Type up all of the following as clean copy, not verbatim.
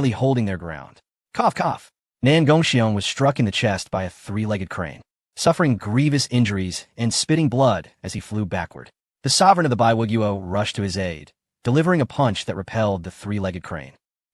holding their ground. Cough, cough. Nan Gongxiong was struck in the chest by a three-legged crane, suffering grievous injuries and spitting blood as he flew backward. The sovereign of the Baiwuguo rushed to his aid, delivering a punch that repelled the three-legged crane.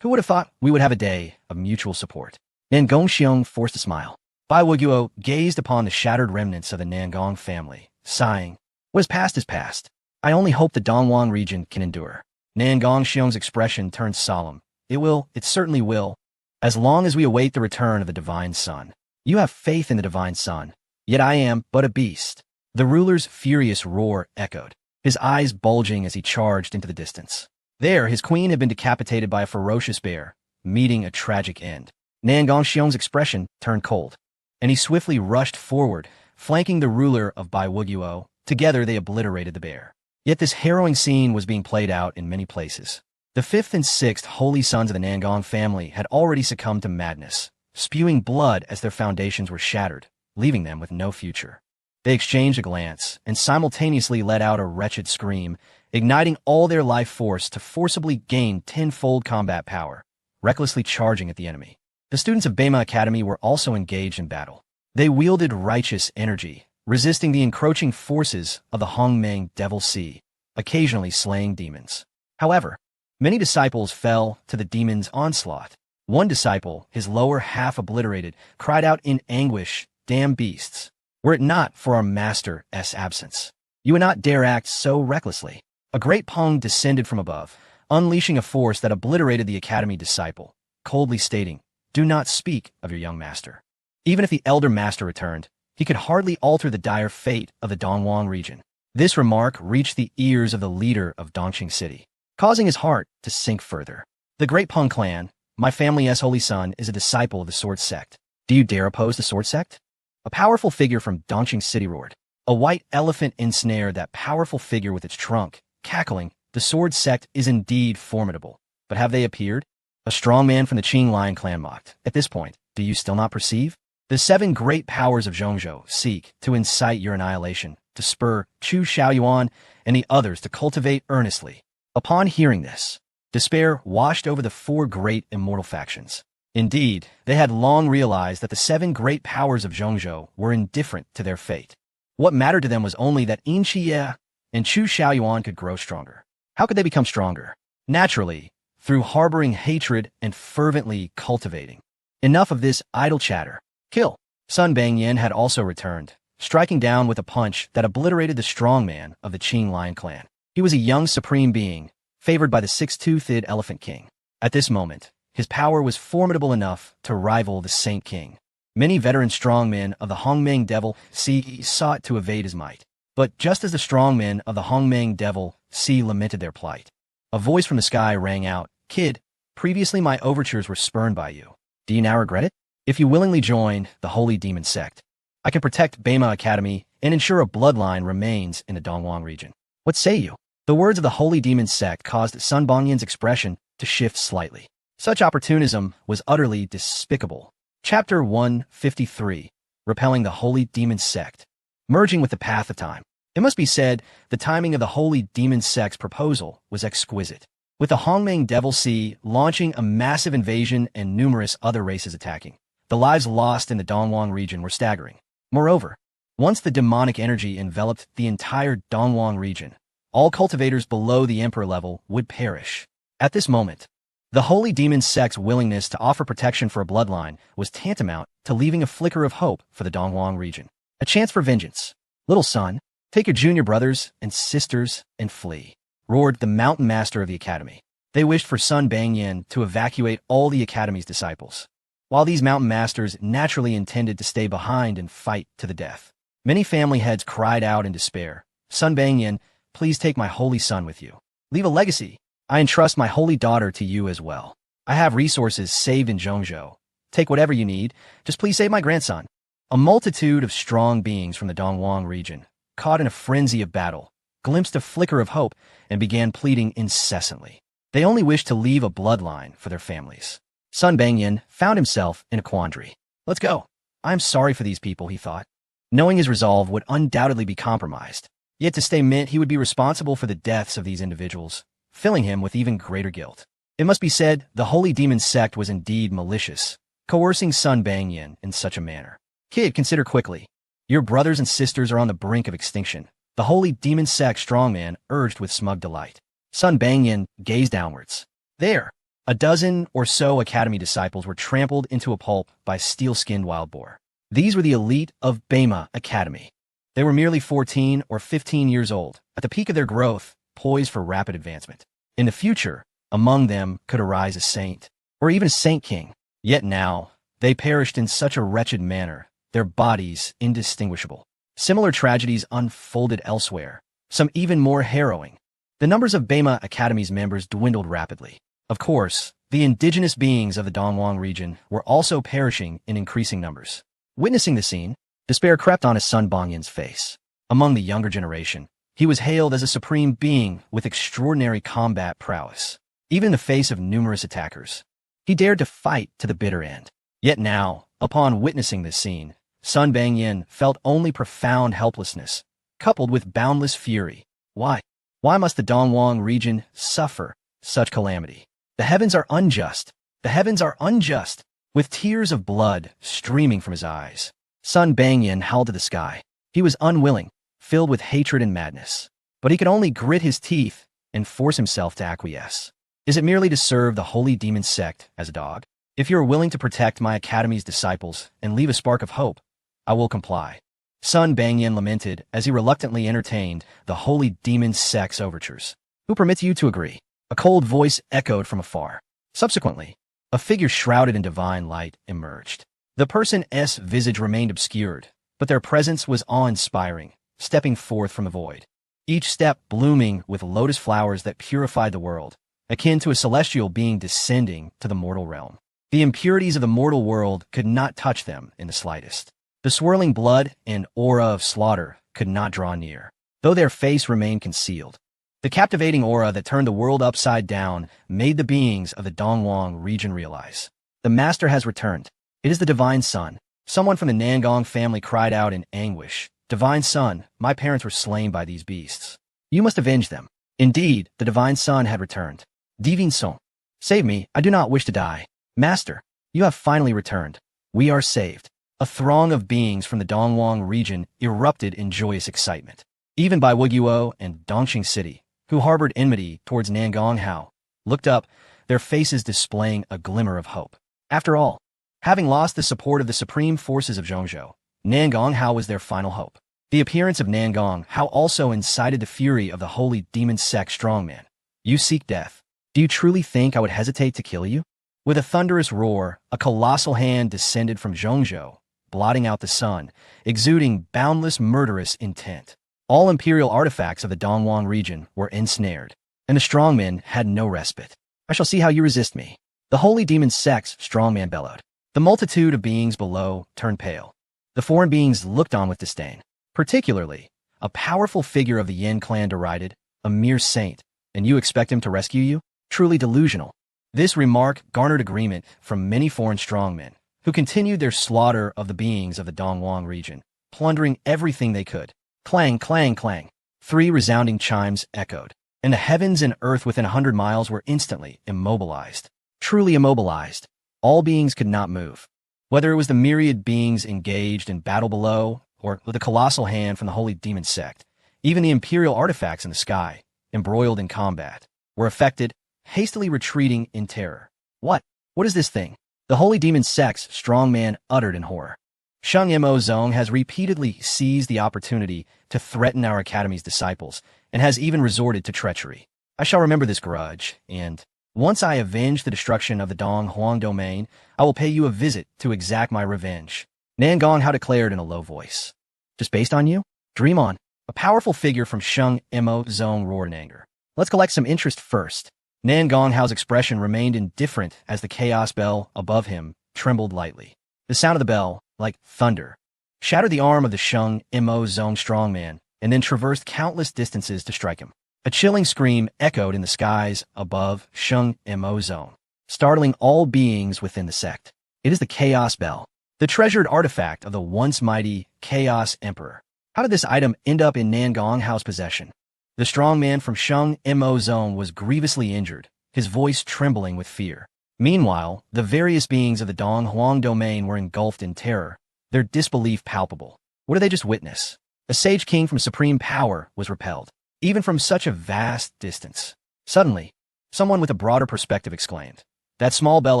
Who would have thought we would have a day of mutual support? Nan Gongxiong forced a smile. Baiwuguo gazed upon the shattered remnants of the Nangong family, sighing. What is past is past. I only hope the Dongwang region can endure. Nan Gongxiong's expression turned solemn. It certainly will, as long as we await the return of the Divine Sun. You have faith in the Divine Sun, yet I am but a beast. The ruler's furious roar echoed, his eyes bulging as he charged into the distance. There, his queen had been decapitated by a ferocious bear, meeting a tragic end. Nan Gongxiong's expression turned cold, and he swiftly rushed forward, flanking the ruler of Baiwuguo. Together they obliterated the bear. Yet this harrowing scene was being played out in many places. The fifth and sixth holy sons of the Nangong family had already succumbed to madness, spewing blood as their foundations were shattered, leaving them with no future. They exchanged a glance and simultaneously let out a wretched scream, igniting all their life force to forcibly gain tenfold combat power, recklessly charging at the enemy. The students of Beima Academy were also engaged in battle. They wielded righteous energy, resisting the encroaching forces of the Hongmeng Devil Sea, occasionally slaying demons. However, many disciples fell to the demon's onslaught. One disciple, his lower half obliterated, cried out in anguish, "Damn beasts! Were it not for our master's absence, you would not dare act so recklessly." A great Pong descended from above, unleashing a force that obliterated the academy disciple, coldly stating, "Do not speak of your young master." Even if the elder master returned, he could hardly alter the dire fate of the Dongwang region. This remark reached the ears of the leader of Dongqing City, causing his heart to sink further. "The Great Peng clan, my family's holy son, is a disciple of the Sword Sect. Do you dare oppose the Sword Sect?" A powerful figure from Dongqing City roared. A white elephant ensnared that powerful figure with its trunk, cackling. "The Sword Sect is indeed formidable. But have they appeared?" A strong man from the Qing Lion clan mocked. "At this point, do you still not perceive? The seven great powers of Zhongzhou seek to incite your annihilation, to spur Chu Xiaoyuan and the others to cultivate earnestly." Upon hearing this, despair washed over the four great immortal factions. Indeed, they had long realized that the seven great powers of Zhongzhou were indifferent to their fate. What mattered to them was only that Yin Qiye and Chu Xiaoyuan could grow stronger. How could they become stronger? Naturally, through harboring hatred and fervently cultivating. Enough of this idle chatter. Kill! Sun Bangyan had also returned, striking down with a punch that obliterated the strongman of the Qing Lion clan. He was a young supreme being, favored by the six-toothed Elephant King. At this moment, his power was formidable enough to rival the Saint King. Many veteran strongmen of the Hongmeng Devil Sea sought to evade his might. But just as the strongmen of the Hongmeng Devil Sea lamented their plight, a voice from the sky rang out, "Kid, previously my overtures were spurned by you. Do you now regret it? If you willingly join the Holy Demon Sect, I can protect Beima Academy and ensure a bloodline remains in the Dongwang region. What say you?" The words of the Holy Demon Sect caused Sun Bangyan's expression to shift slightly. Such opportunism was utterly despicable. Chapter 153, Repelling the Holy Demon Sect. Merging with the path of time. It must be said, the timing of the Holy Demon Sect's proposal was exquisite. With the Hongmeng Devil Sea launching a massive invasion and numerous other races attacking, the lives lost in the Dongwang region were staggering. Moreover, once the demonic energy enveloped the entire Dongwang region, all cultivators below the emperor level would perish. At this moment, the Holy Demon Sect's willingness to offer protection for a bloodline was tantamount to leaving a flicker of hope for the Dongwang region. A chance for vengeance. "Little son, take your junior brothers and sisters and flee," roared the mountain master of the academy. They wished for Sun Bangyan to evacuate all the academy's disciples, while these mountain masters naturally intended to stay behind and fight to the death. Many family heads cried out in despair, "Sun Bangyan, please take my holy son with you. Leave a legacy. I entrust my holy daughter to you as well. I have resources saved in Zhongzhou. Take whatever you need. Just please save my grandson." A multitude of strong beings from the Dongwang region, caught in a frenzy of battle, glimpsed a flicker of hope and began pleading incessantly. They only wished to leave a bloodline for their families. Sun Bangyan found himself in a quandary. "Let's go. I'm sorry for these people," he thought, knowing his resolve would undoubtedly be compromised. Yet to stay meant he would be responsible for the deaths of these individuals, filling him with even greater guilt. It must be said, the holy demon sect was indeed malicious, coercing Sun Bangyan in such a manner. Kid, consider quickly. Your brothers and sisters are on the brink of extinction. The holy demon sect strongman urged with smug delight. Sun Bangyan gazed downwards. There, a dozen or so academy disciples were trampled into a pulp by steel-skinned wild boar. These were the elite of Bema Academy. They were merely 14 or 15 years old, at the peak of their growth, poised for rapid advancement. In the future, among them could arise a saint, or even a saint king. Yet now, they perished in such a wretched manner, their bodies indistinguishable. Similar tragedies unfolded elsewhere, some even more harrowing. The numbers of Bema Academy's members dwindled rapidly. Of course, the indigenous beings of the Dongwang region were also perishing in increasing numbers. Witnessing the scene, despair crept on his son Bangyan's face. Among the younger generation, he was hailed as a supreme being with extraordinary combat prowess. Even in the face of numerous attackers, he dared to fight to the bitter end. Yet now, upon witnessing this scene, Sun Bangyan felt only profound helplessness, coupled with boundless fury. Why? Why must the Dongwang region suffer such calamity? The heavens are unjust. The heavens are unjust. With tears of blood streaming from his eyes, Sun Bangyan howled to the sky. He was unwilling, filled with hatred and madness. But he could only grit his teeth and force himself to acquiesce. Is it merely to serve the holy demon sect as a dog? If you are willing to protect my academy's disciples and leave a spark of hope, I will comply. Sun Bangyan lamented as he reluctantly entertained the holy demon sect's overtures. Who permits you to agree? A cold voice echoed from afar. Subsequently, a figure shrouded in divine light emerged. The person's visage remained obscured, but their presence was awe-inspiring, stepping forth from the void. Each step blooming with lotus flowers that purified the world, akin to a celestial being descending to the mortal realm. The impurities of the mortal world could not touch them in the slightest. The swirling blood and aura of slaughter could not draw near, though their face remained concealed. The captivating aura that turned the world upside down made the beings of the Dongwang region realize. The master has returned. It is the Divine Sun. Someone from the Nangong family cried out in anguish. Divine Sun, my parents were slain by these beasts. You must avenge them. Indeed, the Divine Sun had returned. Divine Sun, save me, I do not wish to die. Master, you have finally returned. We are saved. A throng of beings from the Dongwang region erupted in joyous excitement. Even Bai Wuguo and Dongqing City, who harbored enmity towards Nangonghao, looked up, their faces displaying a glimmer of hope. After all, having lost the support of the supreme forces of Zhongzhou, Nangonghao was their final hope. The appearance of Nangonghao also incited the fury of the holy demon sect strongman. You seek death. Do you truly think I would hesitate to kill you? With a thunderous roar, a colossal hand descended from Zhongzhou, blotting out the sun, exuding boundless murderous intent. All imperial artifacts of the Dongwang region were ensnared, and the strongman had no respite. I shall see how you resist me. The holy demon sect's strongman bellowed. The multitude of beings below turned pale. The foreign beings looked on with disdain. Particularly, a powerful figure of the Yin clan derided, a mere saint, and you expect him to rescue you? Truly delusional. This remark garnered agreement from many foreign strongmen, who continued their slaughter of the beings of the Dongwang region, plundering everything they could. Clang, clang, clang. 3 resounding chimes echoed, and the heavens and earth within 100 miles were instantly immobilized. Truly immobilized. All beings could not move. Whether it was the myriad beings engaged in battle below, or the colossal hand from the holy demon sect, even the imperial artifacts in the sky, embroiled in combat, were affected, hastily retreating in terror. What? What is this thing? The holy demon sect's strongman uttered in horror. Sheng Mo Zong has repeatedly seized the opportunity to threaten our academy's disciples, and has even resorted to treachery. I shall remember this grudge, and once I avenge the destruction of the Dong Huang domain, I will pay you a visit to exact my revenge. Nangonghao declared in a low voice. Just based on you? Dream on. A powerful figure from Sheng Mo Zong roared in anger. Let's collect some interest first. Nangonghao's expression remained indifferent as the chaos bell above him trembled lightly. The sound of the bell, like thunder, shattered the arm of the Sheng Mo Zong strongman, and then traversed countless distances to strike him. A chilling scream echoed in the skies above Sheng Mo Zong, startling all beings within the sect. It is the Chaos Bell, the treasured artifact of the once mighty Chaos Emperor. How did this item end up in Nangonghao's possession? The strong man from Sheng Mo Zone was grievously injured, his voice trembling with fear. Meanwhile, the various beings of the Dong Huang domain were engulfed in terror, their disbelief palpable. What did they just witness? A sage king from supreme power was repelled, even from such a vast distance. Suddenly, someone with a broader perspective exclaimed, "That small bell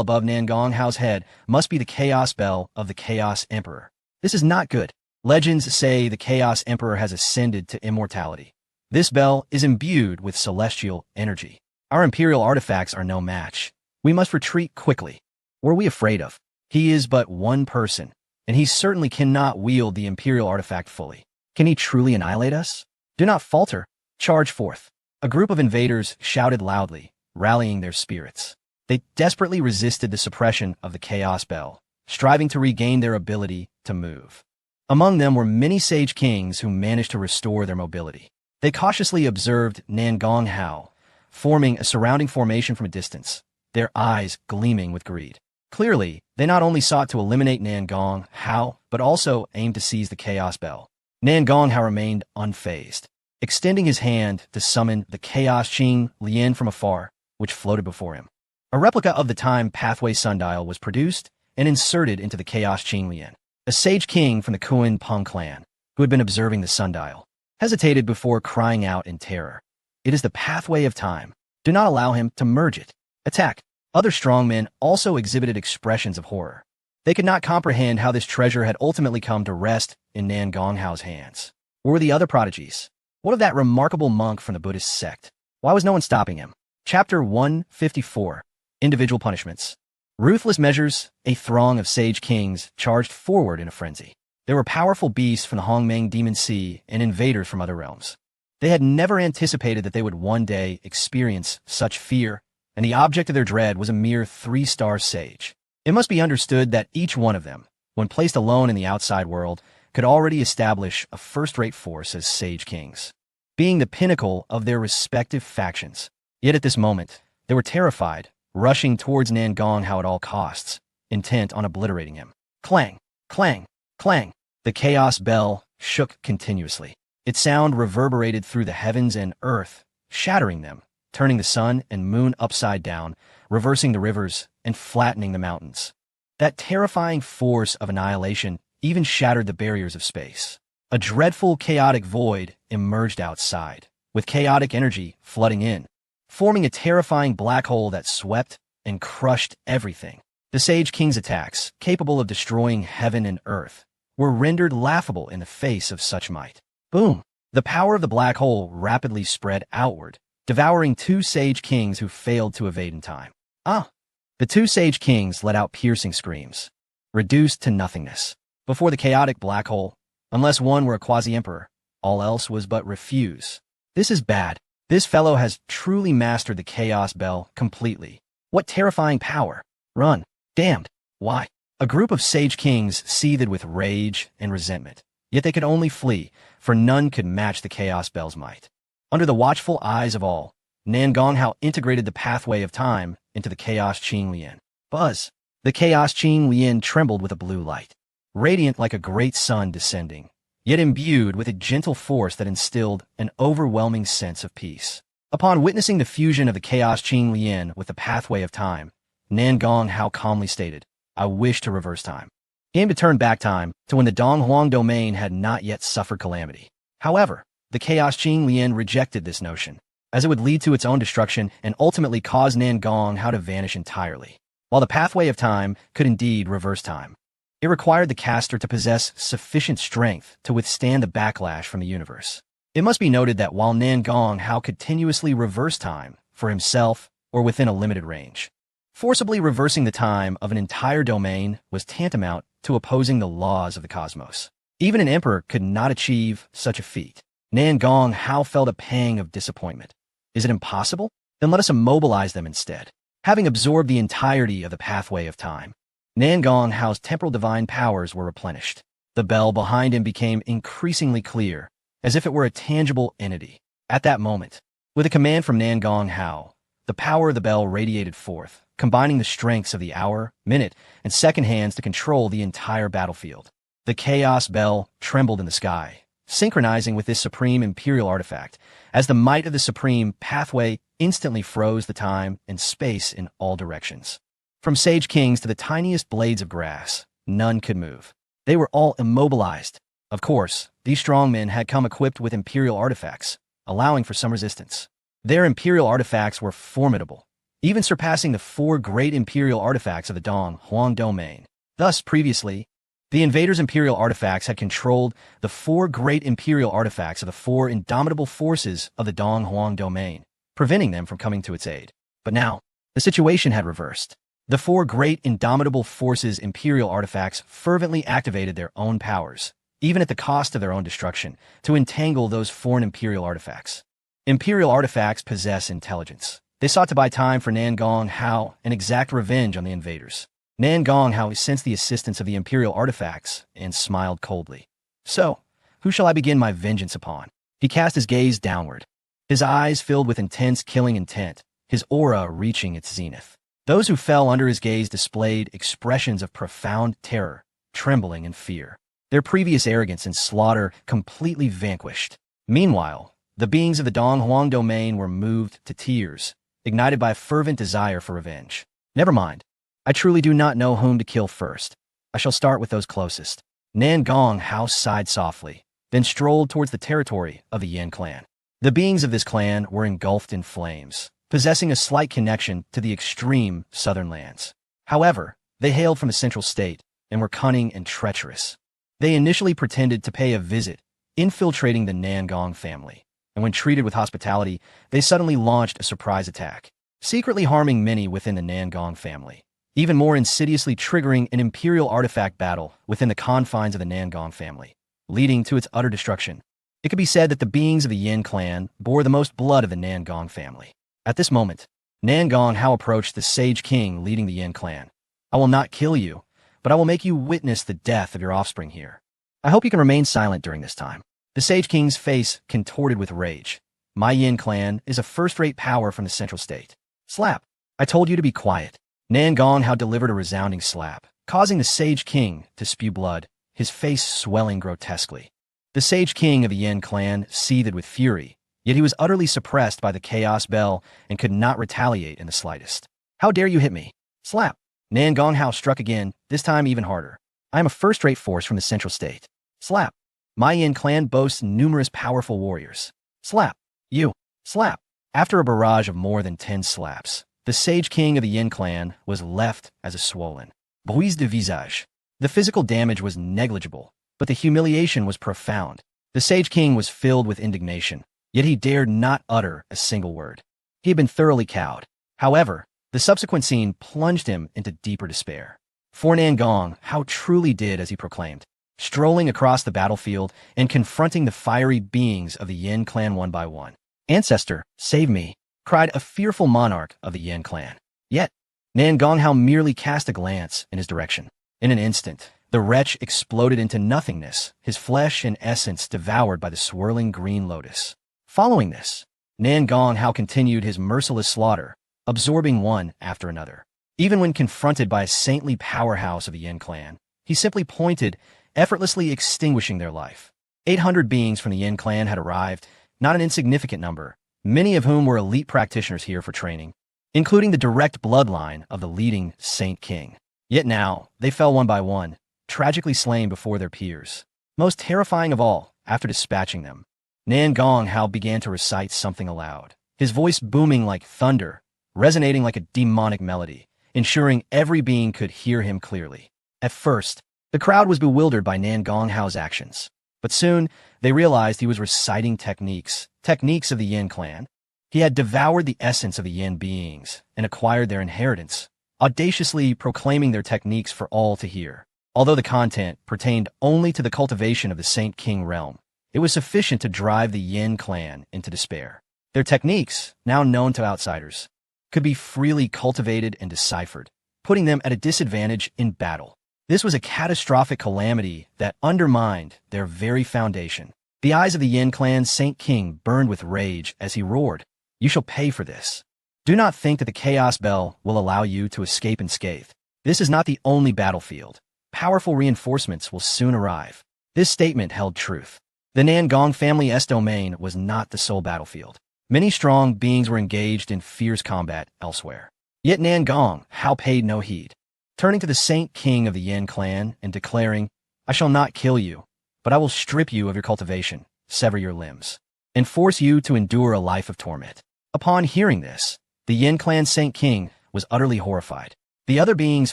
above Nangong Hao's head must be the Chaos Bell of the Chaos Emperor. This is not good. Legends say the Chaos Emperor has ascended to immortality. This bell is imbued with celestial energy. Our imperial artifacts are no match. We must retreat quickly. What are we afraid of? He is but one person, and he certainly cannot wield the imperial artifact fully. Can he truly annihilate us? Do not falter. Charge forth." A group of invaders shouted loudly, rallying their spirits. They desperately resisted the suppression of the Chaos Bell, striving to regain their ability to move. Among them were many sage kings who managed to restore their mobility. They cautiously observed Nangong Hao, forming a surrounding formation from a distance, their eyes gleaming with greed. Clearly, they not only sought to eliminate Nangong Hao, but also aimed to seize the Chaos Bell. Nangong Hao remained unfazed, extending his hand to summon the Chaos Qing Lian from afar, which floated before him. A replica of the Time Pathway sundial was produced and inserted into the Chaos Qing Lian. A sage king from the Kuan Peng clan, who had been observing the sundial, hesitated before crying out in terror. "It is the pathway of time. Do not allow him to merge it. Attack." Other strongmen also exhibited expressions of horror. They could not comprehend how this treasure had ultimately come to rest in Nangong Hao's hands. Where were the other prodigies? What of that remarkable monk from the Buddhist sect? Why was no one stopping him? Chapter 154. Individual Punishments. Ruthless measures, a throng of sage kings charged forward in a frenzy. There were powerful beasts from the Hongmeng Demon Sea and invaders from other realms. They had never anticipated that they would one day experience such fear, and the object of their dread was a mere 3-star sage. It must be understood that each one of them, when placed alone in the outside world, could already establish a first-rate force as sage kings, being the pinnacle of their respective factions. Yet at this moment, they were terrified, rushing towards Nangong Hao at all costs, intent on obliterating him. Clang, clang, clang. The Chaos Bell shook continuously. Its sound reverberated through the heavens and earth, shattering them, turning the sun and moon upside down, reversing the rivers, and flattening the mountains. That terrifying force of annihilation even shattered the barriers of space. A dreadful chaotic void emerged outside, with chaotic energy flooding in, forming a terrifying black hole that swept and crushed everything. The Sage King's attacks, capable of destroying heaven and earth, were rendered laughable in the face of such might. Boom! The power of the black hole rapidly spread outward, devouring 2 Sage Kings who failed to evade in time. The 2 Sage Kings let out piercing screams, reduced to nothingness before the chaotic black hole. Unless one were a quasi-emperor, all else was but refuse. This is bad. This fellow has truly mastered the Chaos Bell completely. What terrifying power! Run! Damned! Why? A group of Sage Kings seethed with rage and resentment. Yet they could only flee, for none could match the Chaos Bell's might. Under the watchful eyes of all, Nangong Hao integrated the pathway of time into the Chaos Qing Lian. Buzz! The Chaos Qing Lian trembled with a blue light, radiant like a great sun descending, yet imbued with a gentle force that instilled an overwhelming sense of peace. Upon witnessing the fusion of the Chaos Qing Lian with the pathway of time, Nangong Hao calmly stated, "I wish to reverse time." He aimed to turn back time to when the Dong Huang domain had not yet suffered calamity. However, the Chaos Qing Lian rejected this notion, as it would lead to its own destruction and ultimately cause Nangong Hao to vanish entirely. While the pathway of time could indeed reverse time, it required the caster to possess sufficient strength to withstand the backlash from the universe. It must be noted that while Nangong Hao continuously reversed time for himself or within a limited range, forcibly reversing the time of an entire domain was tantamount to opposing the laws of the cosmos. Even an emperor could not achieve such a feat. Nangong Hao felt a pang of disappointment. Is it impossible? Then let us immobilize them instead. Having absorbed the entirety of the pathway of time, Nangong Hao's temporal divine powers were replenished. The bell behind him became increasingly clear, as if it were a tangible entity. At that moment, with a command from Nangong Hao, the power of the bell radiated forth, combining the strengths of the hour, minute, and second hands to control the entire battlefield. The Chaos Bell trembled in the sky, synchronizing with this supreme imperial artifact, as the might of the supreme pathway instantly froze the time and space in all directions. From Sage Kings to the tiniest blades of grass, none could move. They were all immobilized. Of course, these strong men had come equipped with Imperial artifacts, allowing for some resistance. Their Imperial artifacts were formidable, even surpassing the 4 great Imperial artifacts of the Dong Huang domain. Thus, previously, the invaders' Imperial artifacts had controlled the 4 great Imperial artifacts of the 4 indomitable forces of the Dong Huang domain, preventing them from coming to its aid. But now, the situation had reversed. The 4 great indomitable forces' Imperial artifacts fervently activated their own powers, even at the cost of their own destruction, to entangle those foreign Imperial artifacts. Imperial artifacts possess intelligence. They sought to buy time for Nan Gonghao and exact revenge on the invaders. Nan Gonghao sensed the assistance of the Imperial artifacts and smiled coldly. So, who shall I begin my vengeance upon? He cast his gaze downward, his eyes filled with intense killing intent, his aura reaching its zenith. Those who fell under his gaze displayed expressions of profound terror, trembling, and fear, their previous arrogance and slaughter completely vanquished. Meanwhile, the beings of the Dong Huang domain were moved to tears, ignited by a fervent desire for revenge. Never mind. I truly do not know whom to kill first. I shall start with those closest. Nan Gonghao sighed softly, then strolled towards the territory of the Yin clan. The beings of this clan were engulfed in flames, possessing a slight connection to the extreme southern lands. However, they hailed from a central state and were cunning and treacherous. They initially pretended to pay a visit, infiltrating the Nangong family, and when treated with hospitality, they suddenly launched a surprise attack, secretly harming many within the Nangong family, even more insidiously triggering an Imperial artifact battle within the confines of the Nangong family, leading to its utter destruction. It could be said that the beings of the Yin clan bore the most blood of the Nangong family. At this moment, Nan Gonghao approached the Sage King leading the Yin clan. I will not kill you, but I will make you witness the death of your offspring here. I hope you can remain silent during this time. The Sage King's face contorted with rage. My Yin clan is a first-rate power from the central state. Slap. I told you to be quiet. Nan Gonghao delivered a resounding slap, causing the Sage King to spew blood, his face swelling grotesquely. The Sage King of the Yin clan seethed with fury, yet he was utterly suppressed by the Chaos Bell and could not retaliate in the slightest. How dare you hit me? Slap. Nan Gonghao struck again, this time even harder. I am a first-rate force from the central state. Slap. My Yin clan boasts numerous powerful warriors. Slap. You. Slap. After a barrage of more than 10 slaps, the Sage King of the Yin clan was left as a swollen brise de visage. The physical damage was negligible, but the humiliation was profound. The Sage King was filled with indignation, yet he dared not utter a single word. He had been thoroughly cowed. However, the subsequent scene plunged him into deeper despair. For Nan Gonghao truly did as he proclaimed, strolling across the battlefield and confronting the fiery beings of the Yin clan one by one. Ancestor, save me, cried a fearful monarch of the Yin clan. Yet, Nan Gonghao merely cast a glance in his direction. In an instant, the wretch exploded into nothingness, his flesh and essence devoured by the swirling green lotus. Following this, Nan Gonghao continued his merciless slaughter, absorbing one after another. Even when confronted by a saintly powerhouse of the Yin clan, he simply pointed, effortlessly extinguishing their life. 800 beings from the Yin clan had arrived, not an insignificant number, many of whom were elite practitioners here for training, including the direct bloodline of the leading Saint King. Yet now, they fell one by one, tragically slain before their peers. Most terrifying of all, after dispatching them, Nan Gonghao began to recite something aloud, his voice booming like thunder, resonating like a demonic melody, ensuring every being could hear him clearly. At first, the crowd was bewildered by Nan Gonghao's actions, but soon they realized he was reciting techniques of the Yin clan. He had devoured the essence of the Yin beings and acquired their inheritance, audaciously proclaiming their techniques for all to hear. Although the content pertained only to the cultivation of the Saint King realm, it was sufficient to drive the Yin clan into despair. Their techniques, now known to outsiders, could be freely cultivated and deciphered, putting them at a disadvantage in battle. This was a catastrophic calamity that undermined their very foundation. The eyes of the Yin clan's Saint King burned with rage as he roared, "You shall pay for this. Do not think that the Chaos Bell will allow you to escape unscathed. This is not the only battlefield. Powerful reinforcements will soon arrive." This statement held truth. The Nangong family's domain was not the sole battlefield. Many strong beings were engaged in fierce combat elsewhere. Yet Nan Gong Hao paid no heed, turning to the Saint King of the Yin clan and declaring, "I shall not kill you, but I will strip you of your cultivation, sever your limbs, and force you to endure a life of torment." Upon hearing this, the Yin clan Saint King was utterly horrified. The other beings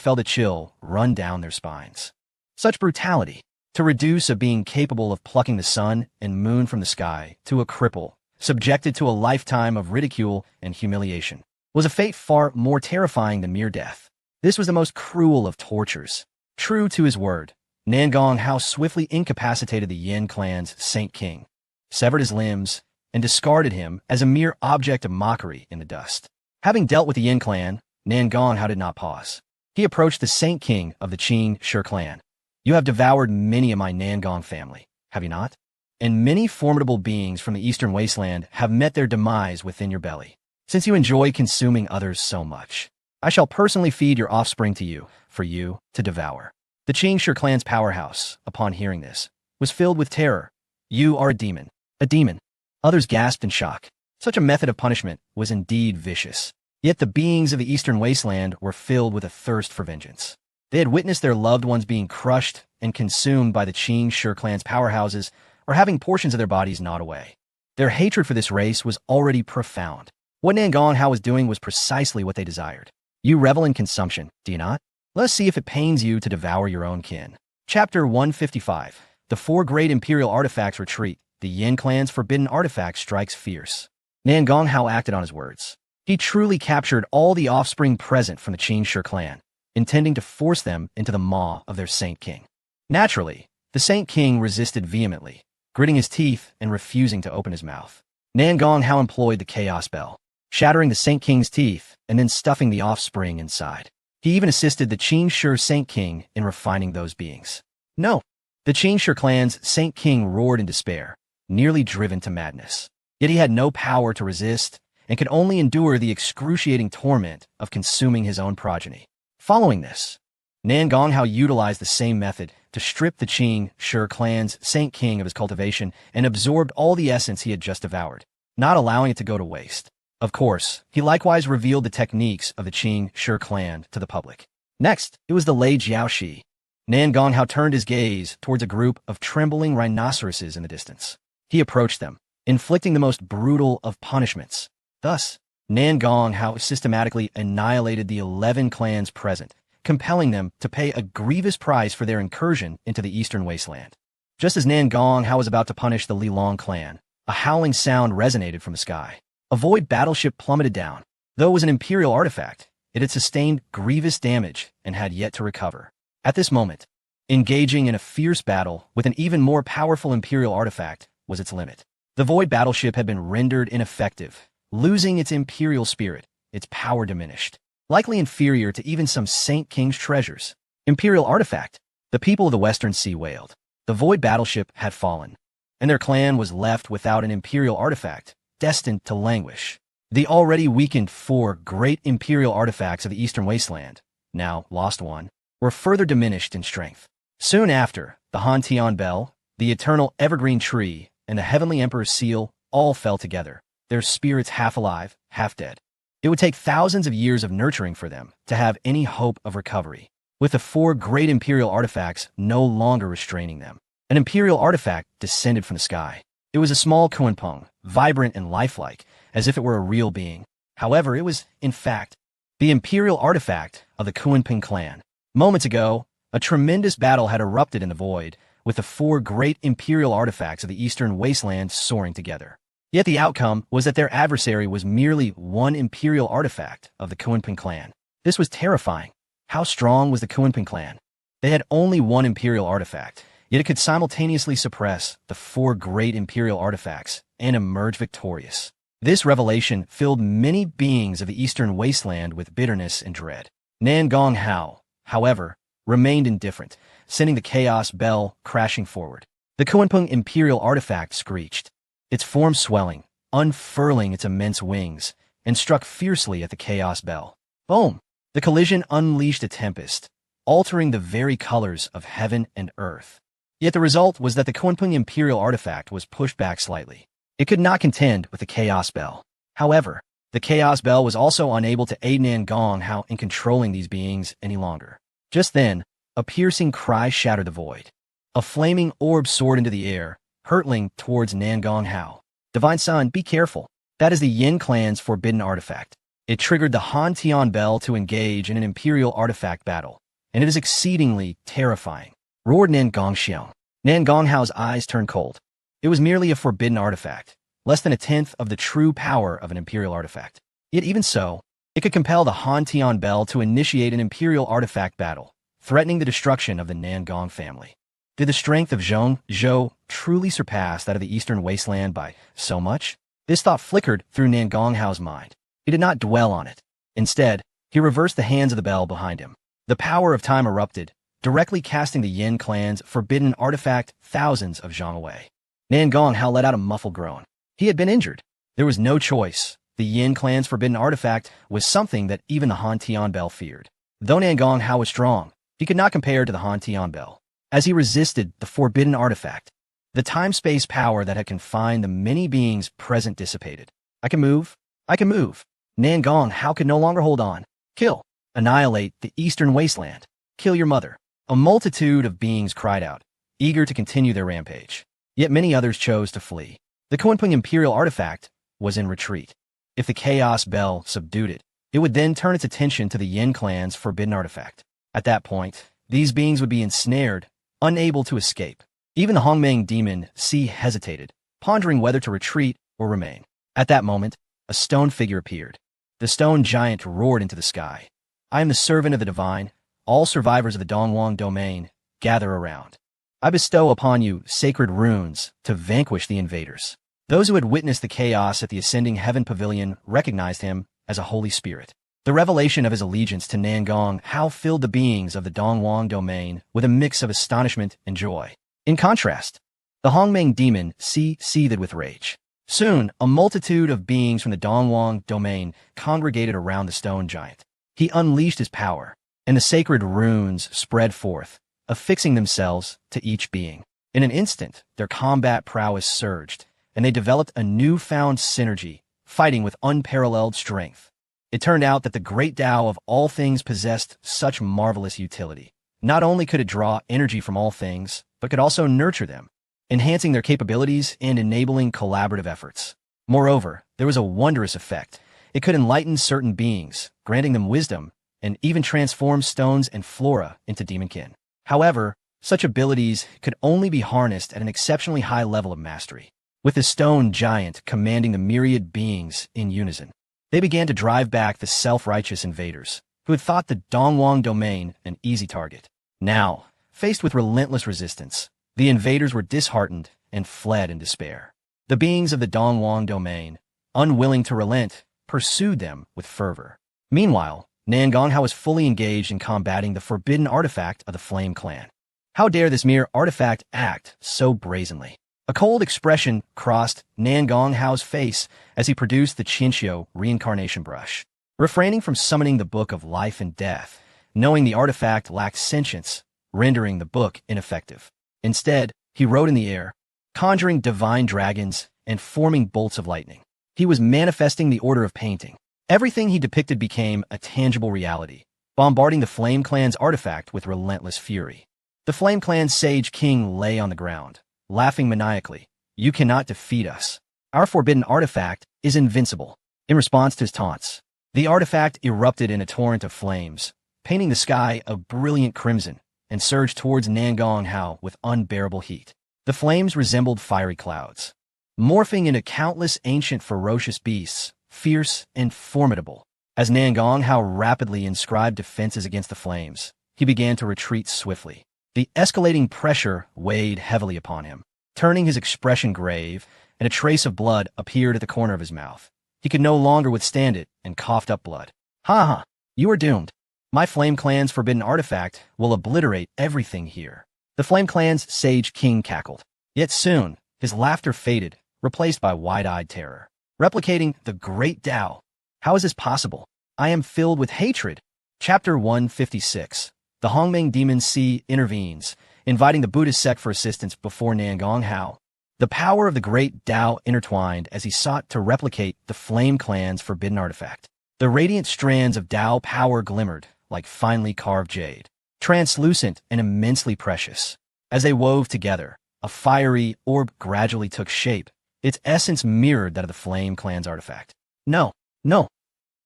felt a chill run down their spines. Such brutality, to reduce a being capable of plucking the sun and moon from the sky to a cripple, subjected to a lifetime of ridicule and humiliation, was a fate far more terrifying than mere death. This was the most cruel of tortures. True to his word, Nan Gong Hao swiftly incapacitated the Yin clan's Saint King, severed his limbs, and discarded him as a mere object of mockery in the dust. Having dealt with the Yin clan, Nan Gong Hao did not pause. He approached the Saint King of the Qin Shi clan. "You have devoured many of my Nan Gong family, have you not? And many formidable beings from the Eastern Wasteland have met their demise within your belly. Since you enjoy consuming others so much, I shall personally feed your offspring to you, for you to devour." The Qin Shi clan's powerhouse, upon hearing this, was filled with terror. "You are a demon. A demon." Others gasped in shock. Such a method of punishment was indeed vicious. Yet the beings of the Eastern Wasteland were filled with a thirst for vengeance. They had witnessed their loved ones being crushed and consumed by the Qin Shi clan's powerhouses, or having portions of their bodies gnawed away. Their hatred for this race was already profound. What Nan Gong Hao was doing was precisely what they desired. You revel in consumption, do you not? Let us see if it pains you to devour your own kin. Chapter 155. The four great imperial artifacts retreat. The Yin clan's forbidden artifact strikes fierce. Nan Gong Hao acted on his words. He truly captured all the offspring present from the Qin Shi clan, intending to force them into the maw of their Saint King. Naturally, the Saint King resisted vehemently, gritting his teeth and refusing to open his mouth. Nan Gong Hao employed the Chaos Bell, shattering the Saint King's teeth and then stuffing the offspring inside. He even assisted the Qin Shi Saint King in refining those beings. No! The Qin Shi clan's Saint King roared in despair, nearly driven to madness. Yet he had no power to resist and could only endure the excruciating torment of consuming his own progeny. Following this, Nan Gong Hao utilized the same method to strip the Qin Shi clan's Saint King of his cultivation and absorbed all the essence he had just devoured, not allowing it to go to waste. Of course, he likewise revealed the techniques of the Qin Shi clan to the public. Next, it was the Lei Jiaoshi. Nan Gong Hao turned his gaze towards a group of trembling rhinoceroses in the distance. He approached them, inflicting the most brutal of punishments. Thus, Nan Gong Hao systematically annihilated the 11 clans present, compelling them to pay a grievous price for their incursion into the Eastern Wasteland. Just as Nan Gong Hao was about to punish the Li Long clan, a howling sound resonated from the sky. A void battleship plummeted down. Though it was an Imperial artifact, it had sustained grievous damage and had yet to recover. At this moment, engaging in a fierce battle with an even more powerful Imperial artifact was its limit. The void battleship had been rendered ineffective, losing its Imperial spirit, its power diminished, likely inferior to even some Saint King's treasures. Imperial artifact! The people of the Western Sea wailed. The void battleship had fallen, and their clan was left without an Imperial artifact, destined to languish. The already weakened four great Imperial artifacts of the Eastern Wasteland, now lost one, were further diminished in strength. Soon after, the Han Tian Bell, the Eternal Evergreen Tree, and the Heavenly Emperor's Seal all fell together, their spirits half alive, half dead. It would take thousands of years of nurturing for them to have any hope of recovery, with the four great Imperial artifacts no longer restraining them. An Imperial artifact descended from the sky. It was a small Kunpeng, vibrant and lifelike, as if it were a real being. However, it was, in fact, the Imperial artifact of the Kunpeng clan. Moments ago, a tremendous battle had erupted in the void, with the four great Imperial artifacts of the Eastern Wasteland soaring together. Yet the outcome was that their adversary was merely one Imperial artifact of the Kunpeng clan. This was terrifying. How strong was the Kunpeng clan? They had only one Imperial artifact, yet it could simultaneously suppress the four great Imperial artifacts and emerge victorious. This revelation filled many beings of the Eastern Wasteland with bitterness and dread. Nan Gong Hao, however, remained indifferent, sending the Chaos Bell crashing forward. The Kunpeng Imperial artifact screeched, its form swelling, unfurling its immense wings, and struck fiercely at the Chaos Bell. Boom! The collision unleashed a tempest, altering the very colors of heaven and earth. Yet the result was that the Kunpeng Imperial artifact was pushed back slightly. It could not contend with the Chaos Bell. However, the Chaos Bell was also unable to aid Nangong Hao in controlling these beings any longer. Just then, a piercing cry shattered the void. A flaming orb soared into the air, hurtling towards Nangong Hao. Divine Son, be careful. That is the Yin clan's forbidden artifact. It triggered the Han Tian Bell to engage in an Imperial artifact battle, and it is exceedingly terrifying, roared Nangong Xiang. Nangong Hao's eyes turned cold. It was merely a forbidden artifact, less than a tenth of the true power of an Imperial artifact. Yet even so, it could compel the Han Tian Bell to initiate an Imperial artifact battle, threatening the destruction of the Nangong family. Did the strength of Zhou truly surpass that of the Eastern Wasteland by so much? This thought flickered through Nangong Hao's mind. He did not dwell on it. Instead, he reversed the hands of the bell behind him. The power of time erupted, directly casting the Yin clan's forbidden artifact thousands of zhang away. Nangong Hao let out a muffled groan. He had been injured. There was no choice. The Yin clan's forbidden artifact was something that even the Han Tian Bell feared. Though Nangong Hao was strong, he could not compare to the Han Tian Bell. As he resisted the forbidden artifact, the time-space power that had confined the many beings present dissipated. I can move. I can move. Nangong Hao could no longer hold on. Kill. Annihilate the Eastern Wasteland. Kill your mother. A multitude of beings cried out, eager to continue their rampage. Yet many others chose to flee. The Kunping Imperial artifact was in retreat. If the Chaos Bell subdued it, it would then turn its attention to the Yin clan's forbidden artifact. At that point, these beings would be ensnared, unable to escape. Even the Hongmeng demon Si hesitated, pondering whether to retreat or remain. At that moment, a stone figure appeared. The stone giant roared into the sky. I am the servant of the divine. All survivors of the Dongwang domain, gather around. I bestow upon you sacred runes to vanquish the invaders. Those who had witnessed the chaos at the Ascending Heaven Pavilion recognized him as a holy spirit. The revelation of his allegiance to Nangong Hao filled the beings of the Dongwang domain with a mix of astonishment and joy. In contrast, the Hongmeng demon Si seethed with rage. Soon, a multitude of beings from the Dongwang domain congregated around the stone giant. He unleashed his power, and the sacred runes spread forth, affixing themselves to each being. In an instant, their combat prowess surged, and they developed a newfound synergy, fighting with unparalleled strength. It turned out that the great Tao of all things possessed such marvelous utility. Not only could it draw energy from all things, but could also nurture them, enhancing their capabilities and enabling collaborative efforts. Moreover, there was a wondrous effect. It could enlighten certain beings, granting them wisdom, and even transform stones and flora into demonkin. However, such abilities could only be harnessed at an exceptionally high level of mastery. With the stone giant commanding the myriad beings in unison, they began to drive back the self-righteous invaders, who had thought the Dongwang domain an easy target. Now, faced with relentless resistance, the invaders were disheartened and fled in despair. The beings of the Dongwang domain, unwilling to relent, pursued them with fervor. Meanwhile, Nangong Hao was fully engaged in combating the forbidden artifact of the Flame Clan. How dare this mere artifact act so brazenly? A cold expression crossed Nangong Hao's face as he produced the Qinxiu reincarnation brush. Refraining from summoning the Book of Life and Death, knowing the artifact lacked sentience, rendering the book ineffective. Instead, he wrote in the air, conjuring divine dragons and forming bolts of lightning. He was manifesting the order of painting. Everything he depicted became a tangible reality, bombarding the Flame Clan's artifact with relentless fury. The Flame Clan's Sage King lay on the ground, laughing maniacally. You cannot defeat us. Our forbidden artifact is invincible. In response to his taunts, the artifact erupted in a torrent of flames, painting the sky a brilliant crimson, and surged towards Nangong Hao with unbearable heat. The flames resembled fiery clouds, morphing into countless ancient ferocious beasts, fierce and formidable. As Nangong Hao rapidly inscribed defenses against the flames, he began to retreat swiftly. The escalating pressure weighed heavily upon him, turning his expression grave, and a trace of blood appeared at the corner of his mouth. He could no longer withstand it and coughed up blood. Ha ha! You are doomed. My Flame Clan's forbidden artifact will obliterate everything here. The Flame Clan's Sage King cackled. Yet soon, his laughter faded, replaced by wide-eyed terror. Replicating the Great Tao. How is this possible? I am filled with hatred. Chapter 156. The Hongmeng Demon Si intervenes, inviting the Buddhist sect for assistance before Nangong Hao. The power of the great Tao intertwined as he sought to replicate the Flame Clan's forbidden artifact. The radiant strands of Tao power glimmered like finely carved jade, translucent and immensely precious. As they wove together, a fiery orb gradually took shape. Its essence mirrored that of the Flame Clan's artifact. No, no.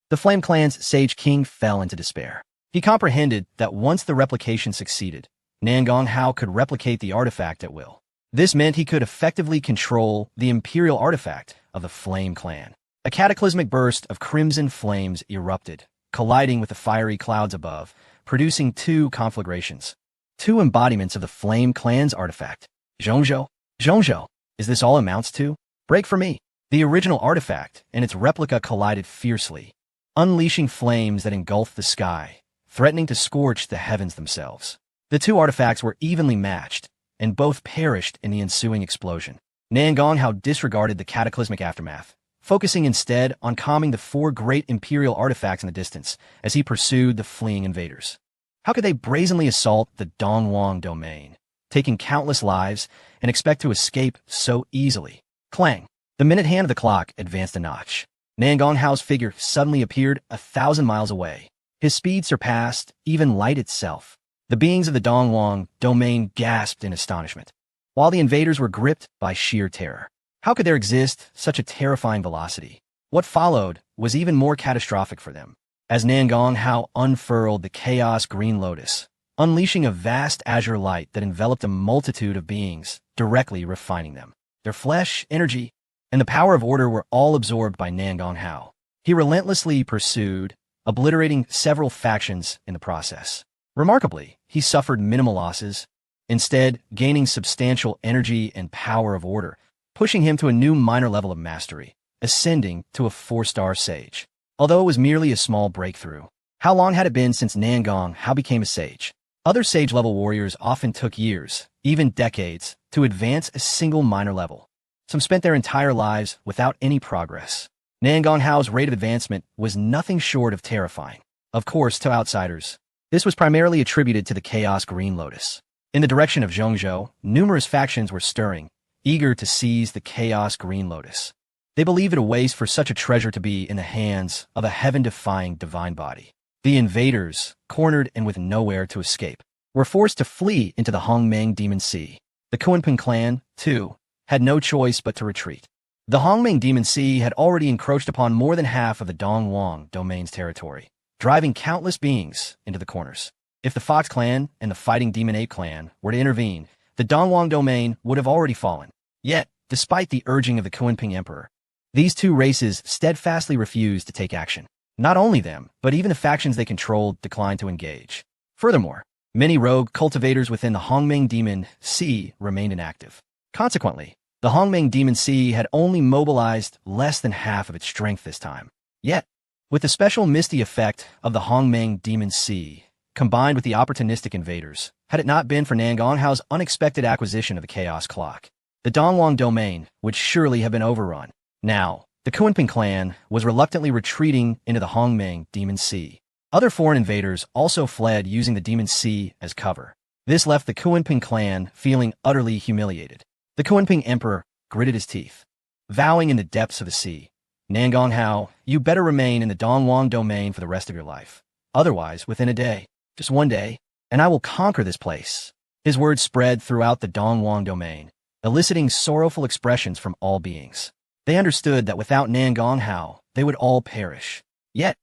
The Flame Clan's Sage King fell into despair. He comprehended that once the replication succeeded, Nangong Hao could replicate the artifact at will. This meant he could effectively control the imperial artifact of the Flame Clan. A cataclysmic burst of crimson flames erupted, colliding with the fiery clouds above, producing two conflagrations. Two embodiments of the Flame Clan's artifact. Zhongzhou? Zhongzhou, is this all amounts to? Break for me. The original artifact and its replica collided fiercely, unleashing flames that engulfed the sky, threatening to scorch the heavens themselves. The two artifacts were evenly matched, and both perished in the ensuing explosion. Nangong Hao disregarded the cataclysmic aftermath, focusing instead on calming the four great imperial artifacts in the distance as he pursued the fleeing invaders. How could they brazenly assault the Dongwang domain, taking countless lives, and expect to escape so easily? Clang! The minute hand of the clock advanced a notch. Nangong Hao's figure suddenly appeared 1,000 miles away. His speed surpassed even light itself. The beings of the Dongwang domain gasped in astonishment, while the invaders were gripped by sheer terror. How could there exist such a terrifying velocity? What followed was even more catastrophic for them, as Nangong Hao unfurled the Chaos Green Lotus, unleashing a vast azure light that enveloped a multitude of beings, directly refining them. Their flesh, energy, and the power of order were all absorbed by Nangong Hao. He relentlessly pursued, obliterating several factions in the process. Remarkably, he suffered minimal losses, instead gaining substantial energy and power of order, pushing him to a new minor level of mastery, ascending to a 4-star sage. Although it was merely a small breakthrough, how long had it been since Nangong Hao became a sage? Other sage-level warriors often took years, even decades, to advance a single minor level. Some spent their entire lives without any progress. Nangong Hao's rate of advancement was nothing short of terrifying. Of course, to outsiders, this was primarily attributed to the Chaos Green Lotus. In the direction of Zhongzhou, numerous factions were stirring, eager to seize the Chaos Green Lotus. They believed it a waste for such a treasure to be in the hands of a heaven-defying divine body. The invaders, cornered and with nowhere to escape, were forced to flee into the Hongmeng Demon Sea. The Kunpeng clan, too, had no choice but to retreat. The Hongmeng Demon Sea had already encroached upon more than half of the Dongwang domain's territory, driving countless beings into the corners. If the Fox clan and the Fighting Demon Ape clan were to intervene, the Dongwang domain would have already fallen. Yet, despite the urging of the Kunpeng Emperor, these two races steadfastly refused to take action. Not only them, but even the factions they controlled declined to engage. Furthermore, many rogue cultivators within the Hongmeng Demon Sea remained inactive. Consequently, the Hongmeng Demon Sea had only mobilized less than half of its strength this time. Yet, with the special misty effect of the Hongmeng Demon Sea, combined with the opportunistic invaders, had it not been for Nangong Hao's unexpected acquisition of the Chaos Clock, the Dongwang domain would surely have been overrun. Now, the Kunpeng clan was reluctantly retreating into the Hongmeng Demon Sea. Other foreign invaders also fled using the Demon Sea as cover. This left the Kunpeng clan feeling utterly humiliated. The Kunpeng Emperor gritted his teeth, vowing in the depths of the sea, Nangong Hao, you better remain in the Dongwang domain for the rest of your life. Otherwise, within a day, just one day, and I will conquer this place. His words spread throughout the Dongwang domain, eliciting sorrowful expressions from all beings. They understood that without Nangong Hao, they would all perish. Yet,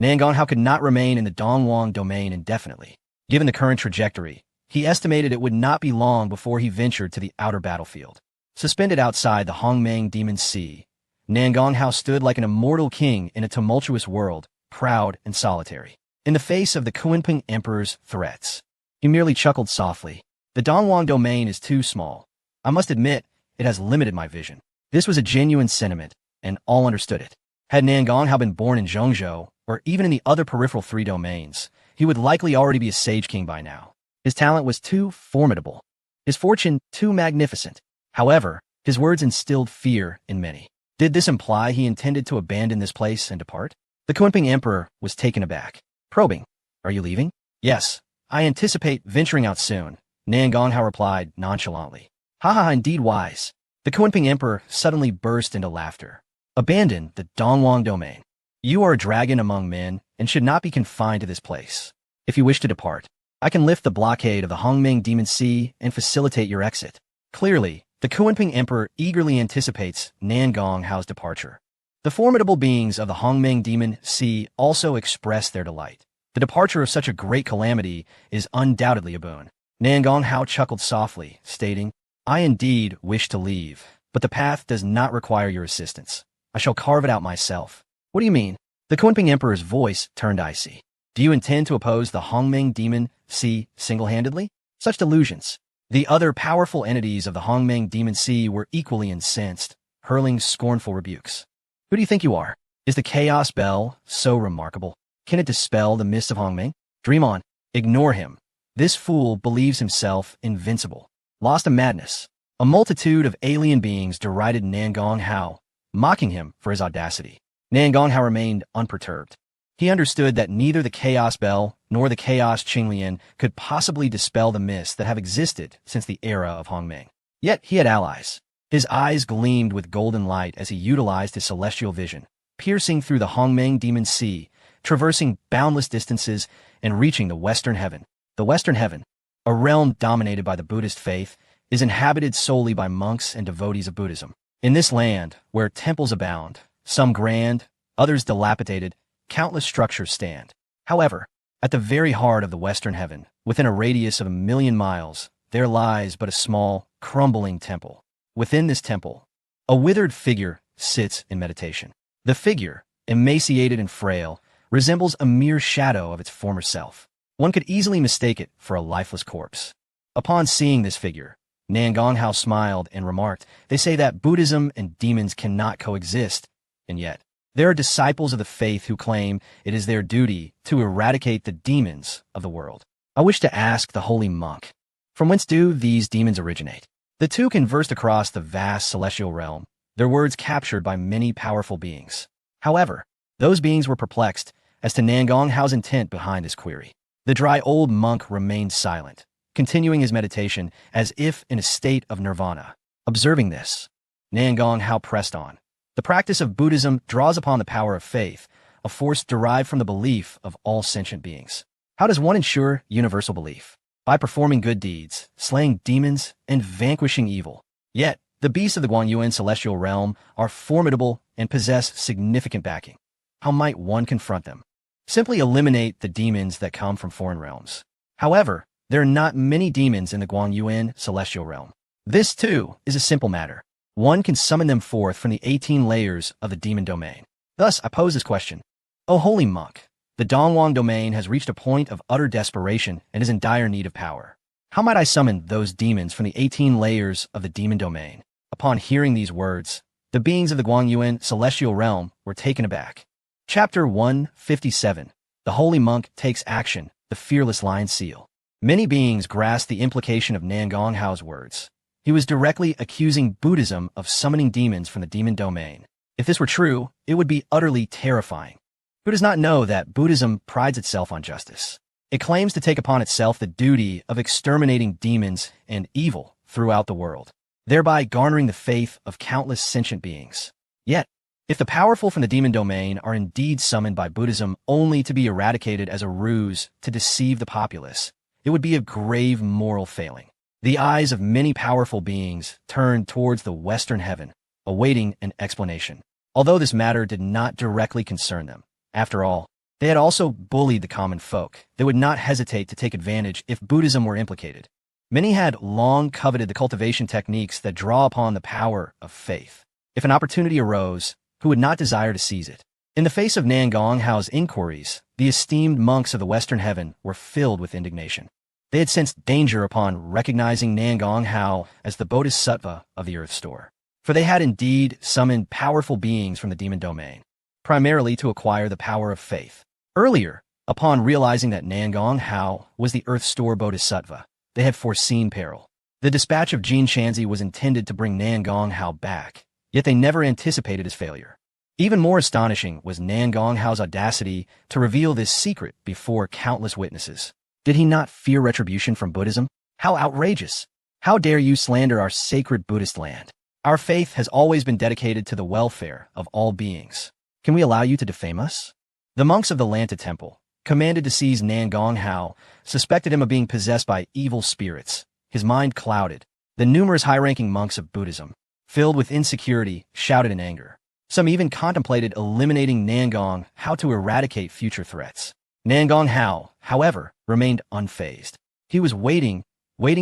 Nangong Hao could not remain in the Dongwang domain indefinitely. Given the current trajectory, he estimated it would not be long before he ventured to the outer battlefield. Suspended outside the Hongmeng Demon Sea, Nangong Hao stood like an immortal king in a tumultuous world, proud and solitary. In the face of the Kunpeng Emperor's threats, he merely chuckled softly. The Dongwang domain is too small. I must admit, it has limited my vision. This was a genuine sentiment, and all understood it. Had Nangong Hao been born in Zhongzhou, or even in the other peripheral 3 domains, he would likely already be a Sage King by now. His talent was too formidable, his fortune too magnificent. However, his words instilled fear in many. Did this imply he intended to abandon this place and depart? The Kunpeng Emperor was taken aback. Probing, are you leaving? Yes, I anticipate venturing out soon, Nangong Hao replied nonchalantly. Haha, indeed wise. The Kunping Emperor suddenly burst into laughter. Abandon the Dongwang domain. You are a dragon among men and should not be confined to this place. If you wish to depart, I can lift the blockade of the Hongmeng Demon Sea and facilitate your exit. Clearly, the Kunping Emperor eagerly anticipates Nangong Hao's departure. The formidable beings of the Hongmeng Demon Sea also express their delight. The departure of such a great calamity is undoubtedly a boon. Nangong Hao chuckled softly, stating, I indeed wish to leave, but the path does not require your assistance. I shall carve it out myself. What do you mean? The Kunping Emperor's voice turned icy. Do you intend to oppose the Hongmeng Demon Sea single-handedly? Such delusions. The other powerful entities of the Hongmeng Demon Sea were equally incensed, hurling scornful rebukes. Who do you think you are? Is the Chaos Bell so remarkable? Can it dispel the mist of Hongmeng? Dream on. Ignore him. This fool believes himself invincible. Lost in madness. A multitude of alien beings derided Nangong Hao, mocking him for his audacity. Nangong Hao remained unperturbed. He understood that neither the Chaos Bell nor the Chaos Qinglian could possibly dispel the mists that have existed since the era of Hongmeng. Yet he had allies. His eyes gleamed with golden light as he utilized his celestial vision, piercing through the Hongmeng Demon Sea, traversing boundless distances and reaching the Western Heaven. The Western Heaven, a realm dominated by the Buddhist faith, is inhabited solely by monks and devotees of Buddhism. In this land, where temples abound, some grand, others dilapidated, countless structures stand. However, at the very heart of the Western Heaven, within a radius of 1,000,000 miles, there lies but a small, crumbling temple. Within this temple, a withered figure sits in meditation. The figure, emaciated and frail, resembles a mere shadow of its former self. One could easily mistake it for a lifeless corpse. Upon seeing this figure, Nangong Hao smiled and remarked, They say that Buddhism and demons cannot coexist, and yet, there are disciples of the faith who claim it is their duty to eradicate the demons of the world. I wish to ask the holy monk, from whence do these demons originate? The two conversed across the vast celestial realm, their words captured by many powerful beings. However, those beings were perplexed as to Nangong Hao's intent behind this query. The dry old monk remained silent, continuing his meditation as if in a state of nirvana. Observing this, Nangong Hao pressed on. The practice of Buddhism draws upon the power of faith, a force derived from the belief of all sentient beings. How does one ensure universal belief? By performing good deeds, slaying demons, and vanquishing evil. Yet, the beasts of the Guangyuan celestial realm are formidable and possess significant backing. How might one confront them? Simply eliminate the demons that come from foreign realms. However, there are not many demons in the Guangyuan celestial realm. This, too, is a simple matter. One can summon them forth from the 18 layers of the demon domain. Thus, I pose this question. O holy monk, the Dongwang domain has reached a point of utter desperation and is in dire need of power. How might I summon those demons from the 18 layers of the demon domain? Upon hearing these words, the beings of the Guangyuan celestial realm were taken aback. Chapter 157. The Holy Monk Takes Action, the Fearless Lion Seal. Many beings grasped the implication of Nangong Hao's words. He was directly accusing Buddhism of summoning demons from the demon domain. If this were true, it would be utterly terrifying. Who does not know that Buddhism prides itself on justice? It claims to take upon itself the duty of exterminating demons and evil throughout the world, thereby garnering the faith of countless sentient beings. Yet, if the powerful from the demon domain are indeed summoned by Buddhism only to be eradicated as a ruse to deceive the populace, it would be a grave moral failing. The eyes of many powerful beings turned towards the Western Heaven, awaiting an explanation. Although this matter did not directly concern them, after all, they had also bullied the common folk. They would not hesitate to take advantage if Buddhism were implicated. Many had long coveted the cultivation techniques that draw upon the power of faith. If an opportunity arose, who would not desire to seize it? In the face of Nangong Hao's inquiries, the esteemed monks of the Western Heaven were filled with indignation. They had sensed danger upon recognizing Nangong Hao as the Bodhisattva of the Earth Store, for they had indeed summoned powerful beings from the demon domain, primarily to acquire the power of faith. Earlier, upon realizing that Nangong Hao was the Earth Store Bodhisattva, they had foreseen peril. The dispatch of Jin Shanzi was intended to bring Nangong Hao back, yet they never anticipated his failure. Even more astonishing was Nangong Hao's audacity to reveal this secret before countless witnesses. Did he not fear retribution from Buddhism? How outrageous! How dare you slander our sacred Buddhist land? Our faith has always been dedicated to the welfare of all beings. Can we allow you to defame us? The monks of the Lanta Temple, commanded to seize Nan Gonghao, suspected him of being possessed by evil spirits. His mind clouded. The numerous high-ranking monks of Buddhism, filled with insecurity, shouted in anger. Some even contemplated eliminating Nan Gonghao to eradicate future threats. Nan Gonghao, however, remained unfazed. He was waiting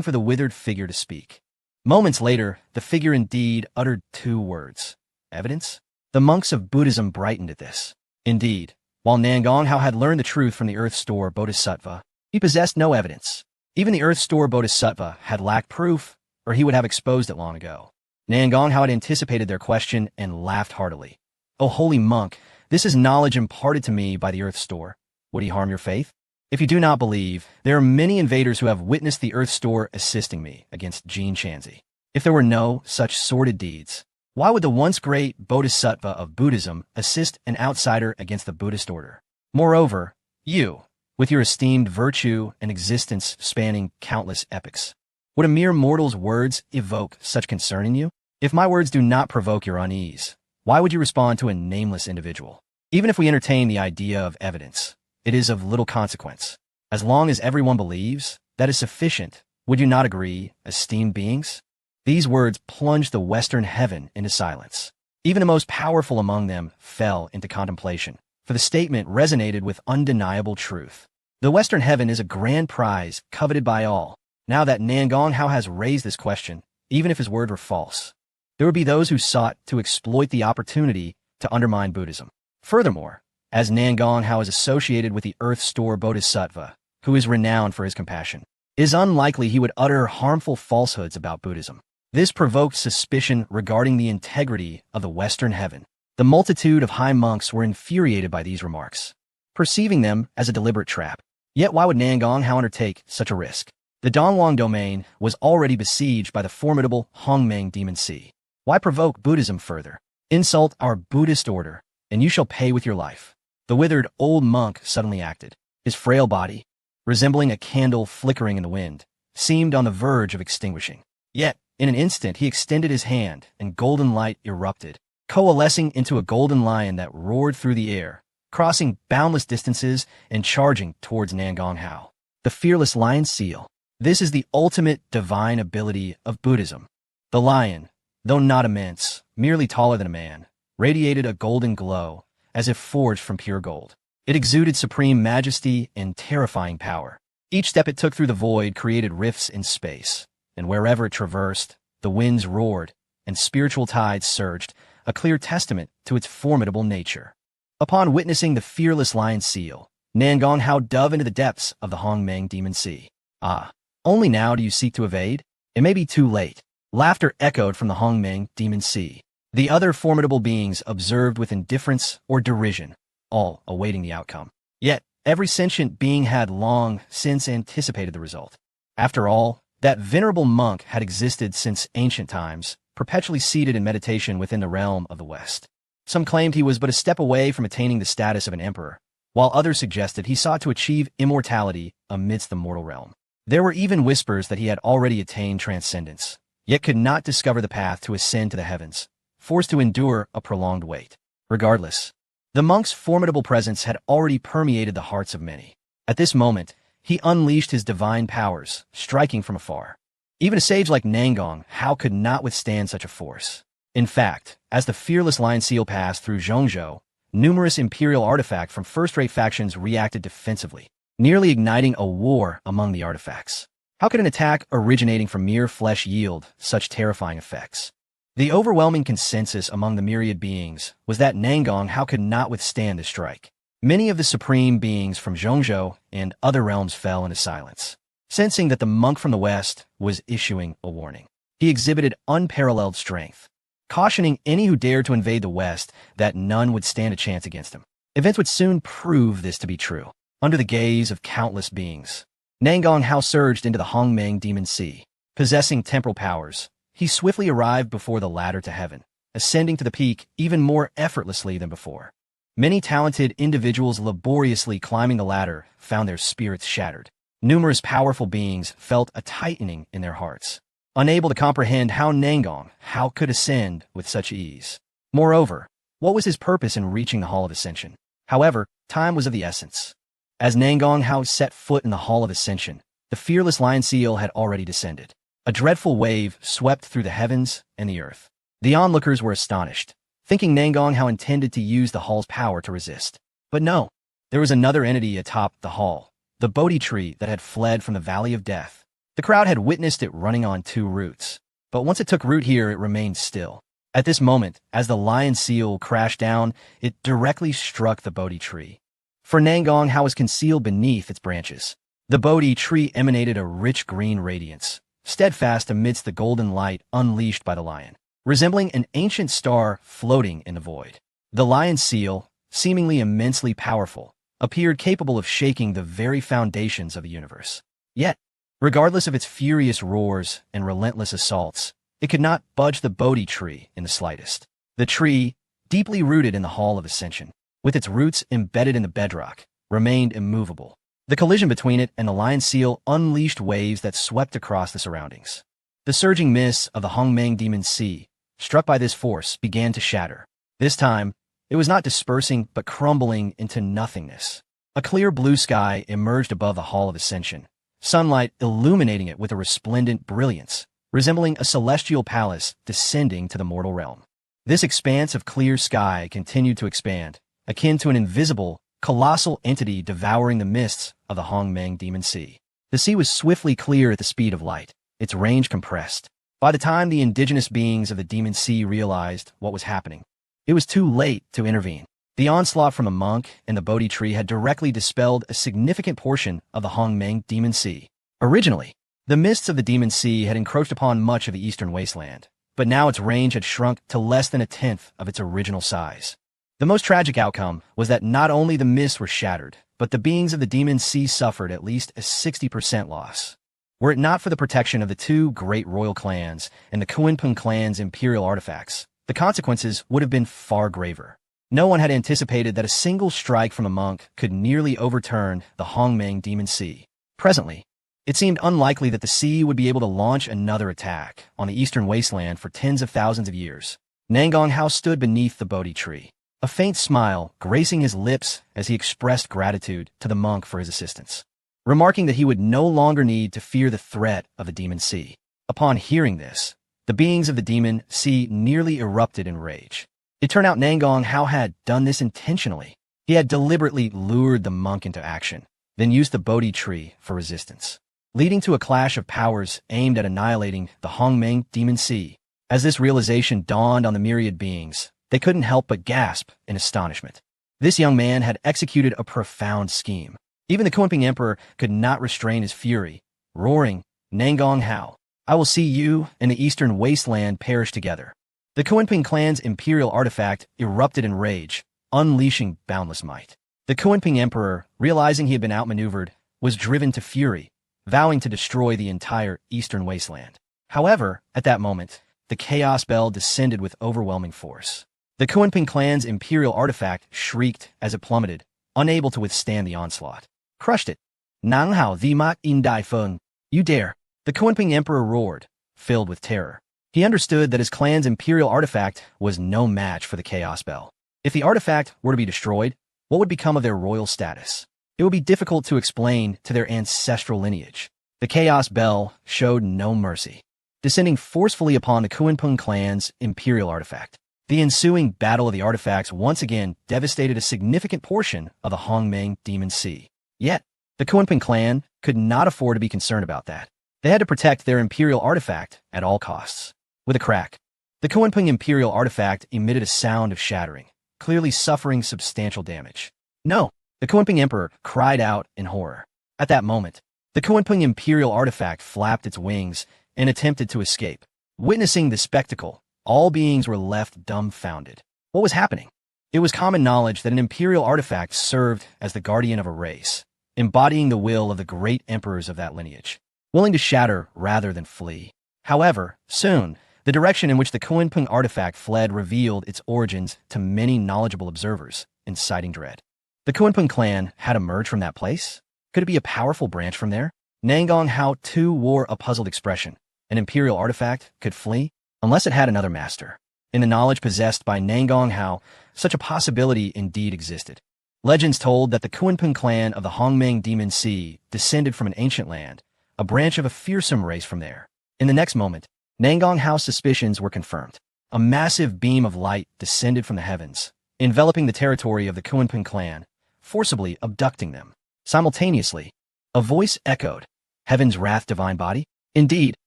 for the withered figure to speak. Moments later, the figure indeed uttered 2 words. Evidence? The monks of Buddhism brightened at this. Indeed, while Nan Gonghao had learned the truth from the Earth Store Bodhisattva, he possessed no evidence. Even the Earth Store Bodhisattva had lacked proof, or he would have exposed it long ago. Nan Gonghao had anticipated their question and laughed heartily. "O holy monk, this is knowledge imparted to me by the Earth Store. Would he harm your faith? If you do not believe, there are many invaders who have witnessed the Earth Store assisting me against Jin Shanzi. If there were no such sordid deeds, why would the once great Bodhisattva of Buddhism assist an outsider against the Buddhist order? Moreover, you, with your esteemed virtue and existence spanning countless epochs, would a mere mortal's words evoke such concern in you? If my words do not provoke your unease, why would you respond to a nameless individual? Even if we entertain the idea of evidence, it is of little consequence. As long as everyone believes, that is sufficient. Would you not agree, esteemed beings?" These words plunged the Western heaven into silence. Even the most powerful among them fell into contemplation, for the statement resonated with undeniable truth. The Western heaven is a grand prize coveted by all. Now that Nan Gonghao has raised this question, even if his word were false, there would be those who sought to exploit the opportunity to undermine Buddhism. Furthermore, as Nan Gonghao is associated with the Earth Store Bodhisattva, who is renowned for his compassion, it is unlikely he would utter harmful falsehoods about Buddhism. This provoked suspicion regarding the integrity of the Western heaven. The multitude of high monks were infuriated by these remarks, perceiving them as a deliberate trap. Yet why would Nan Gonghao undertake such a risk? The Donglong domain was already besieged by the formidable Hongmeng Demon Sea. Why provoke Buddhism further? Insult our Buddhist order, and you shall pay with your life. The withered old monk suddenly acted. His frail body, resembling a candle flickering in the wind, seemed on the verge of extinguishing. Yet, in an instant he extended his hand, and golden light erupted, coalescing into a golden lion that roared through the air, crossing boundless distances and charging towards Nan Gonghao. The fearless lion seal. This is the ultimate divine ability of Buddhism. The lion, though not immense, merely taller than a man, radiated a golden glow, as if forged from pure gold. It exuded supreme majesty and terrifying power. Each step it took through the void created rifts in space, and wherever it traversed, the winds roared and spiritual tides surged, a clear testament to its formidable nature. Upon witnessing the fearless lion seal, Nan Gonghao dove into the depths of the Hongmeng Demon Sea. Ah, only now do you seek to evade? It may be too late. Laughter echoed from the Hongmeng Demon Sea. The other formidable beings observed with indifference or derision, all awaiting the outcome. Yet, every sentient being had long since anticipated the result. After all, that venerable monk had existed since ancient times, perpetually seated in meditation within the realm of the West. Some claimed he was but a step away from attaining the status of an emperor, while others suggested he sought to achieve immortality amidst the mortal realm. There were even whispers that he had already attained transcendence, yet could not discover the path to ascend to the heavens, forced to endure a prolonged wait. Regardless, the monk's formidable presence had already permeated the hearts of many. At this moment, he unleashed his divine powers, striking from afar. Even a sage like Nan Gonghao could not withstand such a force. In fact, as the fearless lion seal passed through Zhongzhou, numerous imperial artifacts from first-rate factions reacted defensively, nearly igniting a war among the artifacts. How could an attack originating from mere flesh yield such terrifying effects? The overwhelming consensus among the myriad beings was that Nan Gonghao could not withstand the strike. Many of the supreme beings from Zhongzhou and other realms fell into silence, sensing that the monk from the west was issuing a warning. He exhibited unparalleled strength, cautioning any who dared to invade the west that none would stand a chance against him. Events would soon prove this to be true. Under the gaze of countless beings, Nan Gonghao surged into the Hongmeng Demon Sea. Possessing temporal powers, he swiftly arrived before the ladder to heaven, ascending to the peak even more effortlessly than before. Many talented individuals laboriously climbing the ladder found their spirits shattered. Numerous powerful beings felt a tightening in their hearts. unable to comprehend how Nangong how could ascend with such ease. Moreover, what was his purpose in reaching the Hall of Ascension? However, time was of the essence. As Nangong Hao set foot in the Hall of Ascension, the fearless lion seal had already descended. A dreadful wave swept through the heavens and the earth. The onlookers were astonished, thinking Nangong Hao intended to use the hall's power to resist. But no, there was another entity atop the hall, the Bodhi tree that had fled from the Valley of Death. The crowd had witnessed it running on two roots, but once it took root here, it remained still. At this moment, as the lion seal crashed down, it directly struck the Bodhi tree. For Nangong Hao was concealed beneath its branches. The Bodhi tree emanated a rich green radiance, steadfast amidst the golden light unleashed by the lion, resembling an ancient star floating in the void. The lion seal, seemingly immensely powerful, appeared capable of shaking the very foundations of the universe. Yet, regardless of its furious roars and relentless assaults, it could not budge the Bodhi tree in the slightest. The tree, deeply rooted in the Hall of Ascension, with its roots embedded in the bedrock, remained immovable. The collision between it and the lion seal unleashed waves that swept across the surroundings. The surging mists of the Hongmeng Demon Sea, struck by this force, began to shatter. This time, it was not dispersing but crumbling into nothingness. A clear blue sky emerged above the Hall of Ascension, sunlight illuminating it with a resplendent brilliance, resembling a celestial palace descending to the mortal realm. This expanse of clear sky continued to expand, akin to an invisible, colossal entity devouring the mists of the Hongmeng Demon Sea. The sea was swiftly clear at the speed of light, its range compressed. By the time the indigenous beings of the Demon Sea realized what was happening, it was too late to intervene. The onslaught from the monk and the Bodhi tree had directly dispelled a significant portion of the Hongmeng Demon Sea. Originally, the mists of the Demon Sea had encroached upon much of the eastern wasteland, but now its range had shrunk to less than a tenth of its original size. The most tragic outcome was that not only the mists were shattered, but the beings of the Demon Sea suffered at least a 60% loss. Were it not for the protection of the two great royal clans and the Kunpeng clan's imperial artifacts, the consequences would have been far graver. No one had anticipated that a single strike from a monk could nearly overturn the Hongmeng Demon Sea. Presently, it seemed unlikely that the sea would be able to launch another attack on the eastern wasteland for tens of thousands of years. Nangong Hao stood beneath the Bodhi tree, a faint smile gracing his lips as he expressed gratitude to the monk for his assistance, remarking that he would no longer need to fear the threat of the Demon Sea. Upon hearing this, the beings of the Demon Sea nearly erupted in rage. It turned out Nangong Hao had done this intentionally. He had deliberately lured the monk into action, then used the Bodhi tree for resistance, leading to a clash of powers aimed at annihilating the Hongmeng Demon Sea. As this realization dawned on the myriad beings, they couldn't help but gasp in astonishment. This young man had executed a profound scheme. Even the Kunpeng Emperor could not restrain his fury, roaring, "Nangong Hao, I will see you and the eastern wasteland perish together." The Kunpeng clan's imperial artifact erupted in rage, unleashing boundless might. The Kunpeng Emperor, realizing he had been outmaneuvered, was driven to fury, vowing to destroy the entire eastern wasteland. However, at that moment, the Chaos Bell descended with overwhelming force. The Kunpeng clan's imperial artifact shrieked as it plummeted, unable to withstand the onslaught. Crushed it. Nang hao the mak in dai feng. You dare. The Kunpeng Emperor roared, filled with terror. He understood that his clan's imperial artifact was no match for the Chaos Bell. If the artifact were to be destroyed, what would become of their royal status? It would be difficult to explain to their ancestral lineage. The Chaos Bell showed no mercy, descending forcefully upon the Kunpeng clan's imperial artifact. The ensuing battle of the artifacts once again devastated a significant portion of the Hongmeng Demon Sea. Yet, the Kunpeng clan could not afford to be concerned about that. They had to protect their imperial artifact at all costs. With a crack, the Kunpeng imperial artifact emitted a sound of shattering, clearly suffering substantial damage. No! The Kunpeng Emperor cried out in horror. At that moment, the Kunpeng imperial artifact flapped its wings and attempted to escape. Witnessing the spectacle, all beings were left dumbfounded. What was happening? It was common knowledge that an imperial artifact served as the guardian of a race, embodying the will of the great emperors of that lineage, willing to shatter rather than flee. However, soon, the direction in which the Kunpeng artifact fled revealed its origins to many knowledgeable observers, inciting dread. The Kunpeng clan had emerged from that place? Could it be a powerful branch from there? Nangong Hao too wore a puzzled expression, an imperial artifact, could flee, unless it had another master. In the knowledge possessed by Nangong Hao, such a possibility indeed existed. Legends told that the Kunpeng clan of the Hongmeng Demon Sea descended from an ancient land, a branch of a fearsome race from there. In the next moment, Nangong Hao's suspicions were confirmed. A massive beam of light descended from the heavens, enveloping the territory of the Kunpeng clan, forcibly abducting them. Simultaneously, a voice echoed, "Heaven's wrath, divine body? Indeed,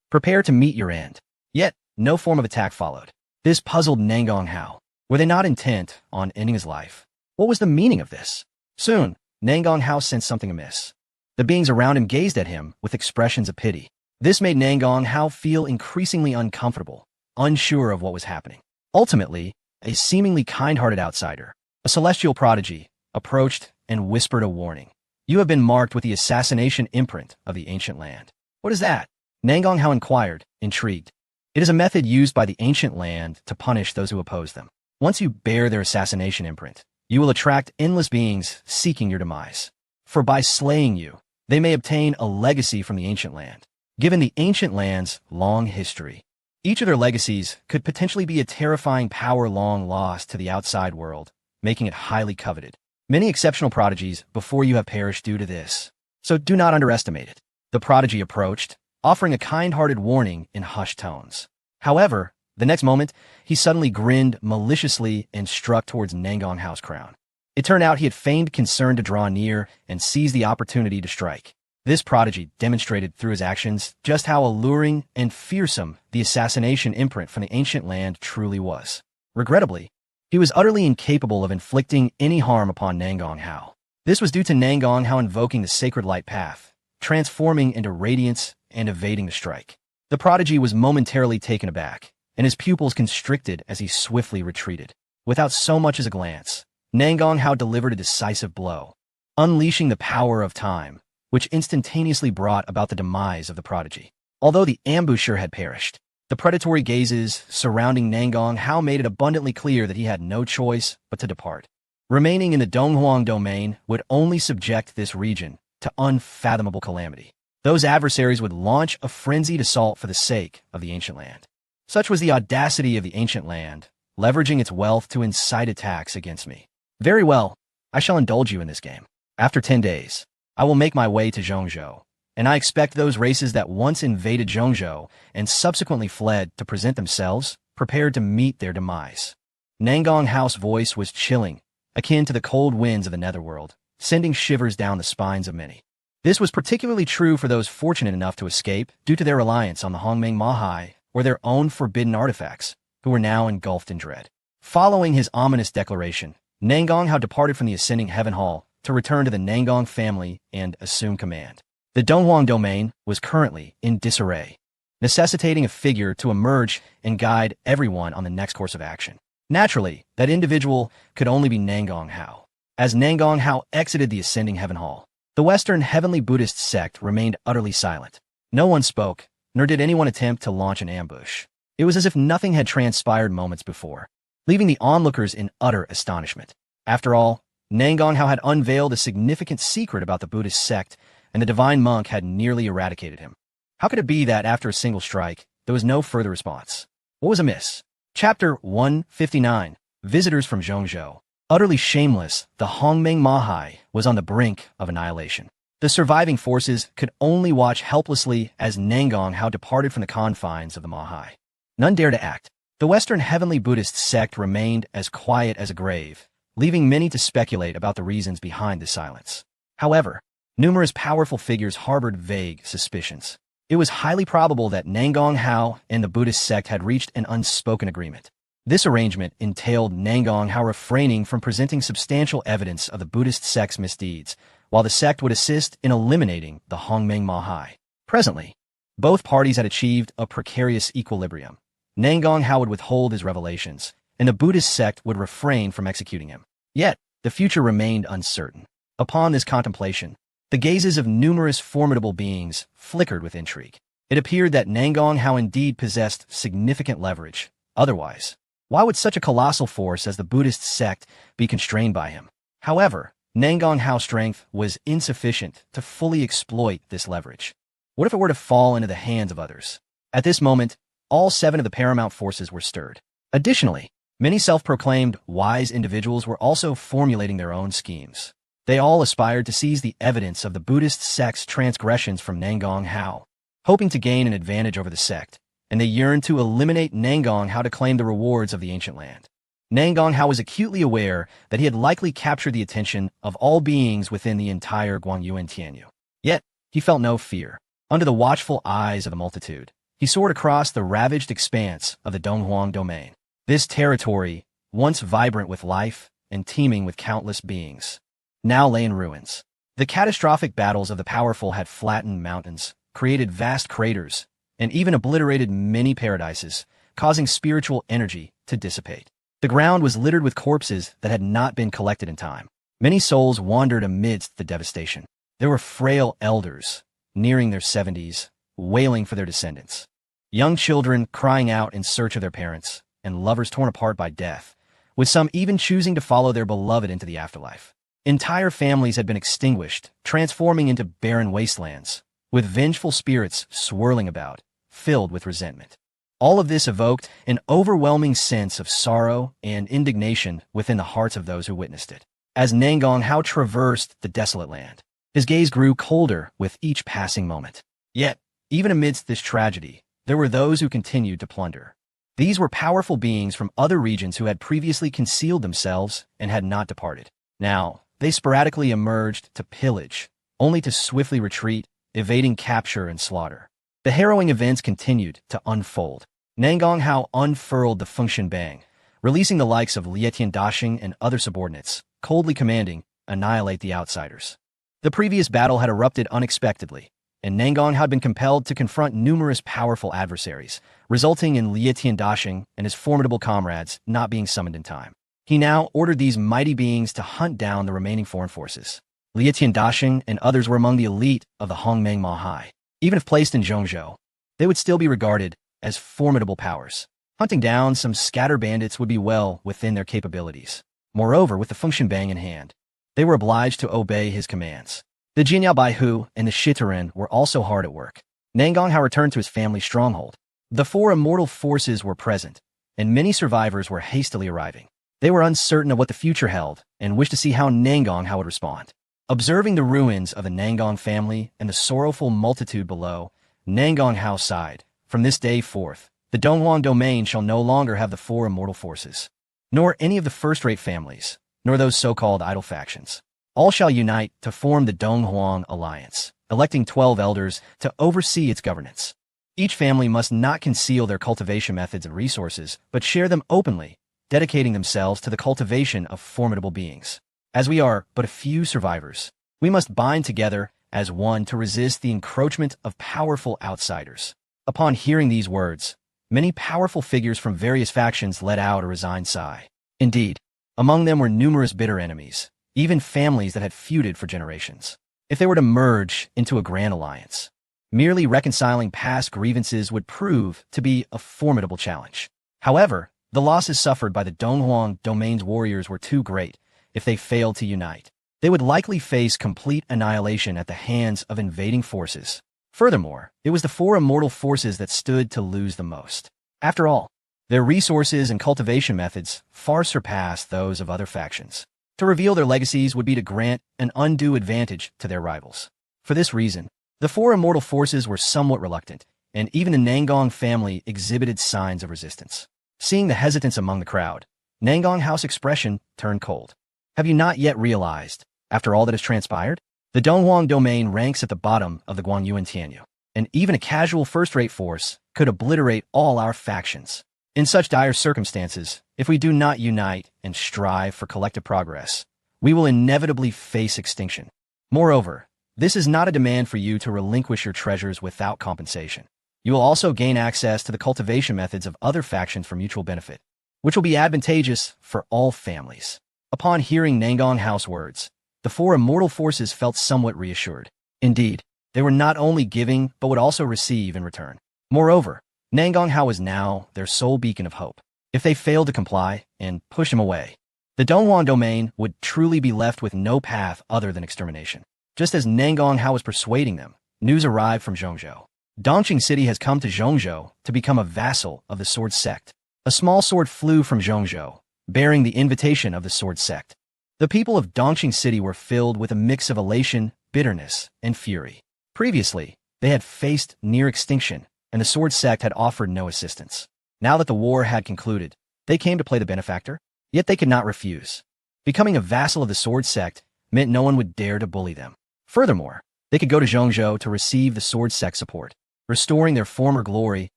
prepare to meet your end." Yet, no form of attack followed. This puzzled Nangong Hao. Were they not intent on ending his life? What was the meaning of this? Soon, Nangong Hao sensed something amiss. The beings around him gazed at him with expressions of pity. This made Nangong Hao feel increasingly uncomfortable, unsure of what was happening. Ultimately, a seemingly kind-hearted outsider, a celestial prodigy, approached and whispered a warning. "You have been marked with the assassination imprint of the ancient land." "What is that?" Nangong Hao inquired, intrigued. "It is a method used by the ancient land to punish those who oppose them. Once you bear their assassination imprint, you will attract endless beings seeking your demise. For by slaying you, they may obtain a legacy from the ancient land. Given the ancient land's long history, each of their legacies could potentially be a terrifying power long lost to the outside world, making it highly coveted. Many exceptional prodigies before you have perished due to this, so do not underestimate it." The prodigy approached, offering a kind-hearted warning in hushed tones. However, the next moment, he suddenly grinned maliciously and struck towards Nangong Hao's crown. It turned out he had feigned concern to draw near and seize the opportunity to strike. This prodigy demonstrated through his actions just how alluring and fearsome the assassination imprint from the ancient land truly was. Regrettably, he was utterly incapable of inflicting any harm upon Nangong Hao. This was due to Nangong Hao invoking the sacred light path, transforming into radiance and evading the strike. The prodigy was momentarily taken aback, and his pupils constricted as he swiftly retreated. Without so much as a glance, Nangong Hao delivered a decisive blow, unleashing the power of time, which instantaneously brought about the demise of the prodigy. Although the ambusher had perished, the predatory gazes surrounding Nangong Hao made it abundantly clear that he had no choice but to depart. Remaining in the Donghuang domain would only subject this region to unfathomable calamity. Those adversaries would launch a frenzied assault for the sake of the ancient land. Such was the audacity of the ancient land, leveraging its wealth to incite attacks against me. Very well, I shall indulge you in this game. After 10 days, I will make my way to Zhongzhou, and I expect those races that once invaded Zhongzhou and subsequently fled to present themselves prepared to meet their demise. Nangong Hao's voice was chilling, akin to the cold winds of the netherworld, sending shivers down the spines of many. This was particularly true for those fortunate enough to escape due to their reliance on the Hongmeng Mahai or their own forbidden artifacts, who were now engulfed in dread. Following his ominous declaration, Nangong Hao departed from the Ascending Heaven Hall to return to the Nangong family and assume command. The Donghuang domain was currently in disarray, necessitating a figure to emerge and guide everyone on the next course of action. Naturally, that individual could only be Nangong Hao. As Nangong Hao exited the Ascending Heaven Hall, the Western Heavenly Buddhist sect remained utterly silent. No one spoke, nor did anyone attempt to launch an ambush. It was as if nothing had transpired moments before, leaving the onlookers in utter astonishment. After all, Nangong Hao had unveiled a significant secret about the Buddhist sect, and the divine monk had nearly eradicated him. How could it be that after a single strike, there was no further response? What was amiss? Chapter 159, Visitors from Zhongzhou. Utterly shameless, the Hongmeng Mahai was on the brink of annihilation. The surviving forces could only watch helplessly as Nangong Hao departed from the confines of the Mahai. None dared to act. The Western Heavenly Buddhist sect remained as quiet as a grave, leaving many to speculate about the reasons behind the silence. However, numerous powerful figures harbored vague suspicions. It was highly probable that Nangong Hao and the Buddhist sect had reached an unspoken agreement. This arrangement entailed Nangong Hao refraining from presenting substantial evidence of the Buddhist sect's misdeeds, while the sect would assist in eliminating the Hongmeng Mahai. Presently, both parties had achieved a precarious equilibrium. Nangong Hao would withhold his revelations, and the Buddhist sect would refrain from executing him. Yet, the future remained uncertain. Upon this contemplation, the gazes of numerous formidable beings flickered with intrigue. It appeared that Nangong Hao indeed possessed significant leverage. Otherwise, why would such a colossal force as the Buddhist sect be constrained by him? However, Nangong Hao's strength was insufficient to fully exploit this leverage. What if it were to fall into the hands of others? At this moment, all 7 of the paramount forces were stirred. Additionally, many self-proclaimed wise individuals were also formulating their own schemes. They all aspired to seize the evidence of the Buddhist sect's transgressions from Nangong Hao, hoping to gain an advantage over the sect, and they yearned to eliminate Nangong Hao to claim the rewards of the ancient land. Nangong Hao was acutely aware that he had likely captured the attention of all beings within the entire Guangyuan Tianyu. Yet, he felt no fear. Under the watchful eyes of the multitude, he soared across the ravaged expanse of the Donghuang domain. This territory, once vibrant with life and teeming with countless beings, now lay in ruins. The catastrophic battles of the powerful had flattened mountains, created vast craters, and even obliterated many paradises, causing spiritual energy to dissipate. The ground was littered with corpses that had not been collected in time. Many souls wandered amidst the devastation. There were frail elders, nearing their 70s, wailing for their descendants. Young children crying out in search of their parents, and lovers torn apart by death, with some even choosing to follow their beloved into the afterlife. Entire families had been extinguished, transforming into barren wastelands, with vengeful spirits swirling about, filled with resentment. All of this evoked an overwhelming sense of sorrow and indignation within the hearts of those who witnessed it. As Nangong Hao traversed the desolate land, his gaze grew colder with each passing moment. Yet, even amidst this tragedy, there were those who continued to plunder. These were powerful beings from other regions who had previously concealed themselves and had not departed. Now, they sporadically emerged to pillage, only to swiftly retreat, evading capture and slaughter. The harrowing events continued to unfold. Nangong Hao unfurled the Fengshen Bang, releasing the likes of Lietian Dashing and other subordinates, coldly commanding, annihilate the outsiders. The previous battle had erupted unexpectedly, and Nangong had been compelled to confront numerous powerful adversaries, resulting in Lietian Dashing and his formidable comrades not being summoned in time. He now ordered these mighty beings to hunt down the remaining foreign forces. Lietian Dashing and others were among the elite of the Hongmeng Mahai. Even if placed in Zhongzhou, they would still be regarded as formidable powers. Hunting down some scatter bandits would be well within their capabilities. Moreover, with the Fengshen Bang in hand, they were obliged to obey his commands. The Jinyao Baihu and the Shitarin were also hard at work. Nangong Hao returned to his family stronghold. The 4 immortal forces were present, and many survivors were hastily arriving. They were uncertain of what the future held and wished to see how Nangong Hao would respond. Observing the ruins of the Nangong family and the sorrowful multitude below, Nangong Hao sighed. From this day forth, the Donghuang domain shall no longer have the 4 immortal forces, nor any of the first-rate families, nor those so-called idle factions. All shall unite to form the Donghuang Alliance, electing 12 elders to oversee its governance. Each family must not conceal their cultivation methods and resources, but share them openly, dedicating themselves to the cultivation of formidable beings. As we are but a few survivors, we must bind together as one to resist the encroachment of powerful outsiders. Upon hearing these words, many powerful figures from various factions let out a resigned sigh. Indeed, among them were numerous bitter enemies, even families that had feuded for generations. If they were to merge into a grand alliance, merely reconciling past grievances would prove to be a formidable challenge. However, the losses suffered by the Donghuang domain's warriors were too great. If they failed to unite, they would likely face complete annihilation at the hands of invading forces. Furthermore, it was the 4 immortal forces that stood to lose the most. After all, their resources and cultivation methods far surpassed those of other factions. To reveal their legacies would be to grant an undue advantage to their rivals. For this reason, the 4 immortal forces were somewhat reluctant, and even the Nangong family exhibited signs of resistance. Seeing the hesitance among the crowd, Nangong Hao's expression turned cold. Have you not yet realized, after all that has transpired? The Donghuang domain ranks at the bottom of the Guangyuan Tianyu, and even a casual first-rate force could obliterate all our factions. In such dire circumstances, if we do not unite and strive for collective progress, we will inevitably face extinction. Moreover, this is not a demand for you to relinquish your treasures without compensation. You will also gain access to the cultivation methods of other factions for mutual benefit, which will be advantageous for all families. Upon hearing Nangong Hao's words, the 4 immortal forces felt somewhat reassured. Indeed, they were not only giving, but would also receive in return. Moreover, Nangong Hao was now their sole beacon of hope. If they failed to comply and push him away, the Donghuang domain would truly be left with no path other than extermination. Just as Nangong Hao was persuading them, news arrived from Zhongzhou. Dongqing City has come to Zhongzhou to become a vassal of the Sword Sect. A small sword flew from Zhongzhou, bearing the invitation of the Sword Sect. The people of Dongqing City were filled with a mix of elation, bitterness, and fury. Previously, they had faced near extinction, and the Sword Sect had offered no assistance. Now that the war had concluded, they came to play the benefactor, yet they could not refuse. Becoming a vassal of the Sword Sect meant no one would dare to bully them. Furthermore, they could go to Zhongzhou to receive the Sword Sect support, restoring their former glory,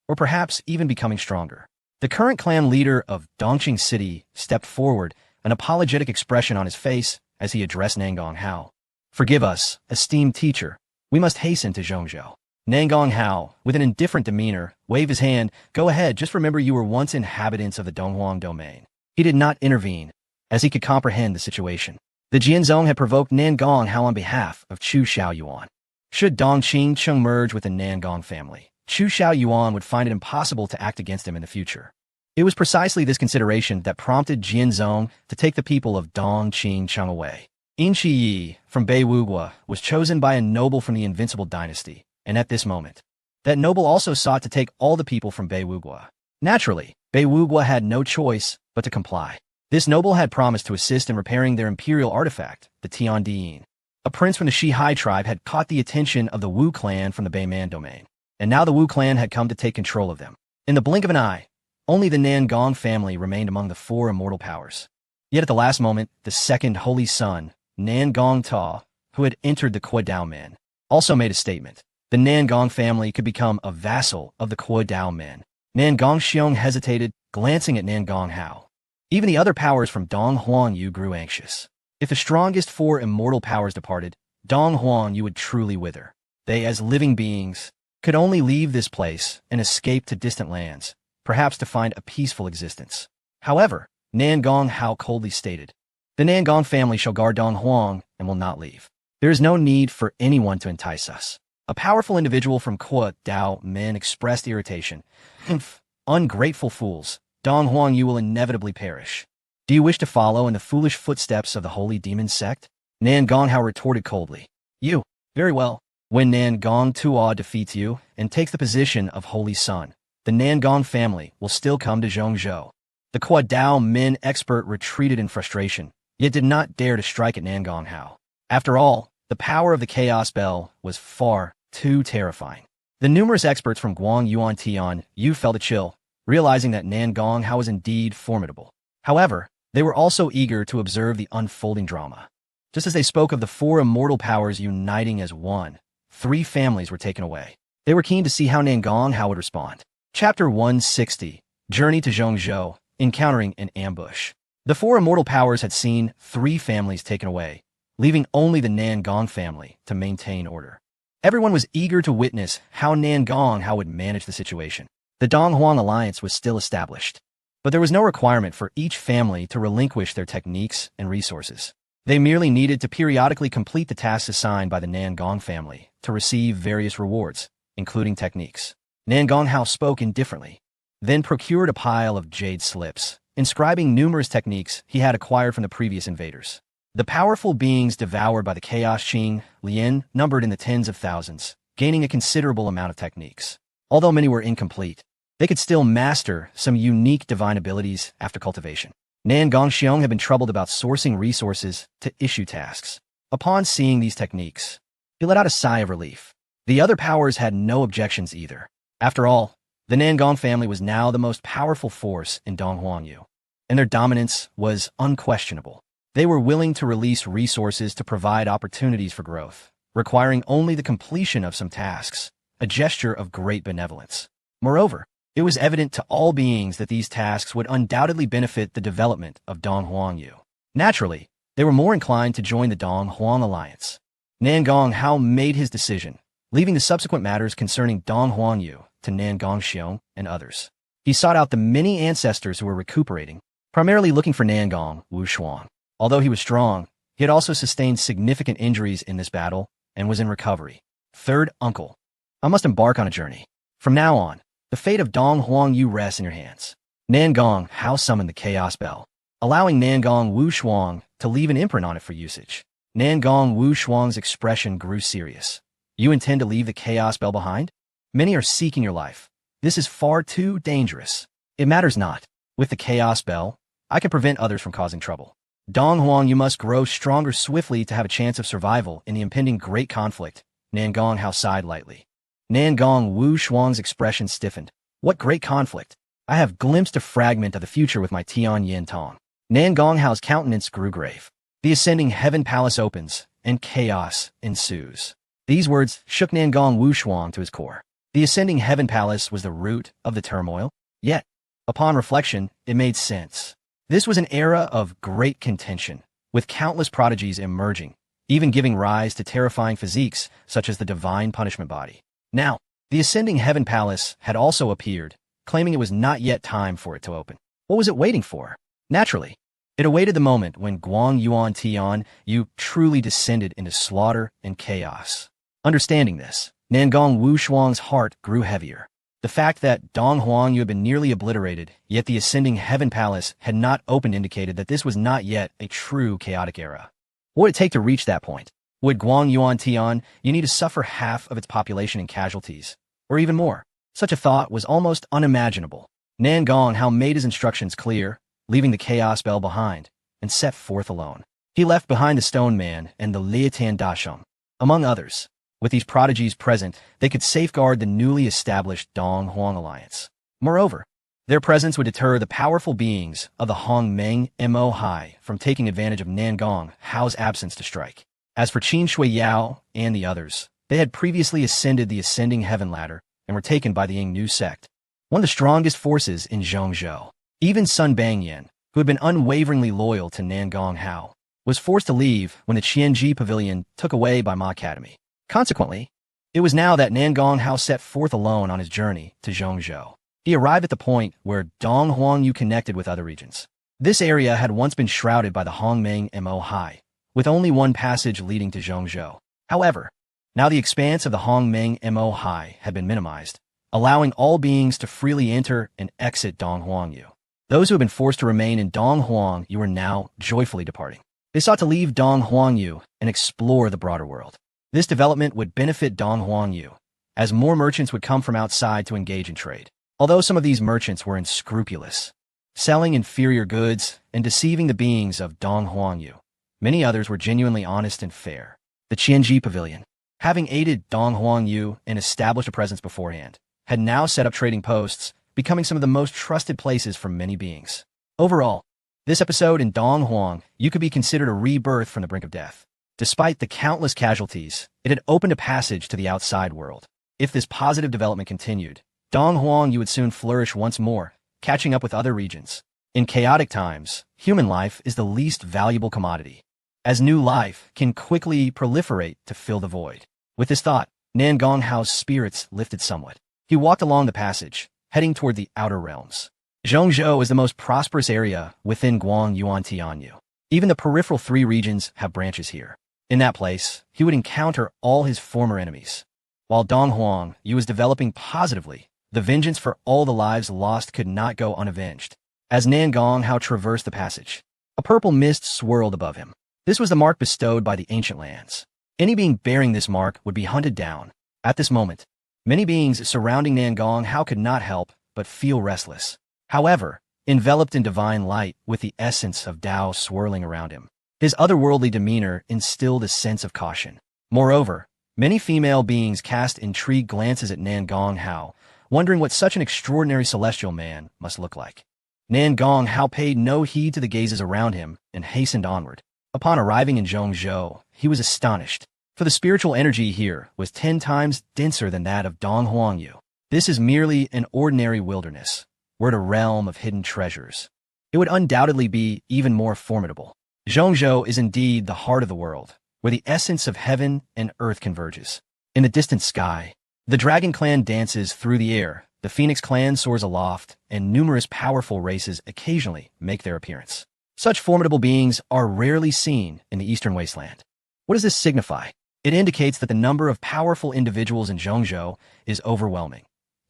or perhaps even becoming stronger. The current clan leader of Dongqing City stepped forward, an apologetic expression on his face as he addressed Nangong Hao. "Forgive us, esteemed teacher. We must hasten to Zhongzhou." Nangong Hao, with an indifferent demeanor, waved his hand. "Go ahead, just remember you were once inhabitants of the Donghuang domain." He did not intervene, as he could comprehend the situation. The Jianzong had provoked Nangong Hao on behalf of Chu Xiaoyuan. Should Dongqing Cheng merge with the Nangong family, Chu Xiaoyuan would find it impossible to act against him in the future. It was precisely this consideration that prompted Jianzong to take the people of Dongqing Cheng away. In Yi from Beiwugua was chosen by a noble from the Invincible dynasty, and at this moment, that noble also sought to take all the people from Beiwugua. Naturally, Beiwugua had no choice but to comply. This noble had promised to assist in repairing their imperial artifact, the Tiandiyin. A prince from the Shihai tribe had caught the attention of the Wu clan from the Beiman domain, and now the Wu clan had come to take control of them. In the blink of an eye, only the Nangong family remained among the four immortal powers. Yet at the last moment, the second holy son, Nangong Ta, who had entered the Kuodao men, also made a statement. The Nangong family could become a vassal of the Kuodao men. Nangong Xiong hesitated, glancing at Nangong Hao. Even the other powers from Dong Huangyu grew anxious. If the strongest four immortal powers departed, Dong Huangyu would truly wither. They, as living beings, could only leave this place and escape to distant lands, perhaps to find a peaceful existence. However, Nangong Hao coldly stated, "The Nangong family shall guard Dong Huang and will not leave. There is no need for anyone to entice us." A powerful individual from Kuodao men expressed irritation. "Humph, ungrateful fools. Dong Huangyu will inevitably perish. Do you wish to follow in the foolish footsteps of the holy demon sect?" Nangong Hao retorted coldly. "You, very well. When Nangong Tuo defeats you and takes the position of holy son, the Nangong family will still come to Zhongzhou." The Kuodao men expert retreated in frustration, yet did not dare to strike at Nangong Hao. After all, the power of the Chaos Bell was far too terrifying. The numerous experts from Guang Yuan Tian Yu felt a chill, realizing that Nangong Hao was indeed formidable. However, they were also eager to observe the unfolding drama. Just as they spoke of the four immortal powers uniting as one, three families were taken away. They were keen to see how Nangong Hao would respond. Chapter 160, Journey to Zhongzhou, Encountering an Ambush. The four immortal powers had seen three families taken away, leaving only the Nangong family to maintain order. Everyone was eager to witness how Nangong Hao would manage the situation. The Donghuang alliance was still established, but there was no requirement for each family to relinquish their techniques and resources. They merely needed to periodically complete the tasks assigned by the Nangong family to receive various rewards, including techniques. Nangong Hao spoke indifferently, then procured a pile of jade slips, inscribing numerous techniques he had acquired from the previous invaders. The powerful beings devoured by the Chaos Qing Lien numbered in the tens of thousands, gaining a considerable amount of techniques. Although many were incomplete, they could still master some unique divine abilities after cultivation. Nangong Xiong had been troubled about sourcing resources to issue tasks. Upon seeing these techniques, he let out a sigh of relief. The other powers had no objections either. After all, the Nangong family was now the most powerful force in Donghuangyu, and their dominance was unquestionable. They were willing to release resources to provide opportunities for growth, requiring only the completion of some tasks, a gesture of great benevolence. Moreover, it was evident to all beings that these tasks would undoubtedly benefit the development of Donghuangyu. Naturally, they were more inclined to join the Donghuang alliance. Nangong Hao made his decision, leaving the subsequent matters concerning Donghuangyu to Nangong Xiong and others. He sought out the many ancestors who were recuperating, primarily looking for Nangong Wu Shuang. Although he was strong, he had also sustained significant injuries in this battle and was in recovery. Third uncle, I must embark on a journey. From now on, the fate of Donghuangyu rests in your hands. Nangong Hao summoned the Chaos Bell, allowing Nangong Wu Shuang to leave an imprint on it for usage. Nangong Wu Shuang's expression grew serious. You intend to leave the Chaos Bell behind? Many are seeking your life. This is far too dangerous. It matters not. With the Chaos Bell, I can prevent others from causing trouble. Dong Huang, you must grow stronger swiftly to have a chance of survival in the impending great conflict. Nangong Hao sighed lightly. Nangong Wu Shuang's expression stiffened. What great conflict? I have glimpsed a fragment of the future with my Tian Yin Tong. Nangong Hao's countenance grew grave. The ascending heaven palace opens, and chaos ensues. These words shook Nangong Wu Shuang to his core. The ascending heaven palace was the root of the turmoil, yet, upon reflection, it made sense. This was an era of great contention, with countless prodigies emerging, even giving rise to terrifying physiques such as the divine punishment body. Now, the ascending heaven palace had also appeared, claiming it was not yet time for it to open. What was it waiting for? Naturally, it awaited the moment when Guang Yuan Tian Yu truly descended into slaughter and chaos. Understanding this, Nangong Wu Shuang's heart grew heavier. The fact that Dong Huang Yu had been nearly obliterated, yet the ascending heaven palace had not opened indicated that this was not yet a true chaotic era. What would it take to reach that point? Would Guang Yuan Tian Yu need to suffer half of its population in casualties, or even more? Such a thought was almost unimaginable. Nangong Hao made his instructions clear, leaving the Chaos Bell behind, and set forth alone. He left behind the Stone Man and the Liatan Dasheng, among others. With these prodigies present, they could safeguard the newly established Dong Huang alliance. Moreover, their presence would deter the powerful beings of the Hong Meng Mo Hai from taking advantage of Nangong Hao's absence to strike. As for Qin Shui Yao and the others, they had previously ascended the ascending heaven ladder and were taken by the Yingnu sect, one of the strongest forces in Zhongzhou. Even Sun Bangyan, who had been unwaveringly loyal to Nangong Hao, was forced to leave when the Qianji Pavilion took away by Ma Academy. Consequently, it was now that Nangong Hao set forth alone on his journey to Zhongzhou. He arrived at the point where Dong Huang Yu connected with other regions. This area had once been shrouded by the Hongmeng Mo Hai, with only one passage leading to Zhongzhou. However, now the expanse of the Hongmeng Mo Hai had been minimized, allowing all beings to freely enter and exit Dong Huang Yu. Those who had been forced to remain in Dong Huang Yu were now joyfully departing. They sought to leave Dong Huang Yu and explore the broader world. This development would benefit Dong Huang Yu, as more merchants would come from outside to engage in trade. Although some of these merchants were unscrupulous, selling inferior goods and deceiving the beings of Dong Huang Yu, many others were genuinely honest and fair. The Qianji Pavilion, having aided Dong Huang Yu and established a presence beforehand, had now set up trading posts, becoming some of the most trusted places for many beings. Overall, this episode in Dong Huang Yu could be considered a rebirth from the brink of death. Despite the countless casualties, it had opened a passage to the outside world. If this positive development continued, Dong Huang Yu would soon flourish once more, catching up with other regions. In chaotic times, human life is the least valuable commodity, as new life can quickly proliferate to fill the void. With this thought, Nangong Hao's spirits lifted somewhat. He walked along the passage, heading toward the outer realms. Zhongzhou is the most prosperous area within Guang Yuan Tian Yu. Even the peripheral three regions have branches here. In that place, he would encounter all his former enemies. While Dong Huang Yu was developing positively, the vengeance for all the lives lost could not go unavenged. As Nangong Hao traversed the passage, a purple mist swirled above him. This was the mark bestowed by the ancient lands. Any being bearing this mark would be hunted down. At this moment, many beings surrounding Nangong Hao could not help but feel restless. However, enveloped in divine light with the essence of Tao swirling around him, his otherworldly demeanor instilled a sense of caution. Moreover, many female beings cast intrigued glances at Nangong Hao, wondering what such an extraordinary celestial man must look like. Nangong Hao paid no heed to the gazes around him and hastened onward. Upon arriving in Zhongzhou, he was astonished, for the spiritual energy here was 10 times denser than that of Dong Huang Yu. This is merely an ordinary wilderness, were it a realm of hidden treasures. It would undoubtedly be even more formidable. Zhongzhou is indeed the heart of the world, where the essence of heaven and earth converges. In the distant sky, the Dragon Clan dances through the air, the Phoenix Clan soars aloft, and numerous powerful races occasionally make their appearance. Such formidable beings are rarely seen in the Eastern Wasteland. What does this signify? It indicates that the number of powerful individuals in Zhongzhou is overwhelming,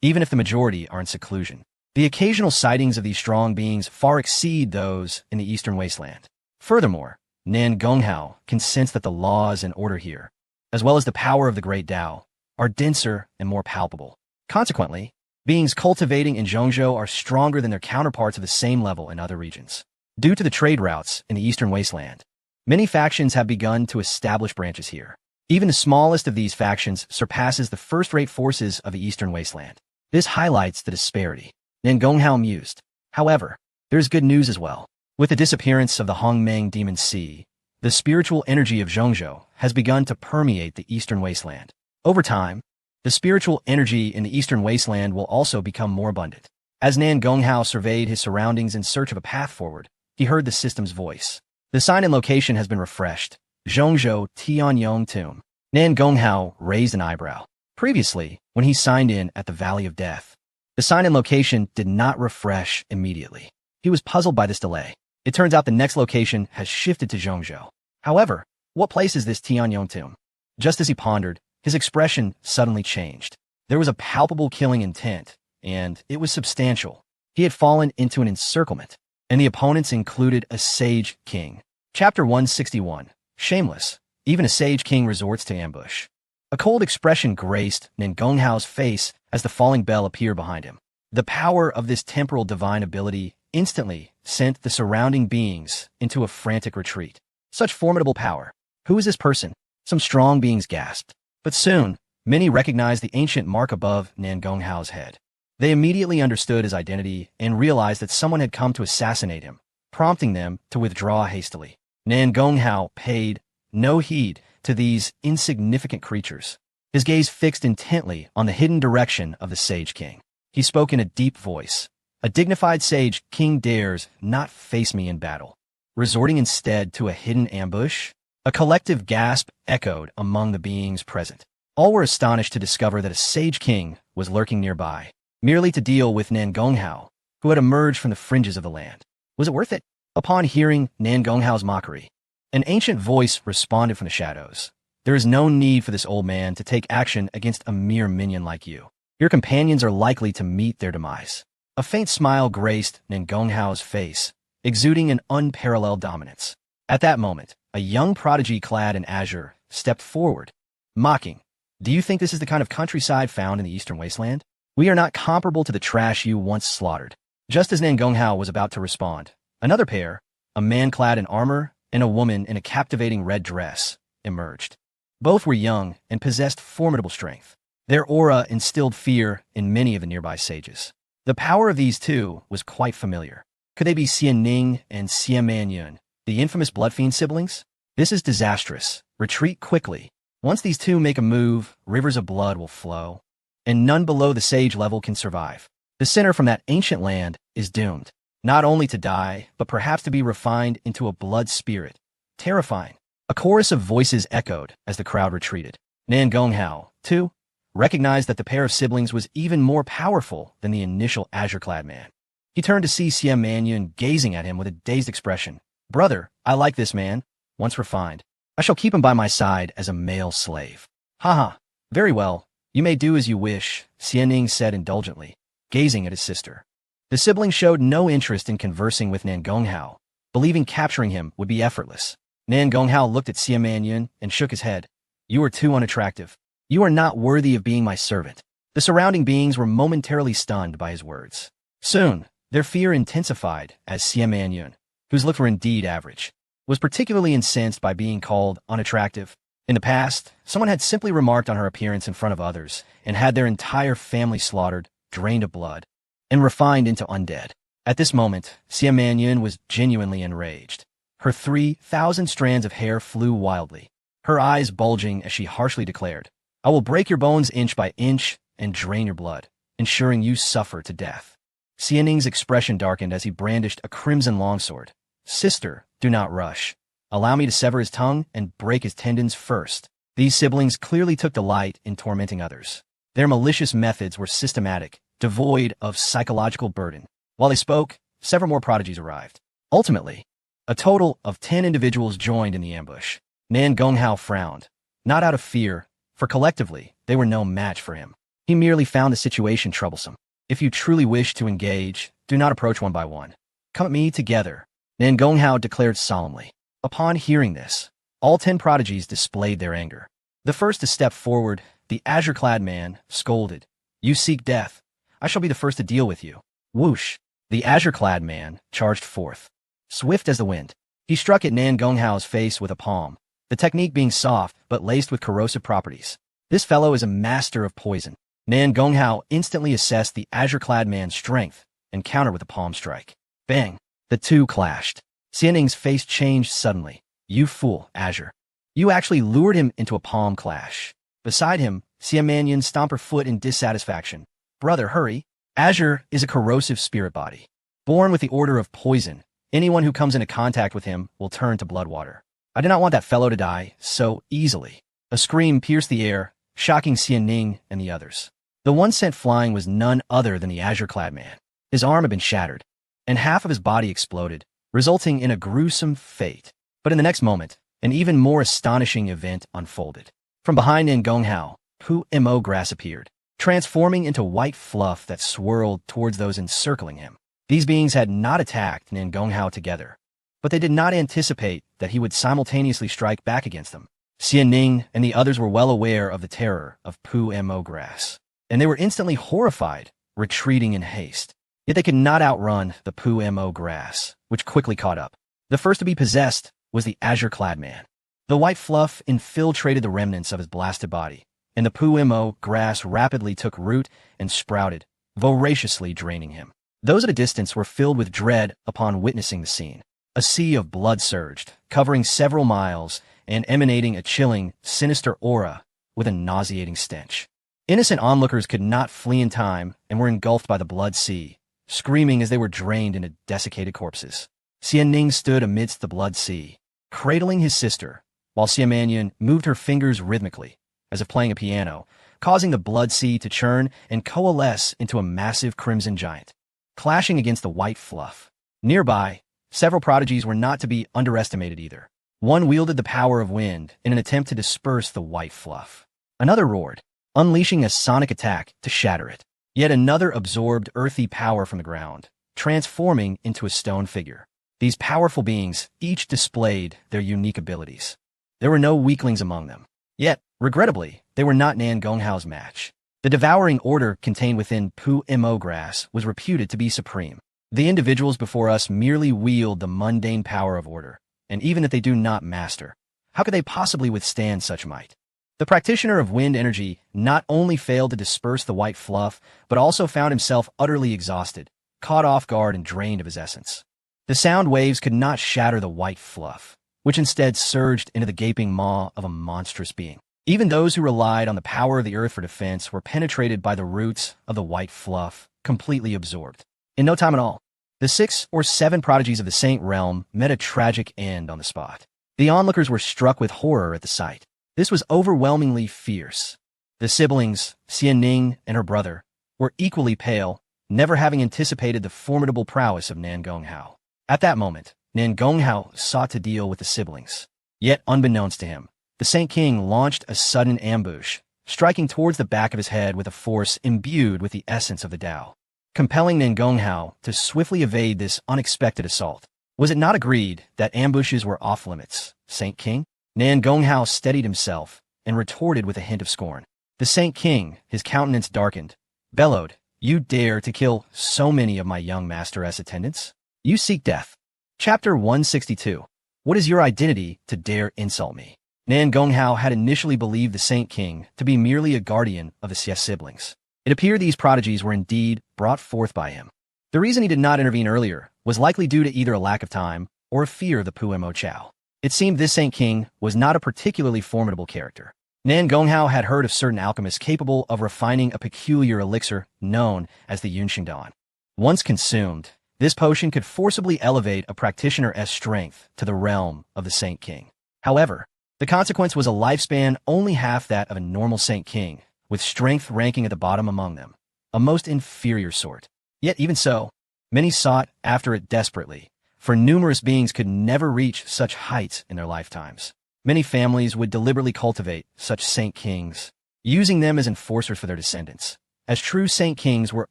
even if the majority are in seclusion. The occasional sightings of these strong beings far exceed those in the Eastern Wasteland. Furthermore, Nangong Hao can sense that the laws and order here, as well as the power of the great Tao, are denser and more palpable. Consequently, beings cultivating in Zhongzhou are stronger than their counterparts of the same level in other regions. Due to the trade routes in the Eastern Wasteland, many factions have begun to establish branches here. Even the smallest of these factions surpasses the first-rate forces of the Eastern Wasteland. This highlights the disparity. Nangonghao mused. However, there's good news as well. With the disappearance of the Hongmeng Demon Sea, the spiritual energy of Zhongzhou has begun to permeate the Eastern Wasteland. Over time, the spiritual energy in the Eastern Wasteland will also become more abundant. As Nangonghao surveyed his surroundings in search of a path forward, he heard the system's voice. The sign and location has been refreshed. Zhongzhou Tianyong Tomb. Nangonghao raised an eyebrow. Previously, when he signed in at the Valley of Death, the sign and location did not refresh immediately. He was puzzled by this delay. It turns out the next location has shifted to Zhongzhou. However, what place is this Tianyong Tomb? Just as he pondered, his expression suddenly changed. There was a palpable killing intent, and it was substantial. He had fallen into an encirclement, and the opponents included a Sage King. Chapter 161. Shameless. Even a Sage King resorts to ambush. A cold expression graced Nangonghao's face as the falling bell appeared behind him. The power of this temporal divine ability instantly sent the surrounding beings into a frantic retreat. Such formidable power. Who is this person? Some strong beings gasped. But soon, many recognized the ancient mark above Nangonghao's head. They immediately understood his identity and realized that someone had come to assassinate him, prompting them to withdraw hastily. Nangonghao paid no heed to these insignificant creatures. His gaze fixed intently on the hidden direction of the Sage King. He spoke in a deep voice. A dignified Sage King dares not face me in battle, resorting instead to a hidden ambush. A collective gasp echoed among the beings present. All were astonished to discover that a Sage King was lurking nearby, merely to deal with Nangonghao, who had emerged from the fringes of the land. Was it worth it? Upon hearing Nangonghao's mockery, an ancient voice responded from the shadows. There is no need for this old man to take action against a mere minion like you. Your companions are likely to meet their demise. A faint smile graced Nangonghao's face, exuding an unparalleled dominance. At that moment, a young prodigy clad in azure stepped forward, mocking. Do you think this is the kind of countryside found in the Eastern Wasteland? We are not comparable to the trash you once slaughtered. Just as Nangonghao was about to respond, another pair, a man clad in armor and a woman in a captivating red dress, emerged. Both were young and possessed formidable strength. Their aura instilled fear in many of the nearby sages. The power of these two was quite familiar. Could they be Xian Ning and Xie Manyun, the infamous Bloodfiend siblings? This is disastrous. Retreat quickly. Once these two make a move, rivers of blood will flow, and none below the sage level can survive. The sinner from that ancient land is doomed, not only to die, but perhaps to be refined into a blood spirit. Terrifying. A chorus of voices echoed as the crowd retreated. Nangonghao, too, recognized that the pair of siblings was even more powerful than the initial azure-clad man. He turned to see Xie Manyun gazing at him with a dazed expression. Brother, I like this man, once refined. I shall keep him by my side as a male slave. Haha, very well, you may do as you wish, Xianing said indulgently, gazing at his sister. The sibling showed no interest in conversing with Nangonghao, believing capturing him would be effortless. Nangonghao looked at Xie Manyun and shook his head. You are too unattractive. You are not worthy of being my servant. The surrounding beings were momentarily stunned by his words. Soon, their fear intensified as Xie Manyun, whose looks were indeed average, was particularly incensed by being called unattractive. In the past, someone had simply remarked on her appearance in front of others and had their entire family slaughtered, drained of blood, and refined into undead. At this moment, Xie Manyun was genuinely enraged. Her 3,000 strands of hair flew wildly, her eyes bulging as she harshly declared, I will break your bones inch by inch and drain your blood, ensuring you suffer to death. Xianing's expression darkened as he brandished a crimson longsword. Sister, do not rush. Allow me to sever his tongue and break his tendons first. These siblings clearly took delight in tormenting others. Their malicious methods were systematic, devoid of psychological burden. While they spoke, several more prodigies arrived. Ultimately, a total of 10 individuals joined in the ambush. Nangonghao frowned, not out of fear, for collectively, they were no match for him. He merely found the situation troublesome. If you truly wish to engage, do not approach one by one. Come at me together, Nangonghao declared solemnly. Upon hearing this, all 10 prodigies displayed their anger. The first to step forward, the azure-clad man, scolded. You seek death. I shall be the first to deal with you. Whoosh! The azure-clad man charged forth. Swift as the wind, he struck at Nan Gonghao's face with a palm, the technique being soft but laced with corrosive properties. This fellow is a master of poison. Nan Gonghao instantly assessed the azure-clad man's strength and countered with a palm strike. Bang! The two clashed. Xianning's face changed suddenly. You fool, Azure. You actually lured him into a palm clash. Beside him, Xia Mannion stomped her foot in dissatisfaction. Brother, hurry. Azure is a corrosive spirit body. Born with the order of poison, anyone who comes into contact with him will turn to bloodwater. I did not want that fellow to die so easily. A scream pierced the air, shocking Xianning and the others. The one sent flying was none other than the azure-clad man. His arm had been shattered, and half of his body exploded, resulting in a gruesome fate. But in the next moment, an even more astonishing event unfolded. From behind Nan Gonghao, Pu Mo grass appeared, transforming into white fluff that swirled towards those encircling him. These beings had not attacked Nan Gonghao together, but they did not anticipate that he would simultaneously strike back against them. Xianning and the others were well aware of the terror of Pu Mo grass, and they were instantly horrified, retreating in haste. Yet they could not outrun the Pu Mo grass, which quickly caught up. The first to be possessed was the azure-clad man. The white fluff infiltrated the remnants of his blasted body, and the Pu Mo grass rapidly took root and sprouted, voraciously draining him. Those at a distance were filled with dread upon witnessing the scene. A sea of blood surged, covering several miles and emanating a chilling, sinister aura with a nauseating stench. Innocent onlookers could not flee in time and were engulfed by the blood sea, screaming as they were drained into desiccated corpses. Xianning stood amidst the blood sea, cradling his sister, while Xia Mannion moved her fingers rhythmically, as if playing a piano, causing the blood sea to churn and coalesce into a massive crimson giant, clashing against the white fluff. Nearby, several prodigies were not to be underestimated either. One wielded the power of wind in an attempt to disperse the white fluff. Another roared, unleashing a sonic attack to shatter it. Yet another absorbed earthy power from the ground, transforming into a stone figure. These powerful beings each displayed their unique abilities. There were no weaklings among them. Yet, regrettably, they were not Nan Gonghao's match. The devouring order contained within Pu Mo grass was reputed to be supreme. The individuals before us merely wield the mundane power of order, and even if they do not master, how could they possibly withstand such might? The practitioner of wind energy not only failed to disperse the white fluff, but also found himself utterly exhausted, caught off guard and drained of his essence. The sound waves could not shatter the white fluff, which instead surged into the gaping maw of a monstrous being. Even those who relied on the power of the earth for defense were penetrated by the roots of the white fluff, completely absorbed. In no time at all, the 6 or 7 prodigies of the Saint Realm met a tragic end on the spot. The onlookers were struck with horror at the sight. This was overwhelmingly fierce. The siblings, Xianning and her brother, were equally pale, never having anticipated the formidable prowess of Nan Gonghao. At that moment, Nan Gonghao sought to deal with the siblings. Yet, unbeknownst to him, the Saint King launched a sudden ambush, striking towards the back of his head with a force imbued with the essence of the Tao, compelling Nan Gonghao to swiftly evade this unexpected assault. Was it not agreed that ambushes were off limits, Saint King? Nan Gonghao steadied himself and retorted with a hint of scorn. The Saint King, his countenance darkened, bellowed, "You dare to kill so many of my young master's attendants? You seek death." Chapter 162. What is your identity to dare insult me? Nan Gonghao had initially believed the Saint King to be merely a guardian of the Xie siblings. It appeared these prodigies were indeed brought forth by him. The reason he did not intervene earlier was likely due to either a lack of time or a fear of the Pu Mo Chao. It seemed this Saint King was not a particularly formidable character. Nan Gonghao had heard of certain alchemists capable of refining a peculiar elixir known as the Yunxingdan. Once consumed, this potion could forcibly elevate a practitioner's strength to the realm of the Saint King. However, the consequence was a lifespan only half that of a normal Saint King, with strength ranking at the bottom among them, a most inferior sort. Yet even so, many sought after it desperately, for numerous beings could never reach such heights in their lifetimes. Many families would deliberately cultivate such Saint Kings, using them as enforcers for their descendants, as true Saint Kings were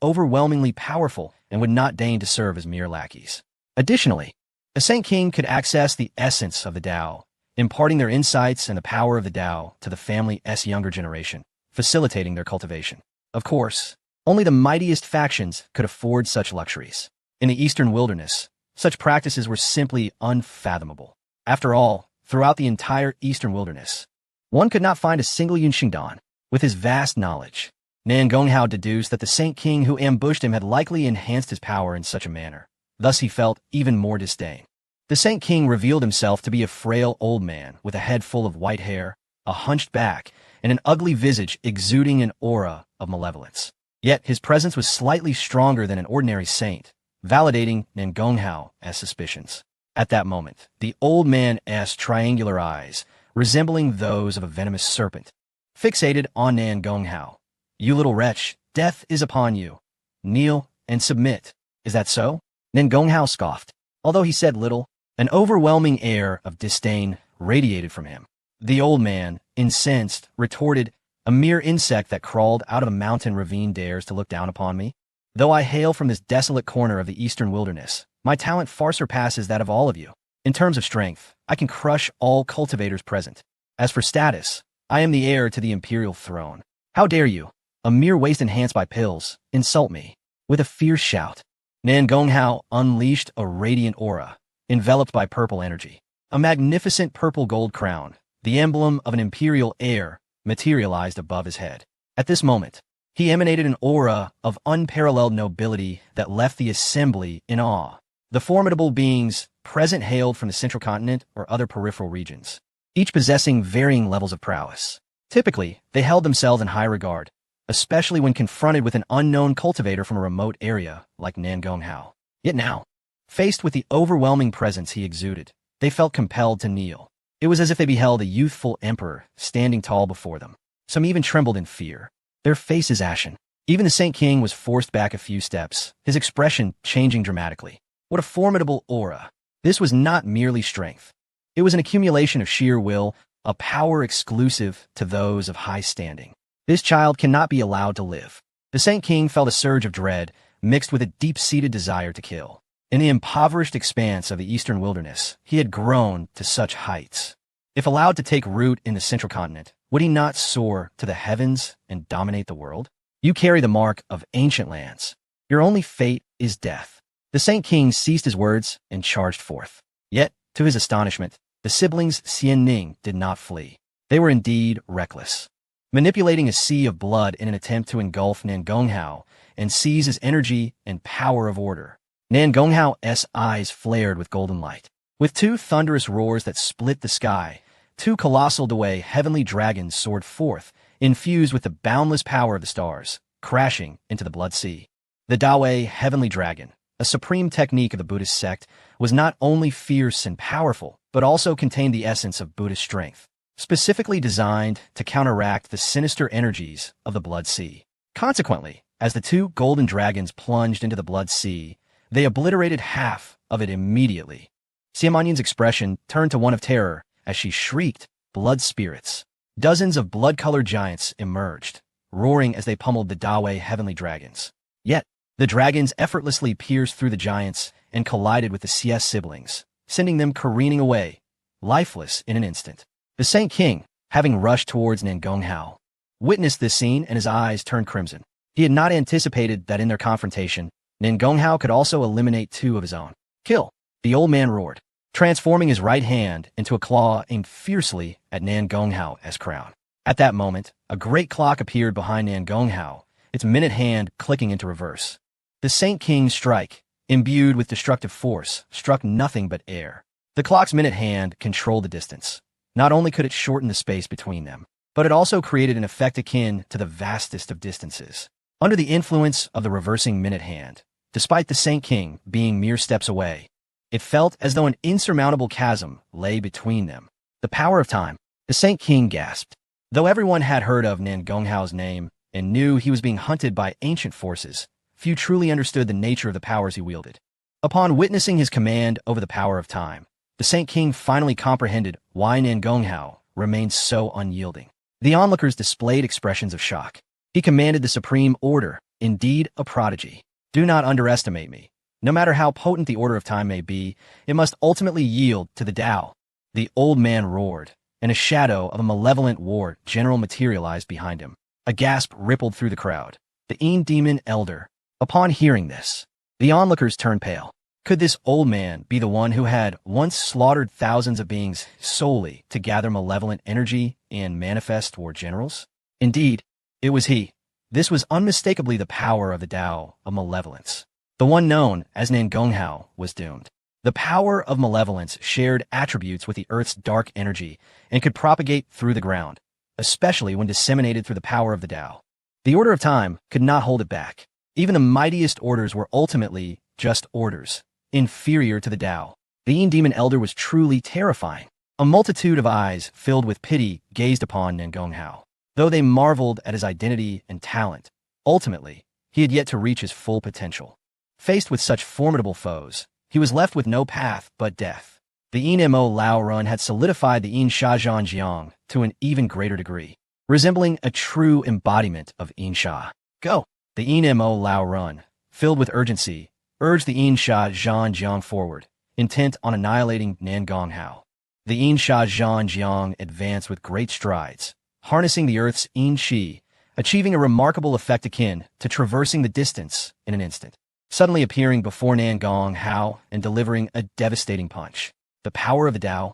overwhelmingly powerful and would not deign to serve as mere lackeys. Additionally, a Saint King could access the essence of the Tao, imparting their insights and the power of the Tao to the family's younger generation, facilitating their cultivation. Of course, Only the mightiest factions could afford such luxuries. In the eastern wilderness, such practices were simply unfathomable. After all, throughout the entire eastern wilderness, one could not find a single Yunxingdan. With his vast knowledge, Nan Gonghao deduced that the Saint King who ambushed him had likely enhanced his power in such a manner. Thus he felt even more disdain. The Saint King revealed himself to be a frail old man with a head full of white hair, a hunched back, and an ugly visage exuding an aura of malevolence. Yet his presence was slightly stronger than an ordinary saint, validating Nan Gonghao as suspicions. At that moment, the old man's triangular eyes, resembling those of a venomous serpent, fixated on Nan Gonghao. "You little wretch, death is upon you. Kneel and submit. Is that so?" Nan Gonghao scoffed. Although he said little, an overwhelming air of disdain radiated from him. The old man, incensed, retorted, "A mere insect that crawled out of a mountain ravine dares to look down upon me? Though I hail from this desolate corner of the eastern wilderness, my talent far surpasses that of all of you. In terms of strength, I can crush all cultivators present. As for status, I am the heir to the imperial throne. How dare you, a mere waste enhanced by pills, insult me?" With a fierce shout, Nan Gonghao unleashed a radiant aura, enveloped by purple energy. A magnificent purple gold crown, the emblem of an imperial heir, materialized above his head. At this moment, he emanated an aura of unparalleled nobility that left the assembly in awe. The formidable beings present hailed from the central continent or other peripheral regions, each possessing varying levels of prowess. Typically, they held themselves in high regard, especially when confronted with an unknown cultivator from a remote area like Nan Gonghao. Yet now, faced with the overwhelming presence he exuded, they felt compelled to kneel. It was as if they beheld a youthful emperor standing tall before them. Some even trembled in fear, their faces ashen. Even the Saint King was forced back a few steps, his expression changing dramatically. What a formidable aura! This was not merely strength. It was an accumulation of sheer will, a power exclusive to those of high standing. This child cannot be allowed to live. The Saint King felt a surge of dread, mixed with a deep-seated desire to kill. In the impoverished expanse of the eastern wilderness, he had grown to such heights. If allowed to take root in the central continent, would he not soar to the heavens and dominate the world? You carry the mark of ancient lands. Your only fate is death. The Saint King ceased his words and charged forth. Yet, to his astonishment, the siblings Xian Ning did not flee. They were indeed reckless, manipulating a sea of blood in an attempt to engulf Nan Gonghao and seize his energy and power of order. Nan Gonghao's eyes flared with golden light. With two thunderous roars that split the sky, two colossal Dawei heavenly dragons soared forth, infused with the boundless power of the stars, crashing into the Blood Sea. The Dawei heavenly dragon, a supreme technique of the Buddhist sect, was not only fierce and powerful, but also contained the essence of Buddhist strength, specifically designed to counteract the sinister energies of the Blood Sea. Consequently, as the two golden dragons plunged into the Blood Sea, they obliterated half of it immediately. Xiaomanyan's expression turned to one of terror as she shrieked, "Blood spirits!" Dozens of blood-colored giants emerged, roaring as they pummeled the Dawei heavenly dragons. Yet, the dragons effortlessly pierced through the giants and collided with the CS siblings, sending them careening away, lifeless in an instant. The Saint King, having rushed towards Nan Gonghao, witnessed this scene and his eyes turned crimson. He had not anticipated that in their confrontation, Nan Gonghao could also eliminate two of his own. "Kill!" the old man roared, transforming his right hand into a claw aimed fiercely at Nan Gonghao's crown. At that moment, a great clock appeared behind Nan Gonghao, its minute hand clicking into reverse. The Saint King's strike, imbued with destructive force, struck nothing but air. The clock's minute hand controlled the distance. Not only could it shorten the space between them, but it also created an effect akin to the vastest of distances. Under the influence of the reversing minute hand, despite the Saint King being mere steps away, it felt as though an insurmountable chasm lay between them. The power of time. The Saint King gasped. Though everyone had heard of Nan Gonghao's name and knew he was being hunted by ancient forces, few truly understood the nature of the powers he wielded. Upon witnessing his command over the power of time, the Saint King finally comprehended why Nan Gonghao remained so unyielding. The onlookers displayed expressions of shock. He commanded the supreme order, indeed a prodigy. "Do not underestimate me. No matter how potent the order of time may be, it must ultimately yield to the Tao." The old man roared, and a shadow of a malevolent war general materialized behind him. A gasp rippled through the crowd. the Een Demon Elder. Upon hearing this, the onlookers turned pale. Could this old man be the one who had once slaughtered thousands of beings solely to gather malevolent energy and manifest war generals? Indeed, it was he. This was unmistakably the power of the Tao of Malevolence. The one known as Nangonghao was doomed. The power of malevolence shared attributes with the Earth's dark energy and could propagate through the ground, especially when disseminated through the power of the Tao. The Order of Time could not hold it back. Even the mightiest orders were ultimately just orders, inferior to the Tao. The Een Demon Elder was truly terrifying. A multitude of eyes filled with pity gazed upon Nangonghao. Though they marveled at his identity and talent, ultimately, he had yet to reach his full potential. Faced with such formidable foes, he was left with no path but death. The Een Mo Lao Run had solidified the Een Sha Zhan Jiang to an even greater degree, resembling a true embodiment of Een Sha. Go! The Een Mo Lao Run, filled with urgency, urged the Een Sha Zhan Jiang forward, intent on annihilating Nangonghao. The Een Sha Zhan Jiang advanced with great strides, harnessing the Earth's Een Qi, achieving a remarkable effect akin to traversing the distance in an instant, suddenly appearing before Nangonghao and delivering a devastating punch. The power of the Tao?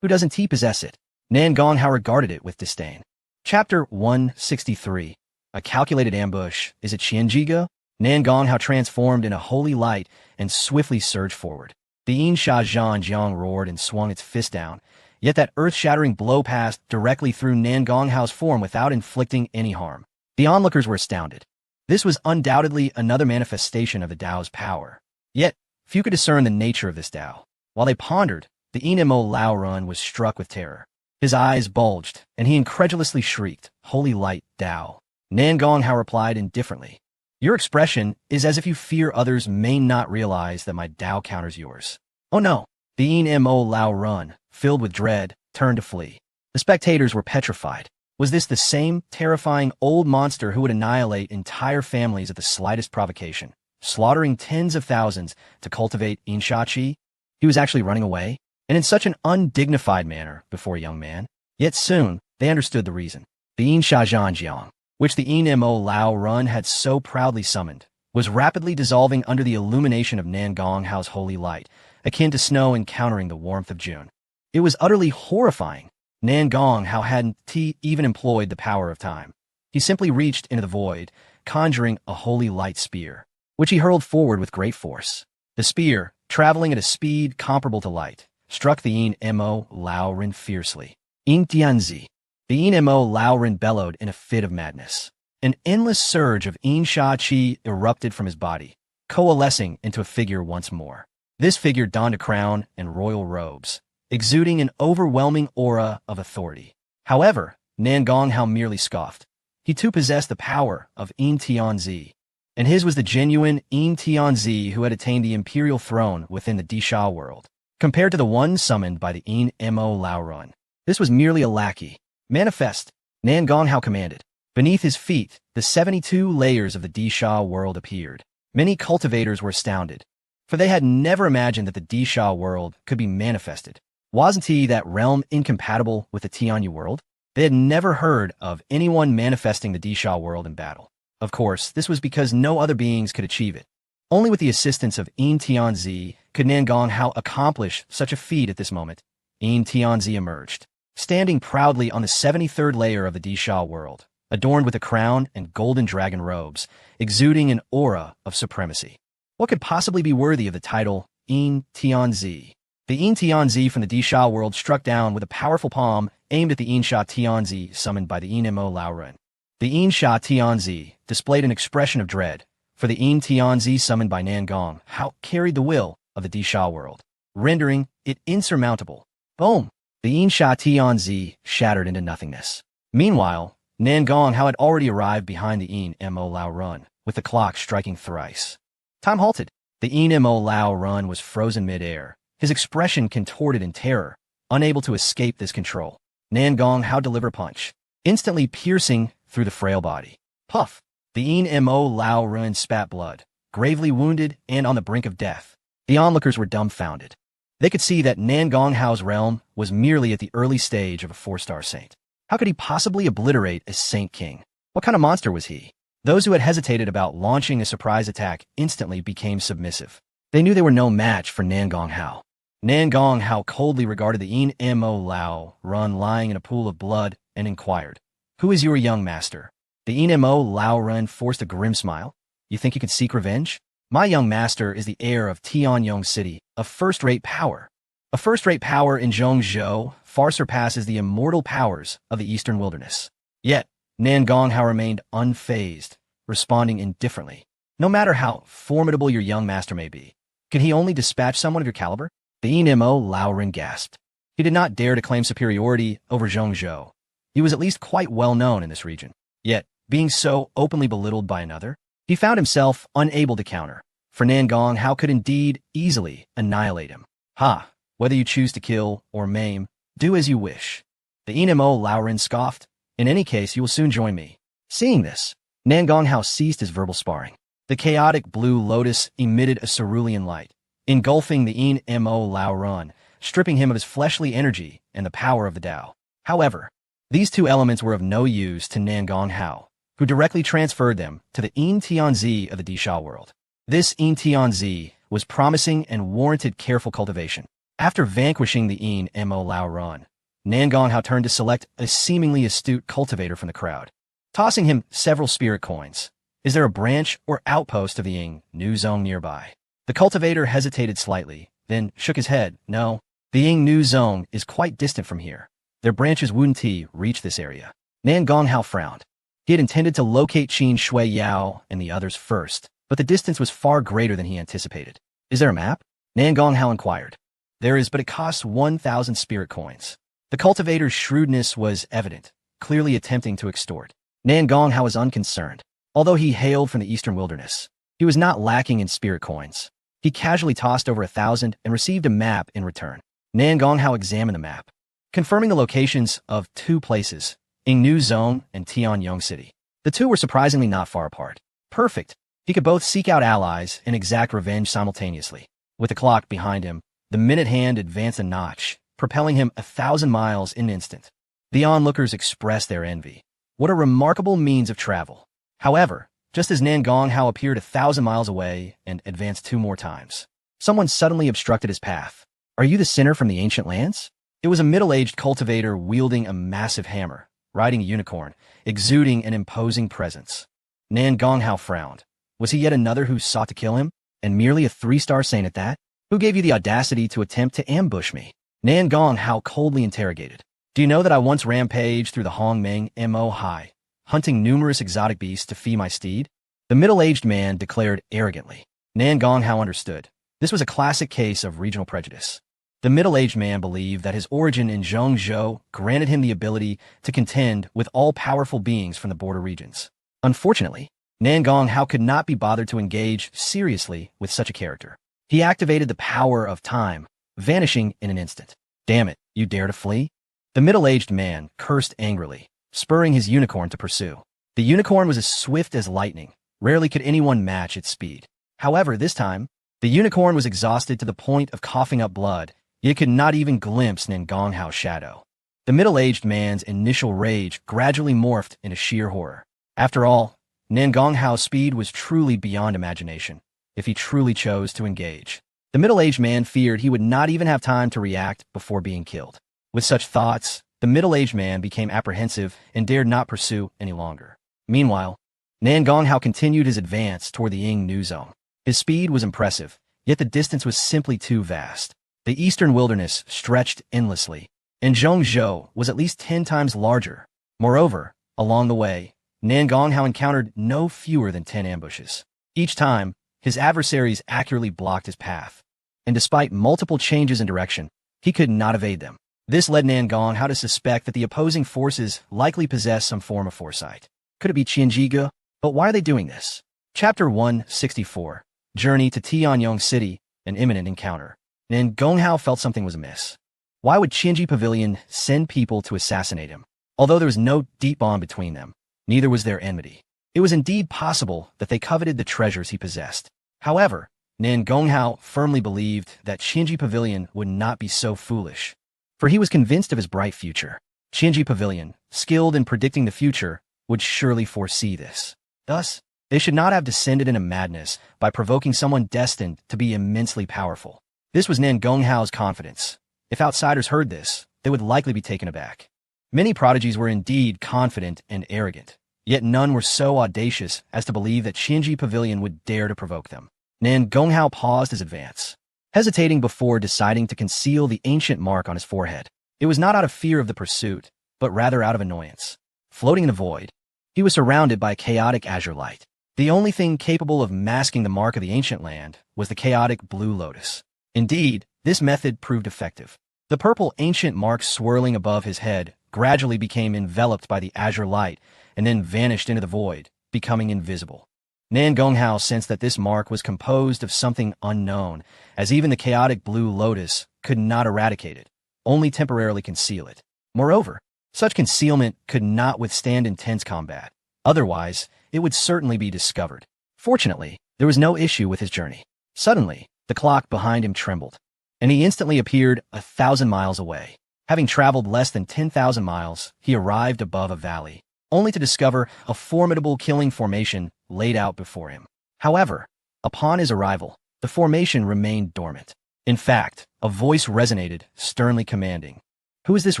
Who doesn't possess it? Nangonghao regarded it with disdain. Chapter 163. A calculated ambush. Is it Qianjiga? Nangonghao transformed in a holy light and swiftly surged forward. The Een Sha Zhan Jiang roared and swung its fist down, yet that earth-shattering blow passed directly through Nangonghao's form without inflicting any harm. The onlookers were astounded. This was undoubtedly another manifestation of the Tao's power. Yet, few could discern the nature of this Tao. While they pondered, the Een Mo Lao Run was struck with terror. His eyes bulged, and he incredulously shrieked, "Holy light, Tao." Nangonghao replied indifferently, "Your expression is as if you fear others may not realize that my Tao counters yours." Oh no! The Een Mo Lao Run, filled with dread, turned to flee. The spectators were petrified. Was this the same terrifying old monster who would annihilate entire families at the slightest provocation, slaughtering tens of thousands to cultivate Een Sha Qi? He was actually running away, and in such an undignified manner before a young man. Yet soon, they understood the reason. The Een Sha Zhan Jiang, which the Een Mo Lao Run had so proudly summoned, was rapidly dissolving under the illumination of Nangonghao's holy light, akin to snow encountering the warmth of June. It was utterly horrifying. Nangonghao hadn't even employed the power of time. He simply reached into the void, conjuring a holy light spear, which he hurled forward with great force. The spear, traveling at a speed comparable to light, struck the Een Mo Lao Run fiercely. Een Tianzi. The Een Mo Lao Run bellowed in a fit of madness. An endless surge of Een Sha Qi erupted from his body, coalescing into a figure once more. This figure donned a crown and royal robes, exuding an overwhelming aura of authority. However, Nangonghao merely scoffed. He too possessed the power of Een Tianzi, and his was the genuine Een Tianzi who had attained the imperial throne within the Disha world. Compared to the one summoned by the Een Mo Lao Run, this was merely a lackey. Manifest, Nangonghao commanded. Beneath his feet, the 72 layers of the Disha world appeared. Many cultivators were astounded, for they had never imagined that the Disha world could be manifested. Wasn't that realm incompatible with the Tianyu world? They had never heard of anyone manifesting the Disha world in battle. Of course, this was because no other beings could achieve it. Only with the assistance of Een Tianzi could Nangonghao accomplish such a feat at this moment. Een Tianzi emerged, standing proudly on the 73rd layer of the Disha world, adorned with a crown and golden dragon robes, exuding an aura of supremacy. What could possibly be worthy of the title Een Tianzi? The Een Tianzi from the Disha world struck down with a powerful palm aimed at the Een Sha Tianzi summoned by the Een Mo Lao Run. The Een Sha Tianzi displayed an expression of dread, for the Een Tianzi summoned by Nangonghao carried the will of the Disha world, rendering it insurmountable. Boom! The Een Sha Tianzi shattered into nothingness. Meanwhile, Nangonghao had already arrived behind the Een Mo Lao Run, with the clock striking thrice. Time halted. The Een Mo Lao Run was frozen mid-air, his expression contorted in terror, unable to escape this control. Nangonghao delivered a punch, instantly piercing through the frail body. Puff! The Een Mo Lao Run spat blood, gravely wounded and on the brink of death. The onlookers were dumbfounded. They could see that Nangonghao's realm was merely at the early stage of a 4-star saint. How could he possibly obliterate a saint king? What kind of monster was he? Those who had hesitated about launching a surprise attack instantly became submissive. They knew they were no match for Nan Gonghao. Nan Gonghao coldly regarded the In Mo Lao Run lying in a pool of blood and inquired, "Who is your young master?" The In Mo Lao Run forced a grim smile. "You think you can seek revenge? My young master is the heir of Tianyong City, a first-rate power. A first-rate power in Zhongzhou far surpasses the immortal powers of the Eastern Wilderness." Yet, Nan Gonghao remained unfazed, responding indifferently. "No matter how formidable your young master may be, can he only dispatch someone of your caliber?" The Inmo Laoren gasped. He did not dare to claim superiority over Zhongzhou. He was at least quite well known in this region. Yet, being so openly belittled by another, he found himself unable to counter, for Nan Gonghao could indeed easily annihilate him. "Ha! Whether you choose to kill or maim, do as you wish." The Inmo Laoren scoffed. "In any case, you will soon join me." Seeing this, Nan Gonghao ceased his verbal sparring. The chaotic blue lotus emitted a cerulean light, engulfing the In-Mo Lao Run, stripping him of his fleshly energy and the power of the Tao. However, these two elements were of no use to Nan Gonghao, who directly transferred them to the In Tianzi of the Disha world. This In Tianzi was promising and warranted careful cultivation. After vanquishing the In-Mo Lao Run, Nan Gonghao turned to select a seemingly astute cultivator from the crowd, tossing him several spirit coins. "Is there a branch or outpost of the Ying Nu Zong nearby?" The cultivator hesitated slightly, then shook his head. "No, the Ying Nu Zong is quite distant from here. Their branches wouldn't reach this area." Nan Gonghao frowned. He had intended to locate Qin Shui Yao and the others first, but the distance was far greater than he anticipated. "Is there a map?" Nan Gonghao inquired. "There is, but it costs 1,000 spirit coins." The cultivator's shrewdness was evident, clearly attempting to extort. Nan Gonghao was unconcerned. Although he hailed from the Eastern Wilderness, he was not lacking in spirit coins. He casually tossed over 1,000 and received a map in return. Nan Gonghao examined the map, confirming the locations of two places, Yingnu Zone and Tianyong City. The two were surprisingly not far apart. Perfect. He could both seek out allies and exact revenge simultaneously. With the clock behind him, the minute hand advanced a notch, propelling him 1,000 miles in an instant. The onlookers expressed their envy. What a remarkable means of travel. However, just as Nan Gonghao appeared 1,000 miles away and advanced 2 more times, someone suddenly obstructed his path. "Are you the sinner from the ancient lands?" It was a middle-aged cultivator wielding a massive hammer, riding a unicorn, exuding an imposing presence. Nan Gonghao frowned. Was he yet another who sought to kill him, and merely a 3-star saint at that? "Who gave you the audacity to attempt to ambush me?" Nan Gonghao coldly interrogated. "Do you know that I once rampaged through the Hongmeng Mo Hai, hunting numerous exotic beasts to feed my steed?" The middle-aged man declared arrogantly. Nan Gonghao understood. This was a classic case of regional prejudice. The middle-aged man believed that his origin in Zhongzhou granted him the ability to contend with all-powerful beings from the border regions. Unfortunately, Nan Gonghao could not be bothered to engage seriously with such a character. He activated the power of time, vanishing in an instant. "Damn it, you dare to flee?" The middle-aged man cursed angrily, spurring his unicorn to pursue. The unicorn was as swift as lightning. Rarely could anyone match its speed. However, this time, the unicorn was exhausted to the point of coughing up blood, yet it could not even glimpse Nan Gonghao's shadow. The middle-aged man's initial rage gradually morphed into sheer horror. After all, Nan Gonghao's speed was truly beyond imagination, if he truly chose to engage. The middle-aged man feared he would not even have time to react before being killed. With such thoughts, the middle-aged man became apprehensive and dared not pursue any longer. Meanwhile, Nan Gonghao continued his advance toward the Ying Nu Zone. His speed was impressive, yet the distance was simply too vast. The Eastern Wilderness stretched endlessly, and Zhongzhou was at least 10 times larger. Moreover, along the way, Nan Gonghao encountered no fewer than 10 ambushes. Each time, his adversaries accurately blocked his path, and despite multiple changes in direction, he could not evade them. This led Nan Gonghao to suspect that the opposing forces likely possessed some form of foresight. Could it be Qianjiga? But why are they doing this? Chapter 164, Journey to Tianyong City, an imminent encounter. Nan Gonghao felt something was amiss. Why would Qianji Pavilion send people to assassinate him? Although there was no deep bond between them, neither was there enmity. It was indeed possible that they coveted the treasures he possessed. However, Nan Gonghao firmly believed that Qianji Pavilion would not be so foolish, for he was convinced of his bright future. Qianji Pavilion, skilled in predicting the future, would surely foresee this. Thus, they should not have descended into madness by provoking someone destined to be immensely powerful. This was Nan Gonghao's confidence. If outsiders heard this, they would likely be taken aback. Many prodigies were indeed confident and arrogant, yet none were so audacious as to believe that Qianji Pavilion would dare to provoke them. Nan Gonghao paused his advance, hesitating before deciding to conceal the ancient mark on his forehead. It was not out of fear of the pursuit, but rather out of annoyance. Floating in the void, he was surrounded by chaotic azure light. The only thing capable of masking the mark of the ancient land was the chaotic blue lotus. Indeed, this method proved effective. The purple ancient mark swirling above his head gradually became enveloped by the azure light and then vanished into the void, becoming invisible. Nan Gonghao sensed that this mark was composed of something unknown, as even the chaotic blue lotus could not eradicate it, only temporarily conceal it. Moreover, such concealment could not withstand intense combat. Otherwise, it would certainly be discovered. Fortunately, there was no issue with his journey. Suddenly, the clock behind him trembled, and he instantly appeared 1,000 miles away. Having traveled less than 10,000 miles, he arrived above a valley, only to discover a formidable killing formation laid out before him. However, upon his arrival, the formation remained dormant. In fact, a voice resonated, sternly commanding, "Who is this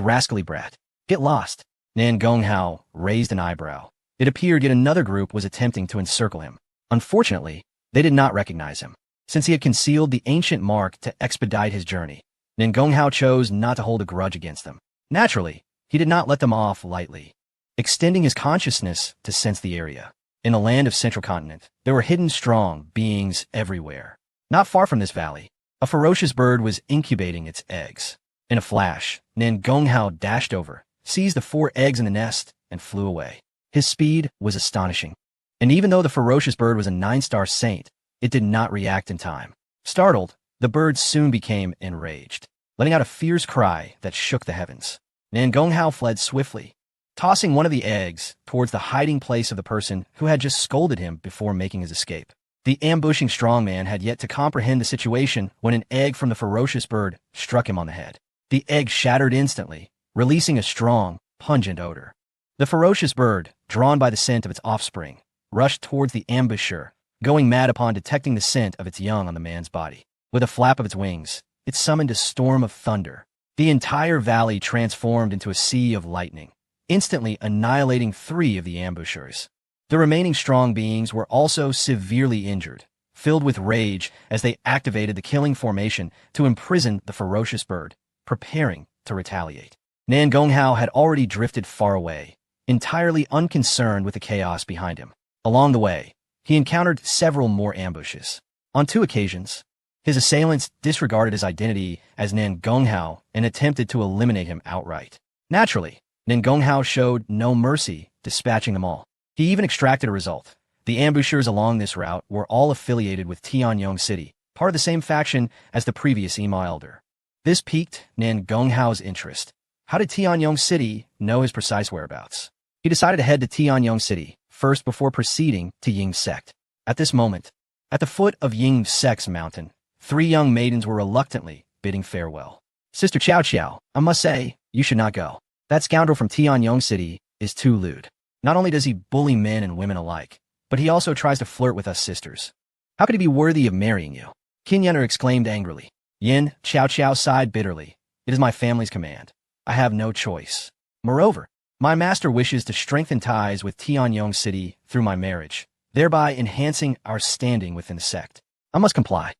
rascally brat? Get lost." Nan Gonghao raised an eyebrow. It appeared yet another group was attempting to encircle him. Unfortunately, they did not recognize him. Since he had concealed the ancient mark to expedite his journey, Nan Gonghao chose not to hold a grudge against them. Naturally, he did not let them off lightly, extending his consciousness to sense the area. In the land of Central Continent, there were hidden strong beings everywhere. Not far from this valley, a ferocious bird was incubating its eggs. In a flash, Nan Gonghao dashed over, seized the 4 eggs in the nest, and flew away. His speed was astonishing. And even though the ferocious bird was a 9-star saint, it did not react in time. Startled, the bird soon became enraged, letting out a fierce cry that shook the heavens. Nan Gonghao fled swiftly, tossing one of the eggs towards the hiding place of the person who had just scolded him before making his escape. The ambushing strongman had yet to comprehend the situation when an egg from the ferocious bird struck him on the head. The egg shattered instantly, releasing a strong, pungent odor. The ferocious bird, drawn by the scent of its offspring, rushed towards the ambusher, going mad upon detecting the scent of its young on the man's body. With a flap of its wings, it summoned a storm of thunder. The entire valley transformed into a sea of lightning, instantly annihilating 3 of the ambushers. The remaining strong beings were also severely injured, filled with rage as they activated the killing formation to imprison the ferocious bird, preparing to retaliate. Nan Gonghao had already drifted far away, entirely unconcerned with the chaos behind him. Along the way, he encountered several more ambushes. On 2 occasions, his assailants disregarded his identity as Nan Gonghao and attempted to eliminate him outright. Naturally, Nan Gonghao showed no mercy, dispatching them all. He even extracted a result. The ambushers along this route were all affiliated with Tianyong City, part of the same faction as the previous Ima Elder. This piqued Nan Gonghao's interest. How did Tianyong City know his precise whereabouts? He decided to head to Tianyong City first before proceeding to Ying Sect. At this moment, at the foot of Ying Sect's mountain, 3 young maidens were reluctantly bidding farewell. "Sister Qiao Qiao, I must say, you should not go. That scoundrel from Tianyong City is too lewd. Not only does he bully men and women alike, but he also tries to flirt with us sisters. How could he be worthy of marrying you?" Qin Yenner exclaimed angrily. Yin Qiao Qiao sighed bitterly. "It is my family's command. I have no choice. Moreover, my master wishes to strengthen ties with Tianyong City through my marriage, thereby enhancing our standing within the sect. I must comply.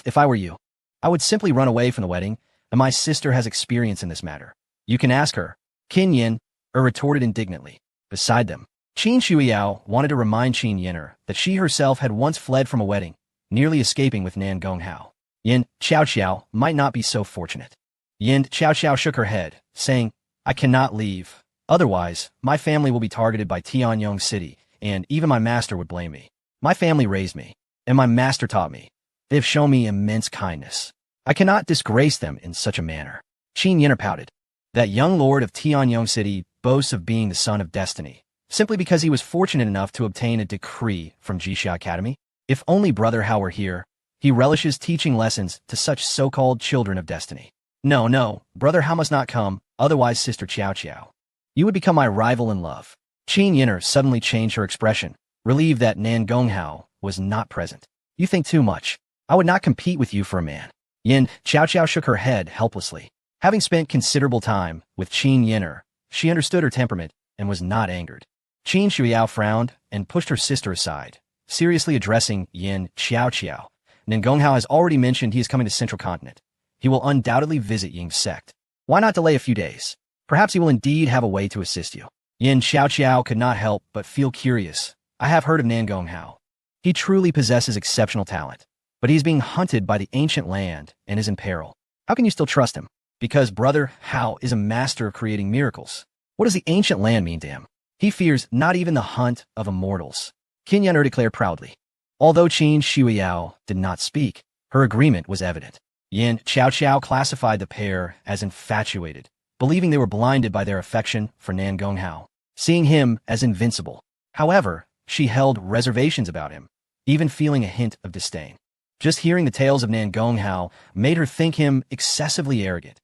If I were you, I would simply run away from the wedding, and my sister has experience in this matter. You can ask her." Qin Yin retorted indignantly. Beside them, Qin Shuiyao wanted to remind Qin Yenner that she herself had once fled from a wedding, nearly escaping with Nan Gonghao. Yin Qiao Qiao might not be so fortunate. Yin Qiao Qiao shook her head, saying, "I cannot leave. Otherwise, my family will be targeted by Tianyong City, and even my master would blame me. My family raised me, and my master taught me. They have shown me immense kindness. I cannot disgrace them in such a manner." Qin Yenner pouted. That young lord of Tianyong City boasts of being the son of destiny, simply because he was fortunate enough to obtain a decree from Jixia Academy. If only Brother Hao were here. He relishes teaching lessons to such so-called children of destiny. No, Brother Hao must not come, otherwise Sister Qiao Qiao, you would become my rival in love." Qin Yenner suddenly changed her expression, relieved that Nan Gonghao was not present. You think too much. I would not compete with you for a man. Yin Xiao shook her head helplessly. Having spent considerable time with Qin Yin'er, she understood her temperament and was not angered. Qin Shuiao frowned and pushed her sister aside, seriously addressing Yin Xiao. Nan Gonghao has already mentioned he is coming to Central Continent. He will undoubtedly visit Ying's sect. Why not delay a few days? Perhaps he will indeed have a way to assist you. Yin Xiao could not help but feel curious. I have heard of Nan Gonghao. He truly possesses exceptional talent, but he's being hunted by the ancient land and is in peril. How can you still trust him? Because Brother Hao is a master of creating miracles. What does the ancient land mean to him? He fears not even the hunt of immortals. Qin Yin'er declared proudly. Although Qin Shuiao did not speak, her agreement was evident. Yin Xiao classified the pair as infatuated, believing they were blinded by their affection for Nan Gonghao, seeing him as invincible. However, she held reservations about him, even feeling a hint of disdain. Just hearing the tales of Nan Gonghao made her think him excessively arrogant,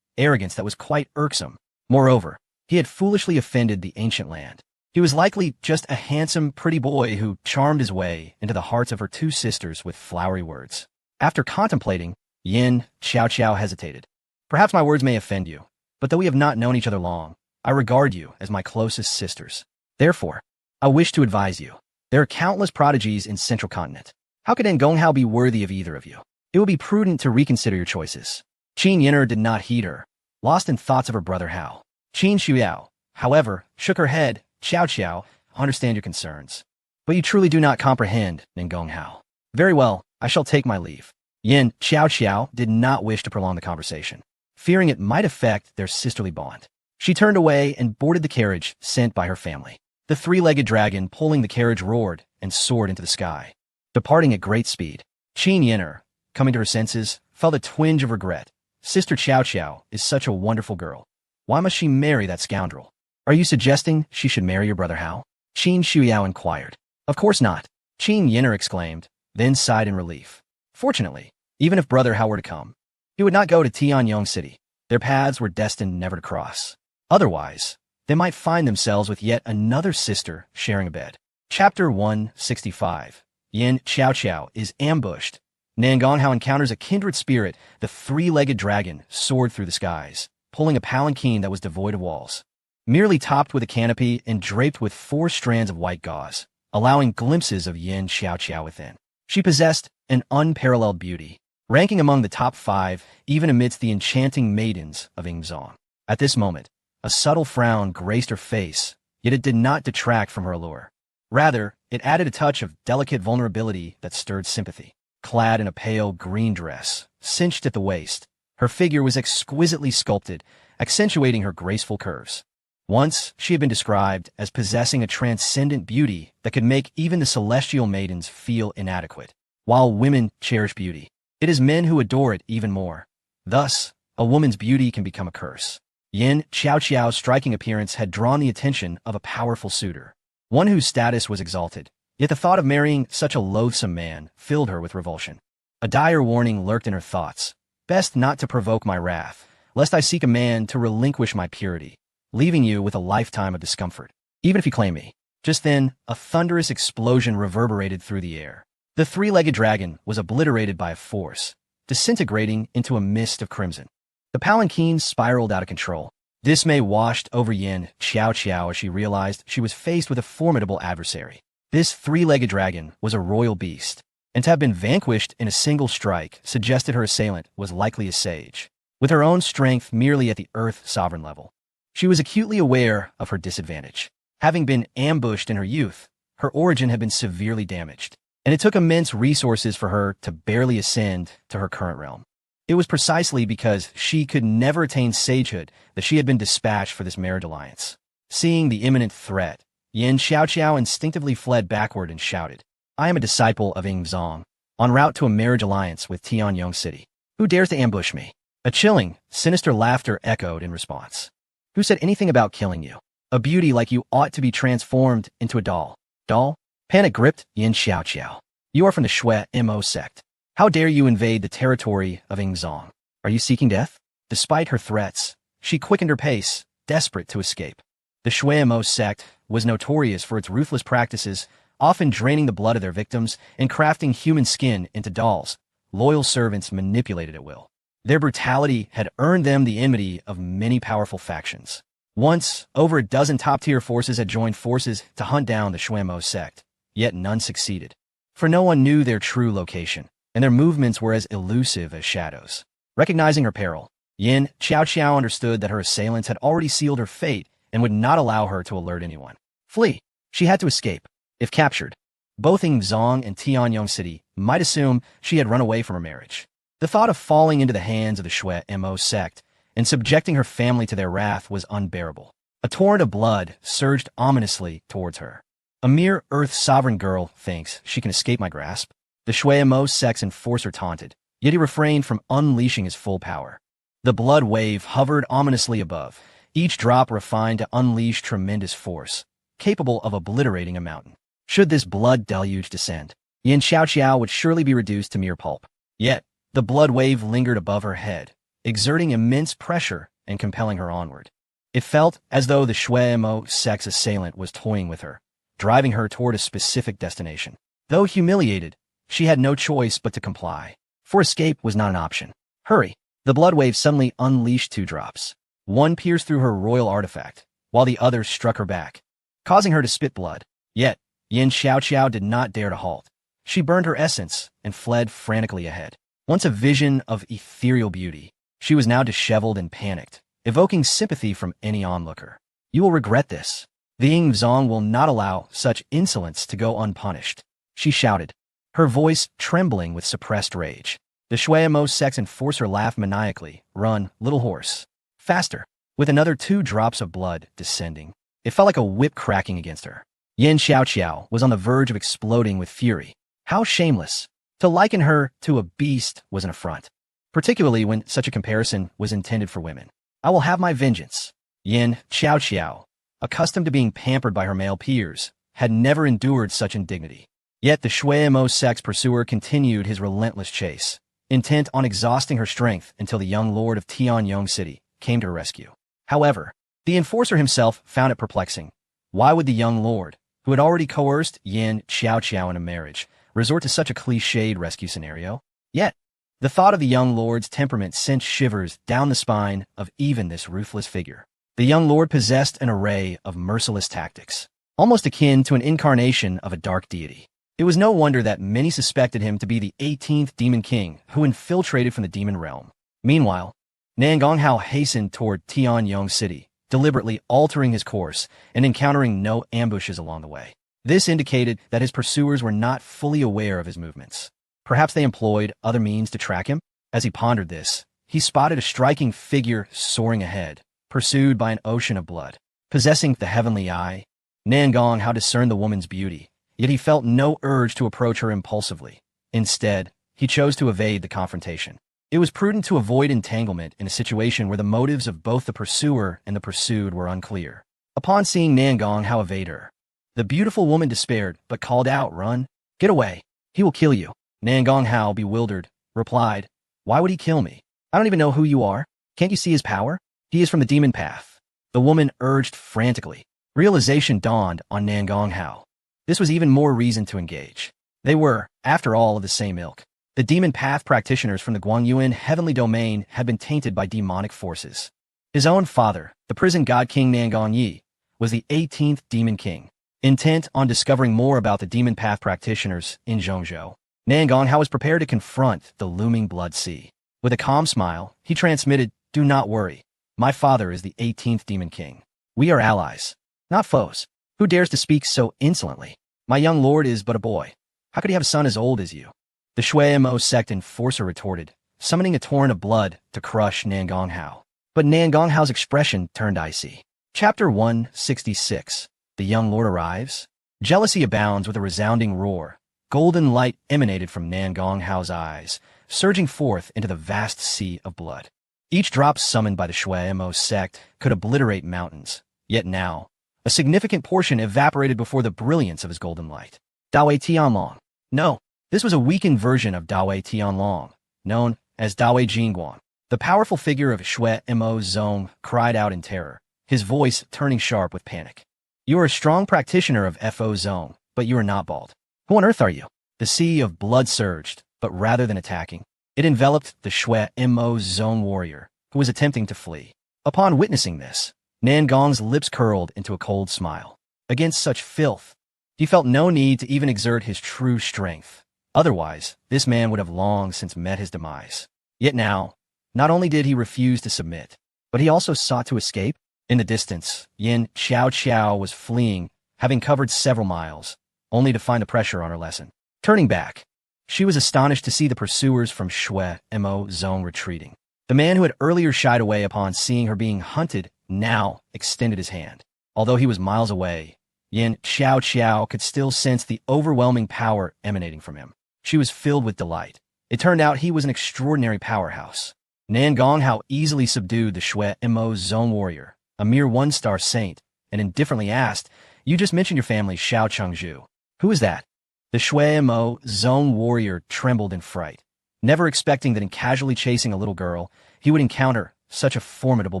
arrogance that was quite irksome. Moreover, he had foolishly offended the ancient land. He was likely just a handsome, pretty boy who charmed his way into the hearts of her two sisters with flowery words. After contemplating, Yin Xiao hesitated. Perhaps my words may offend you, but though we have not known each other long, I regard you as my closest sisters. Therefore, I wish to advise you. There are countless prodigies in Central Continent. How could Nan Gonghao be worthy of either of you? It would be prudent to reconsider your choices. Qin Yin'er did not heed her, lost in thoughts of her brother Hao. Qin Shuiao, however, shook her head. Xiao, I understand your concerns, but you truly do not comprehend Nan Gonghao. Very well, I shall take my leave. Yin Xiao did not wish to prolong the conversation, fearing it might affect their sisterly bond. She turned away and boarded the carriage sent by her family. The three-legged dragon pulling the carriage roared and soared into the sky, departing at great speed. Qin Yin'er, coming to her senses, felt a twinge of regret. Sister Xiao is such a wonderful girl. Why must she marry that scoundrel? Are you suggesting she should marry your brother Hao? Qin Shuiao inquired. Of course not, Qin Yin'er exclaimed, then sighed in relief. Fortunately, even if brother Hao were to come, he would not go to Tianyong City. Their paths were destined never to cross. Otherwise, they might find themselves with yet another sister sharing a bed. Chapter 165. Yin Xiao is ambushed. Nan Gonghao encounters a kindred spirit. The three-legged dragon soared through the skies, pulling a palanquin that was devoid of walls, merely topped with a canopy and draped with 4 strands of white gauze, allowing glimpses of Yin Xiao within. She possessed an unparalleled beauty, ranking among the top 5 even amidst the enchanting maidens of Yingzong. At this moment, a subtle frown graced her face, yet it did not detract from her allure. Rather, it added a touch of delicate vulnerability that stirred sympathy. Clad in a pale green dress, cinched at the waist, her figure was exquisitely sculpted, accentuating her graceful curves. Once, she had been described as possessing a transcendent beauty that could make even the celestial maidens feel inadequate. While women cherish beauty, it is men who adore it even more. Thus, a woman's beauty can become a curse. Yin Xiao's striking appearance had drawn the attention of a powerful suitor, one whose status was exalted, yet the thought of marrying such a loathsome man filled her with revulsion. A dire warning lurked in her thoughts. Best not to provoke my wrath, lest I seek a man to relinquish my purity, leaving you with a lifetime of discomfort, even if you claim me. Just then, a thunderous explosion reverberated through the air. The three-legged dragon was obliterated by a force, disintegrating into a mist of crimson. The palanquin spiraled out of control. Dismay washed over Yin Xiao as she realized she was faced with a formidable adversary. This three-legged dragon was a royal beast, and to have been vanquished in a single strike suggested her assailant was likely a sage, with her own strength merely at the Earth sovereign level. She was acutely aware of her disadvantage. Having been ambushed in her youth, her origin had been severely damaged, and it took immense resources for her to barely ascend to her current realm. It was precisely because she could never attain sagehood that she had been dispatched for this marriage alliance. Seeing the imminent threat, Yin Xiao instinctively fled backward and shouted, I am a disciple of Yingzong, en route to a marriage alliance with Tianyong City. Who dares to ambush me? A chilling, sinister laughter echoed in response. Who said anything about killing you? A beauty like you ought to be transformed into a doll. Doll? Panic gripped Yin Xiao. You are from the Shui Mo sect. How dare you invade the territory of Yingzong? Are you seeking death? Despite her threats, she quickened her pace, desperate to escape. The Shui Mo sect was notorious for its ruthless practices, often draining the blood of their victims and crafting human skin into dolls. Loyal servants manipulated at will. Their brutality had earned them the enmity of many powerful factions. Once, over a dozen top-tier forces had joined forces to hunt down the Shuemo sect, yet none succeeded. For no one knew their true location, and their movements were as elusive as shadows. Recognizing her peril, Yin Xiaoqiao understood that her assailants had already sealed her fate and would not allow her to alert anyone. Flee. She had to escape. If captured, both Yingzong and Tianyong City might assume she had run away from her marriage. The thought of falling into the hands of the Shuemo sect and subjecting her family to their wrath was unbearable. A torrent of blood surged ominously towards her. A mere Earth-sovereign girl thinks she can escape my grasp. The Shuemo sect's enforcer taunted, yet he refrained from unleashing his full power. The blood wave hovered ominously above, each drop refined to unleash tremendous force, capable of obliterating a mountain. Should this blood deluge descend, Yin Xiaoqiao would surely be reduced to mere pulp. Yet, the blood wave lingered above her head, exerting immense pressure and compelling her onward. It felt as though the Shuemo sect's assailant was toying with her, driving her toward a specific destination. Though humiliated, she had no choice but to comply, for escape was not an option. Hurry! The blood wave suddenly unleashed two drops. One pierced through her royal artifact, while the other struck her back, causing her to spit blood. Yet, Yin Xiaoqiao did not dare to halt. She burned her essence and fled frantically ahead. Once a vision of ethereal beauty, she was now disheveled and panicked, evoking sympathy from any onlooker. You will regret this. The Yingzong will not allow such insolence to go unpunished, she shouted, her voice trembling with suppressed rage. The Shuemo sect's enforcer laughed maniacally. Run, little horse. Faster. With another 2 drops of blood descending, it felt like a whip cracking against her. Yin Xiaoqiao was on the verge of exploding with fury. How shameless! To liken her to a beast was an affront, particularly when such a comparison was intended for women. I will have my vengeance. Yin Xiaoqiao, accustomed to being pampered by her male peers, had never endured such indignity. Yet the Shuemo sect's pursuer continued his relentless chase, intent on exhausting her strength until the young lord of Tianyong City came to her rescue. However, the enforcer himself found it perplexing. Why would the young lord, who had already coerced Yin Xiaoqiao into marriage, resort to such a cliched rescue scenario? Yet, the thought of the young lord's temperament sent shivers down the spine of even this ruthless figure. The young lord possessed an array of merciless tactics, almost akin to an incarnation of a dark deity. It was no wonder that many suspected him to be the 18th Demon King who infiltrated from the demon realm. Meanwhile, Nangonghao hastened toward Tianyong City, deliberately altering his course and encountering no ambushes along the way. This indicated that his pursuers were not fully aware of his movements. Perhaps they employed other means to track him? As he pondered this, he spotted a striking figure soaring ahead, pursued by an ocean of blood. Possessing the heavenly eye, Nangonghao discerned the woman's beauty, yet he felt no urge to approach her impulsively. Instead, he chose to evade the confrontation. It was prudent to avoid entanglement in a situation where the motives of both the pursuer and the pursued were unclear. Upon seeing Nangonghao evade her, the beautiful woman despaired but called out, "Run! Get away! He will kill you!" Nangonghao, bewildered, replied, "Why would he kill me? I don't even know who you are. Can't you see his power? He is from the demon path." The woman urged frantically. Realization dawned on Nangonghao. This was even more reason to engage. They were, after all, of the same ilk. The demon path practitioners from the Guangyuan heavenly domain had been tainted by demonic forces. His own father, the prison god king Nangongyi, was the 18th demon king. Intent on discovering more about the demon path practitioners in Zhongzhou, Nangonghao was prepared to confront the looming blood sea. With a calm smile, he transmitted, "Do not worry. My father is the 18th demon king. We are allies, not foes. Who dares to speak so insolently? My young lord is but a boy. How could he have a son as old as you?" The Shuemo sect enforcer retorted, summoning a torrent of blood to crush Nangonghao. But Nangonghao's expression turned icy. Chapter 166. The young lord arrives. Jealousy abounds with a resounding roar. Golden light emanated from Nangonghao's eyes, surging forth into the vast sea of blood. Each drop summoned by the Shuemo sect could obliterate mountains. Yet now, a significant portion evaporated before the brilliance of his golden light. Dawei Tianlong. No, this was a weakened version of Dawei Tianlong, known as Dawei Jingguang. The powerful figure of Shuemo Zong cried out in terror, his voice turning sharp with panic. "You are a strong practitioner of Fo Zong," but you are not bald. Who on earth are you? The sea of blood surged, but rather than attacking, it enveloped the Shui Mo Zone warrior, who was attempting to flee. Upon witnessing this, Nan Gong's lips curled into a cold smile. Against such filth, he felt no need to even exert his true strength. Otherwise, this man would have long since met his demise. Yet now, not only did he refuse to submit, but he also sought to escape. In the distance, Yin Xiao was fleeing, having covered several miles, only to find the pressure on her lesson. Turning back, she was astonished to see the pursuers from Shui Mo Zone retreating. The man who had earlier shied away upon seeing her being hunted now extended his hand. Although he was miles away, Yin Xiao could still sense the overwhelming power emanating from him. She was filled with delight. It turned out he was an extraordinary powerhouse. Nan Gonghao easily subdued the Shui Mo Zone warrior, a mere one-star saint, and indifferently asked, "You just mentioned your family, Xiao Chengzhu. Who is that?" The Shui Mo Zone warrior trembled in fright, never expecting that in casually chasing a little girl, he would encounter such a formidable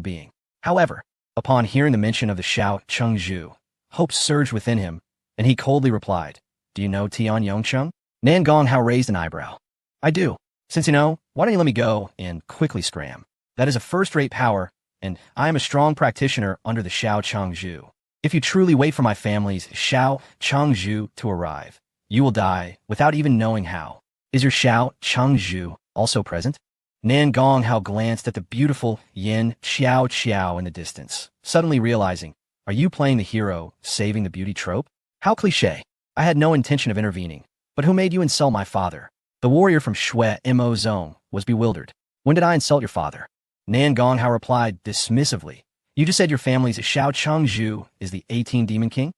being. However, upon hearing the mention of the Xiao Chengzhu, hope surged within him, and he coldly replied, "Do you know Tian Yongcheng?" Nan Gonghao raised an eyebrow. "I do. Since you know, why don't you let me go and quickly scram? That is a first-rate power, and I am a strong practitioner under the Xiao Chengzhu. If you truly wait for my family's Xiao Chengzhu to arrive, you will die without even knowing how. Is your Xiao Chengzhu also present?" Nan Gonghao glanced at the beautiful Yin Xiao in the distance, suddenly realizing, "Are you playing the hero, saving the beauty trope? How cliché. I had no intention of intervening, but who made you insult my father?" The warrior from Shui Mo Zone was bewildered. "When did I insult your father?" Nan Gonghao replied dismissively, "You just said your family's Xiao Chengzhu is the 18 Demon King?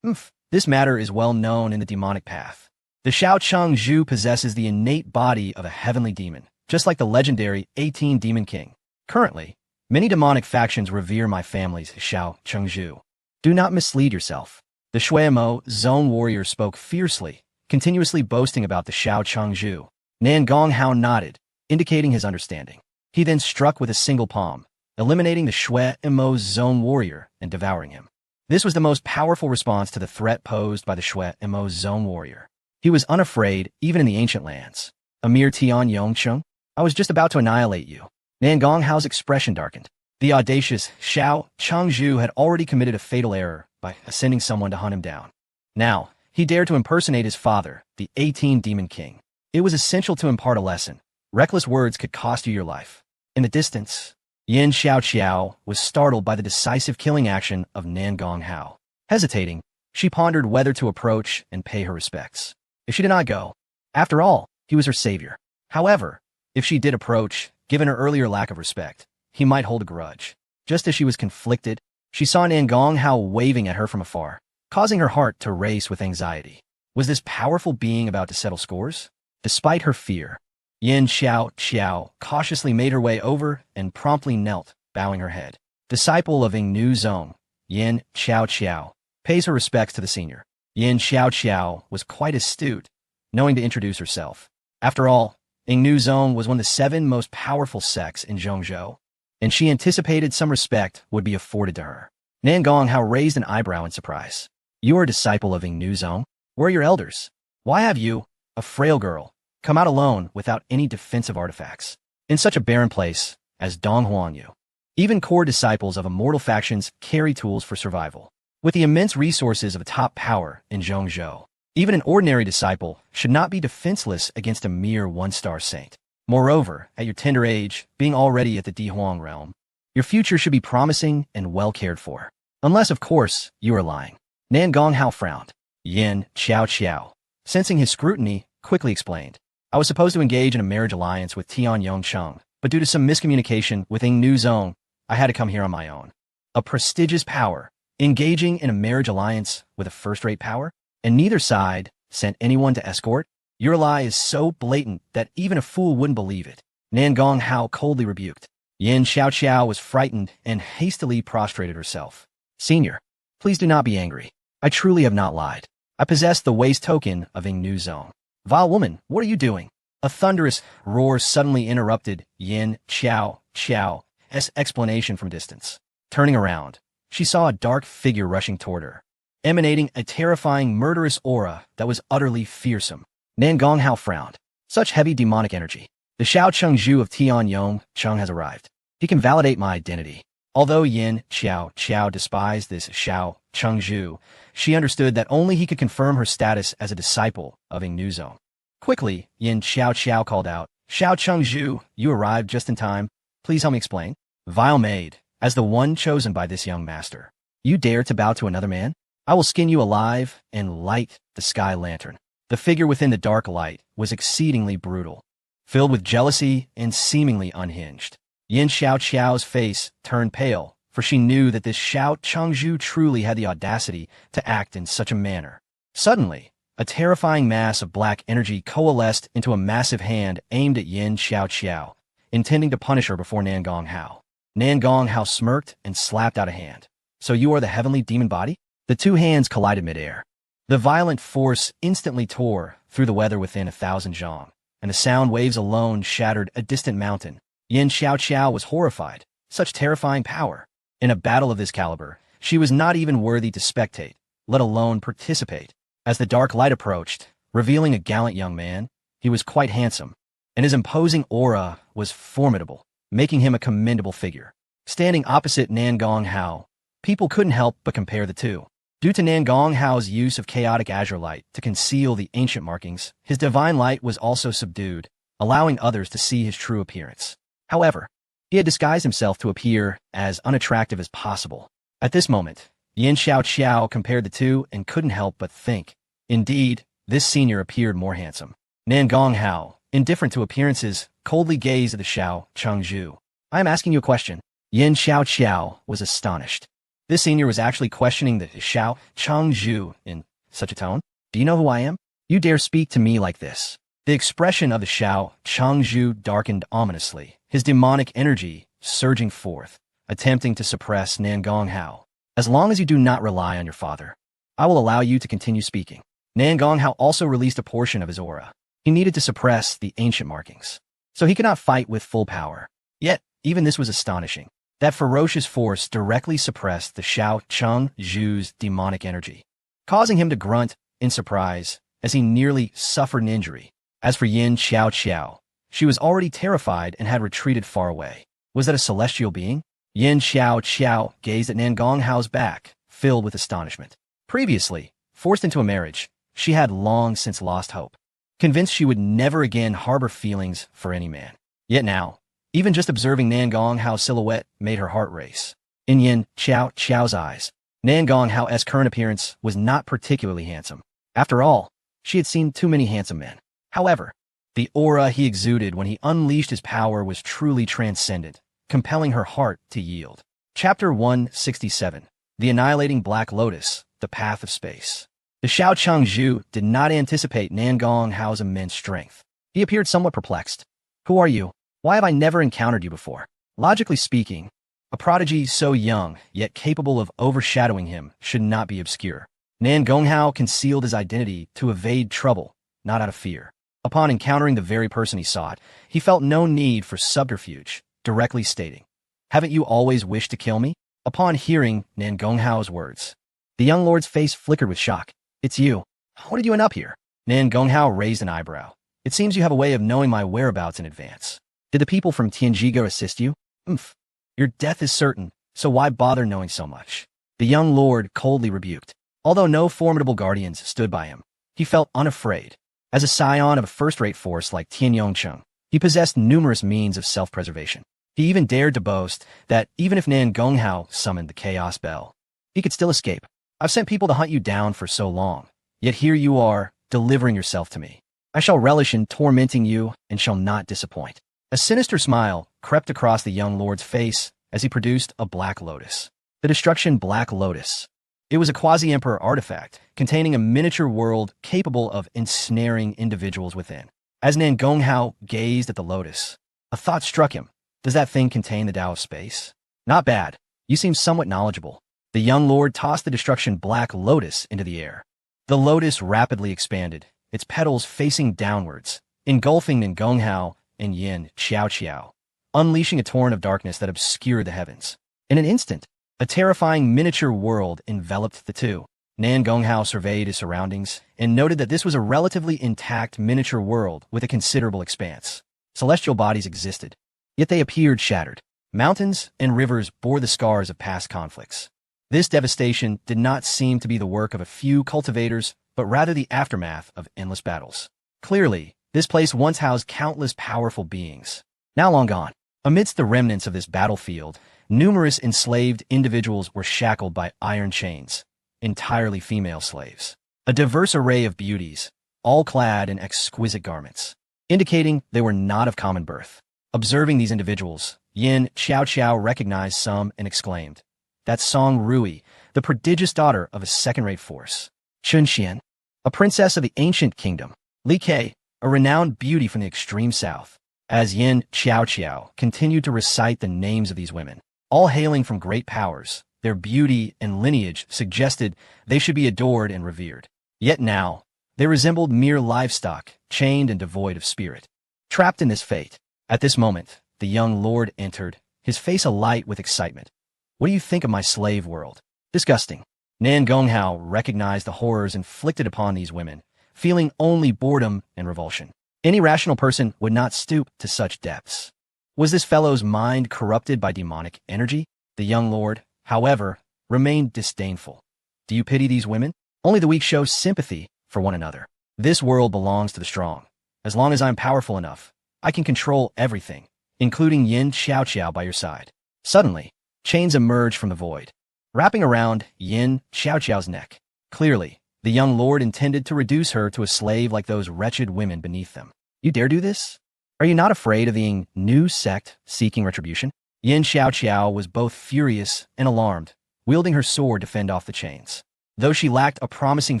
This matter is well known in the demonic path. The Xiao Chengzhu possesses the innate body of a heavenly demon, just like the legendary 18 Demon King. Currently, many demonic factions revere my family's Xiao Chengzhu. Do not mislead yourself." The Shui Mo Zone warrior spoke fiercely, continuously boasting about the Xiao Chengzhu. Nan Gonghao nodded, indicating his understanding. He then struck with a single palm, eliminating the Shui Mo Zone warrior and devouring him. This was the most powerful response to the threat posed by the Shui Mo Zone warrior. He was unafraid even in the ancient lands. "A mere Tian Yongcheng? I was just about to annihilate you." Nan Gonghao's expression darkened. The audacious Xiao Chengzhu had already committed a fatal error by sending someone to hunt him down. Now, he dared to impersonate his father, the 18 Demon King. It was essential to impart a lesson. Reckless words could cost you your life. In the distance, Yin Xiao was startled by the decisive killing action of Nan Gonghao. Hesitating, she pondered whether to approach and pay her respects. If she did not go, after all, he was her savior. However, if she did approach, given her earlier lack of respect, he might hold a grudge. Just as she was conflicted, she saw Nan Gonghao waving at her from afar, causing her heart to race with anxiety. Was this powerful being about to settle scores? Despite her fear, Yin Xiao cautiously made her way over and promptly knelt, bowing her head. Disciple of Yingnu Zong, Yin Xiao pays her respects to the senior. Yin Xiao was quite astute, knowing to introduce herself. After all, Yingnu Zong was one of the 7 most powerful sects in Zhongzhou, and she anticipated some respect would be afforded to her. Nan Gonghao raised an eyebrow in surprise. "You are a disciple of Yingnu Zong? Where are your elders? Why have you, a frail girl, come out alone without any defensive artifacts, in such a barren place as Donghuangyu? Even core disciples of immortal factions carry tools for survival. With the immense resources of a top power in Zhongzhou, even an ordinary disciple should not be defenseless against a mere one-star saint. Moreover, at your tender age, being already at the Dihuang realm, your future should be promising and well cared for. Unless, of course, you are lying." Nan Gonghao frowned. Yin Xiao, sensing his scrutiny, quickly explained, "I was supposed to engage in a marriage alliance with Tian Yongcheng, but due to some miscommunication with Yingnu Zong, I had to come here on my own. A prestigious power, engaging in a marriage alliance with a first-rate power? And neither side sent anyone to escort? Your lie is so blatant that even a fool wouldn't believe it." Nan Gonghao coldly rebuked. Yin Xiao was frightened and hastily prostrated herself. "Senior, please do not be angry. I truly have not lied. I possess the waist token of Yingnu Zong." "Vile woman, what are you doing?" A thunderous roar suddenly interrupted Yin Xiao's explanation from distance. Turning around, she saw a dark figure rushing toward her. emanating a terrifying, murderous aura that was utterly fearsome. Nan Gonghao frowned. Such heavy demonic energy. The Xiao Chengzhu of Tianyong Cheng has arrived. He can validate my identity. Although Yin Xiao despised this Xiao Chengzhu, she understood that only he could confirm her status as a disciple of Ing Nuzong. Quickly, Yin Xiao called out, "Xiao Chengzhu, you arrived just in time. Please help me explain." "Vile maid, as the one chosen by this young master, you dare to bow to another man? I will skin you alive and light the sky lantern." The figure within the dark light was exceedingly brutal, filled with jealousy and seemingly unhinged. Yin Xiao's face turned pale, for she knew that this Xiao Chengzhu truly had the audacity to act in such a manner. Suddenly, a terrifying mass of black energy coalesced into a massive hand aimed at Yin Xiao, intending to punish her before Nan Gonghao. Nan Gonghao smirked and slapped out a hand. "So you are the heavenly demon body?" The two hands collided midair. The violent force instantly tore through the weather within 1,000 zhang, and the sound waves alone shattered a distant mountain. Yin Xiao was horrified. Such terrifying power. In a battle of this caliber, she was not even worthy to spectate, let alone participate. As the dark light approached, revealing a gallant young man, he was quite handsome, and his imposing aura was formidable, making him a commendable figure. Standing opposite Nan Gonghao, people couldn't help but compare the two. Due to Nan Gonghao's use of chaotic azure light to conceal the ancient markings, his divine light was also subdued, allowing others to see his true appearance. However, he had disguised himself to appear as unattractive as possible. At this moment, Yin Xiao compared the two and couldn't help but think. Indeed, this senior appeared more handsome. Nan Gonghao, indifferent to appearances, coldly gazed at the Xiao Chengzhu. "I am asking you a question." Yin Xiao was astonished. This senior was actually questioning the Xiao Chengzhu in such a tone. "Do you know who I am? You dare speak to me like this?" The expression of the Xiao Chengzhu darkened ominously, his demonic energy surging forth, attempting to suppress Nan Gonghao. "As long as you do not rely on your father, I will allow you to continue speaking." Nan Gonghao also released a portion of his aura. He needed to suppress the ancient markings, so he could not fight with full power. Yet, even this was astonishing. That ferocious force directly suppressed the Xiao Chengzhu's demonic energy, causing him to grunt in surprise as he nearly suffered an injury. As for Yin Xiao, she was already terrified and had retreated far away. Was that a celestial being? Yin Xiao gazed at Nan Gonghao's back, filled with astonishment. Previously, forced into a marriage, she had long since lost hope, convinced she would never again harbor feelings for any man. Yet now, even just observing Nan Gonghao's silhouette made her heart race. In Yin Xiao's eyes, Nan Gonghao's current appearance was not particularly handsome. After all, she had seen too many handsome men. However, the aura he exuded when he unleashed his power was truly transcendent, compelling her heart to yield. Chapter 167. The Annihilating Black Lotus, The Path of Space. The Xiao Chengzhu did not anticipate Nan Gonghao's immense strength. He appeared somewhat perplexed. "Who are you? Why have I never encountered you before?" Logically speaking, a prodigy so young, yet capable of overshadowing him, should not be obscure. Nan Gonghao concealed his identity to evade trouble, not out of fear. Upon encountering the very person he sought, he felt no need for subterfuge, directly stating, "Haven't you always wished to kill me?" Upon hearing Nan Gonghao's words, the young lord's face flickered with shock. "It's you. How did you end up here?" Nan Gonghao raised an eyebrow. "It seems you have a way of knowing my whereabouts in advance. Did the people from Tianjigo assist you?" "Umph. Your death is certain, so why bother knowing so much?" The young lord coldly rebuked. Although no formidable guardians stood by him, he felt unafraid. As a scion of a first-rate force like Tianyongcheng, he possessed numerous means of self-preservation. He even dared to boast that even if Nan Gonghao summoned the Chaos Bell, he could still escape. "I've sent people to hunt you down for so long, yet here you are, delivering yourself to me. I shall relish in tormenting you and shall not disappoint." A sinister smile crept across the young lord's face as he produced a Black Lotus. The Destruction Black Lotus. It was a quasi-emperor artifact containing a miniature world capable of ensnaring individuals within. As Nan Gonghao gazed at the lotus, a thought struck him. Does that thing contain the Tao of space? Not bad. You seem somewhat knowledgeable. The young lord tossed the Destruction Black Lotus into the air. The lotus rapidly expanded, its petals facing downwards, engulfing Nan Gonghao and Yin Xiao, unleashing a torrent of darkness that obscured the heavens. In an instant, a terrifying miniature world enveloped the two. Nan Gonghao surveyed his surroundings and noted that this was a relatively intact miniature world with a considerable expanse. Celestial bodies existed, yet they appeared shattered. Mountains and rivers bore the scars of past conflicts. This devastation did not seem to be the work of a few cultivators, but rather the aftermath of endless battles. Clearly, this place once housed countless powerful beings, now long gone. Amidst the remnants of this battlefield, numerous enslaved individuals were shackled by iron chains, entirely female slaves. A diverse array of beauties, all clad in exquisite garments, indicating they were not of common birth. Observing these individuals, Yin Xiaoqiao recognized some and exclaimed, "That's Song Rui, the prodigious daughter of a second-rate force. Chun Xian, a princess of the ancient kingdom. Li Kei, a renowned beauty from the extreme south." As Yin Xiaoqiao continued to recite the names of these women, all hailing from great powers, their beauty and lineage suggested they should be adored and revered. Yet now, they resembled mere livestock, chained and devoid of spirit. Trapped in this fate, at this moment, the young lord entered, his face alight with excitement. "What do you think of my slave world?" "Disgusting." Nan Gonghao recognized the horrors inflicted upon these women, feeling only boredom and revulsion. Any rational person would not stoop to such depths. Was this fellow's mind corrupted by demonic energy? The young lord, however, remained disdainful. "Do you pity these women? Only the weak show sympathy for one another. This world belongs to the strong. As long as I'm powerful enough, I can control everything, including Yin Xiaoqiao by your side." Suddenly, chains emerged from the void, wrapping around Yin Xiaoqiao's neck. Clearly, the young lord intended to reduce her to a slave like those wretched women beneath them. "You dare do this? Are you not afraid of the new sect seeking retribution?" Yin Xiaoqiao was both furious and alarmed, wielding her sword to fend off the chains. Though she lacked a promising